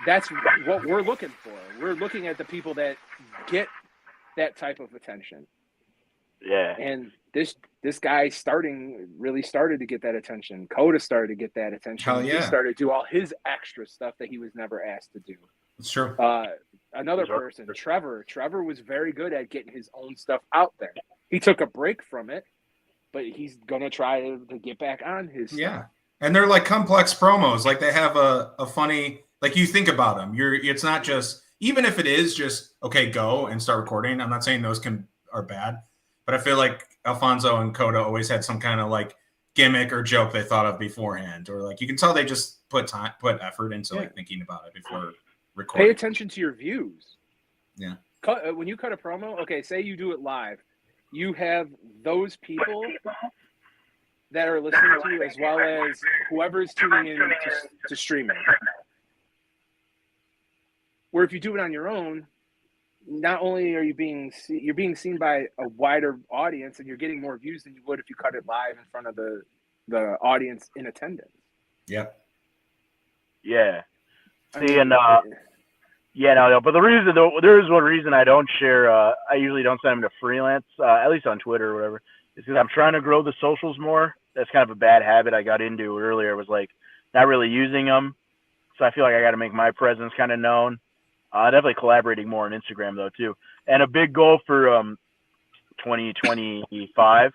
that's what we're looking for. We're looking at the people that get that type of attention. Yeah. And this guy really started to get that attention. Koda started to get that attention. Hell yeah. He started to do all his extra stuff that he was never asked to do. It's true. Another person, Trevor. Trevor was very good at getting his own stuff out there. He took a break from it, but he's gonna try to get back on his stuff. Yeah, and they're like complex promos. Like they have a funny, like you think about them. It's not just, even if it is just okay, go and start recording. I'm not saying those are bad, but I feel like Alfonso and Koda always had some kind of like gimmick or joke they thought of beforehand, or like you can tell they just put effort into like thinking about it before recording. Pay attention to your views. Yeah. When you cut a promo, okay, say you do it live, you have those people that are listening to you as well as whoever is tuning in to streaming. Where if you do it on your own, not only are you're being seen by a wider audience, and you're getting more views than you would if you cut it live in front of the audience in attendance. Yep. Yeah. See, and yeah, no, but there is one reason I don't share. I usually don't send them to freelance, at least on Twitter or whatever. Is because I'm trying to grow the socials more. That's kind of a bad habit I got into earlier. Was like not really using them, so I feel like I got to make my presence kind of known. Definitely collaborating more on Instagram though too. And a big goal for 2025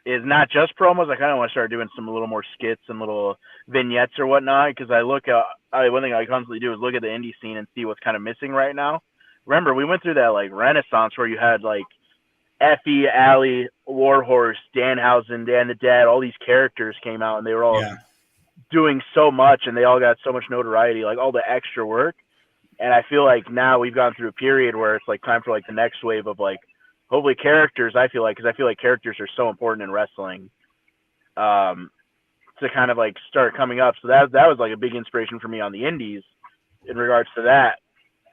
is not just promos. I kind of want to start doing some a little more skits and little vignettes or whatnot. Because I look at one thing I constantly do is look at the indie scene and see what's kind of missing right now. Remember, we went through that like renaissance where you had like Effie, Allie, Warhorse, Danhausen, Dan the Dad. All these characters came out and they were all doing so much and they all got so much notoriety, like all the extra work. And I feel like now we've gone through a period where it's like time for like the next wave of like hopefully characters. I feel like, because I feel like characters are so important in wrestling, to kind of like start coming up. So that was like a big inspiration for me on the indies in regards to that.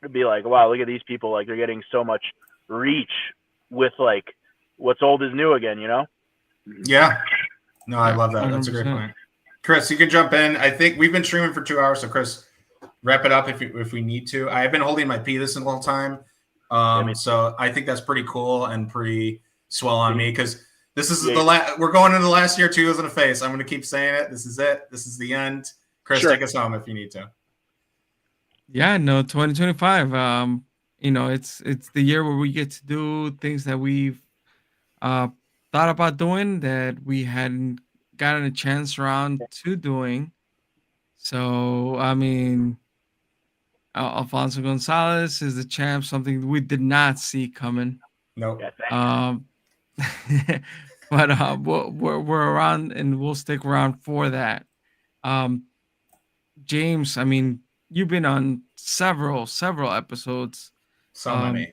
It'd be like, wow, look at these people, like they're getting so much reach with like what's old is new again, you know? Yeah. No, I love that. That's a great point. Chris, you can jump in. I think we've been streaming for 2 hours, so Chris, wrap it up if we need to. I've been holding my pee this whole time. So I think that's pretty cool and pretty swell on me, because this is we're going into the last year, 2 years in a face. I'm going to keep saying it. This is it. This is the end. Chris, take us home if you need to. Yeah, no, 2025. You know, it's the year where we get to do things that we've thought about doing that we hadn't gotten a chance around to doing. So, I mean, Alfonso Golnzalez is the champ, something we did not see coming. Nope. But we're around and we'll stick around for that. James, I mean, you've been on several episodes. So many,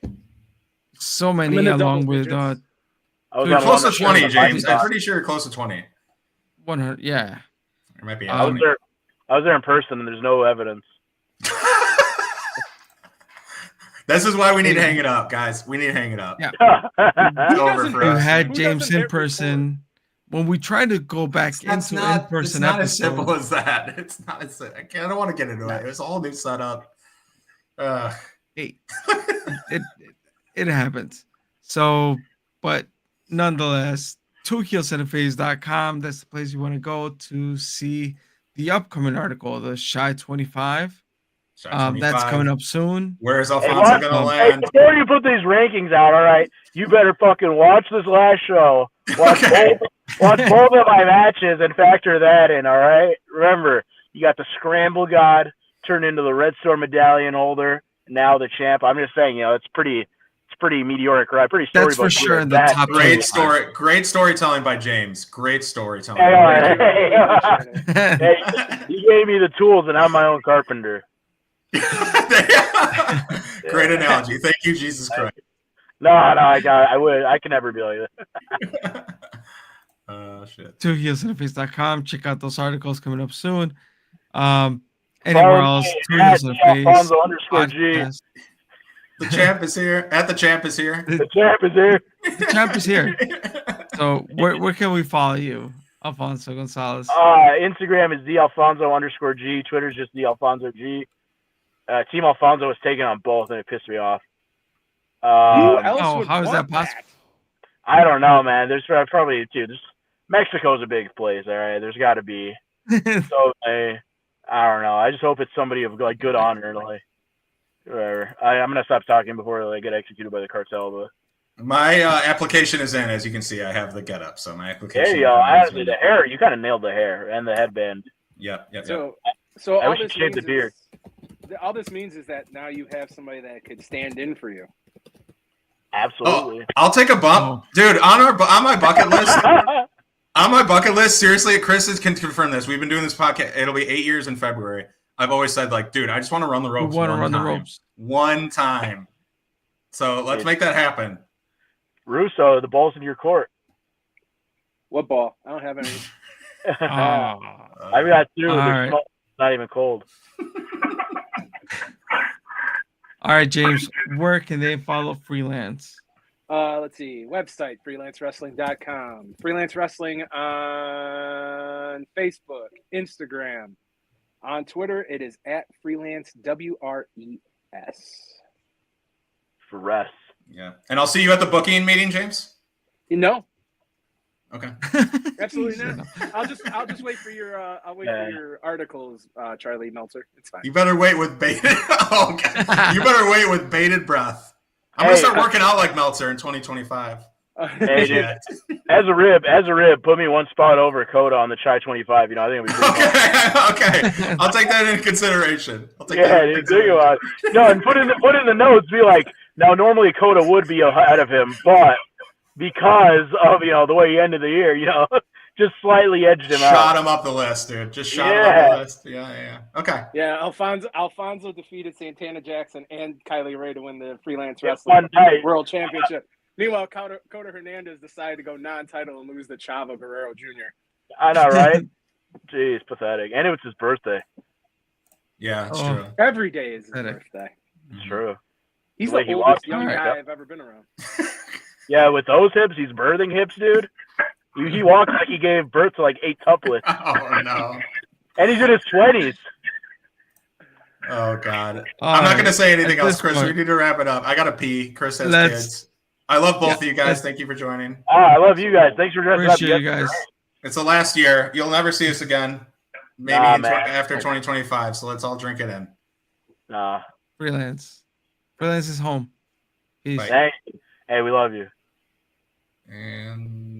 along with you're close to 20, James. I'm pretty sure you're close to 20. 100, yeah. It might be. I was there in person, and there's no evidence. This is why we need to hang it up, guys. We need to hang it up. Yeah. It's over for us. You had James in person. When we tried to go back into in-person episode, it's not as simple as that. It's not as I don't want to get into it. It was a whole new setup. Hey, it happens. So, but nonetheless, twoheelsintheface.com. That's the place you want to go to see the upcoming article, the Shy 25. That's coming up soon. Where is Alfonso going to land? Before you put these rankings out, all right, you better fucking watch this last show. Watch both of my matches and factor that in, all right? Remember, you got the Scramble God turned into the Red Storm medallion holder, now the champ. I'm just saying, you know, it's pretty meteoric, right? Pretty storybook. That's for sure in the top. Great storytelling by James. Great storytelling. Hey, you gave me the tools, and I'm my own carpenter. Great analogy. Thank you, Jesus Christ. No, I can never be like that. Oh shit. twoheelsintheface.com. Check out those articles coming up soon. Anywhere else? Alfonso _G. The champ is here. The champ is here. The champ is here. The champ is here. So where can we follow you, Alfonso Golnzalez? Instagram is _G. Twitter's just _G. Team Alfonso was taking on both, and it pissed me off. How is that possible? I don't know, man. There's probably Mexico's a big place, all right. There's got to be. So I don't know. I just hope it's somebody of like good honor, like. Whatever. I'm gonna stop talking before I get executed by the cartel. But My application is in. As you can see, I have the get up. So my application. there you go. The hair. You kind of nailed the hair and the headband. Yep. So I all wish you this shaved means the beard. all this means is that now you have somebody that could stand in for you. Absolutely. I'll take a bump, dude. On my bucket list. On my bucket list, seriously, Chris can confirm this. We've been doing this podcast. It'll be 8 years in February. I've always said, like, dude, I just want to run the ropes. One time. So let's make that happen. Russo, the ball's in your court. What ball? I don't have any. I've got two. They're small, not even cold. All right, James, where can they follow Freelance? Let's see. Website, freelancewrestling.com. Freelance Wrestling on Facebook, Instagram. On Twitter, it is at freelance, WRES. For rest. Yeah. And I'll see you at the booking meeting, James? No. Okay. Absolutely not. I'll just wait for your for your articles, Charlie Meltzer. It's fine. You better wait with bated. You better wait with bated breath. I'm gonna start working out like Meltzer in 2025. Hey, dude, as a rib, put me one spot over Koda on the Chai 25. I think it'll be pretty okay. I'll take that into consideration. No, and put in the notes. Be like, now normally Koda would be ahead of him, but because of the way he ended the year, just slightly edged him out. Shot him up the list, dude. Just shot him up the list. Yeah. Okay. Yeah, Alfonso defeated Santana Jackson and Kylie Ray to win the Freelance Wrestling World Championship. Meanwhile, Koda Hernandez decided to go non-title and lose to Chavo Guerrero Jr. I know, right? Jeez, pathetic. And it was his birthday. Yeah, it's true. Every day is his birthday. It's true. He's the oldest young guy I've ever been around. Yeah, with those hips, he's birthing hips, dude. He walks like he gave birth to like 8 tuplets. Oh, no. And he's in his 20s. Oh, God. I'm not going to say anything else, Chris. We need to wrap it up. I got to pee. Chris has kids. I love both of you guys. Thank you for joining. I love you guys. Thanks for dressing up. Appreciate you guys. It's the last year. You'll never see us again. Maybe after 2025. So let's all drink it in. Freelance is home. Peace. Hey, we love you. And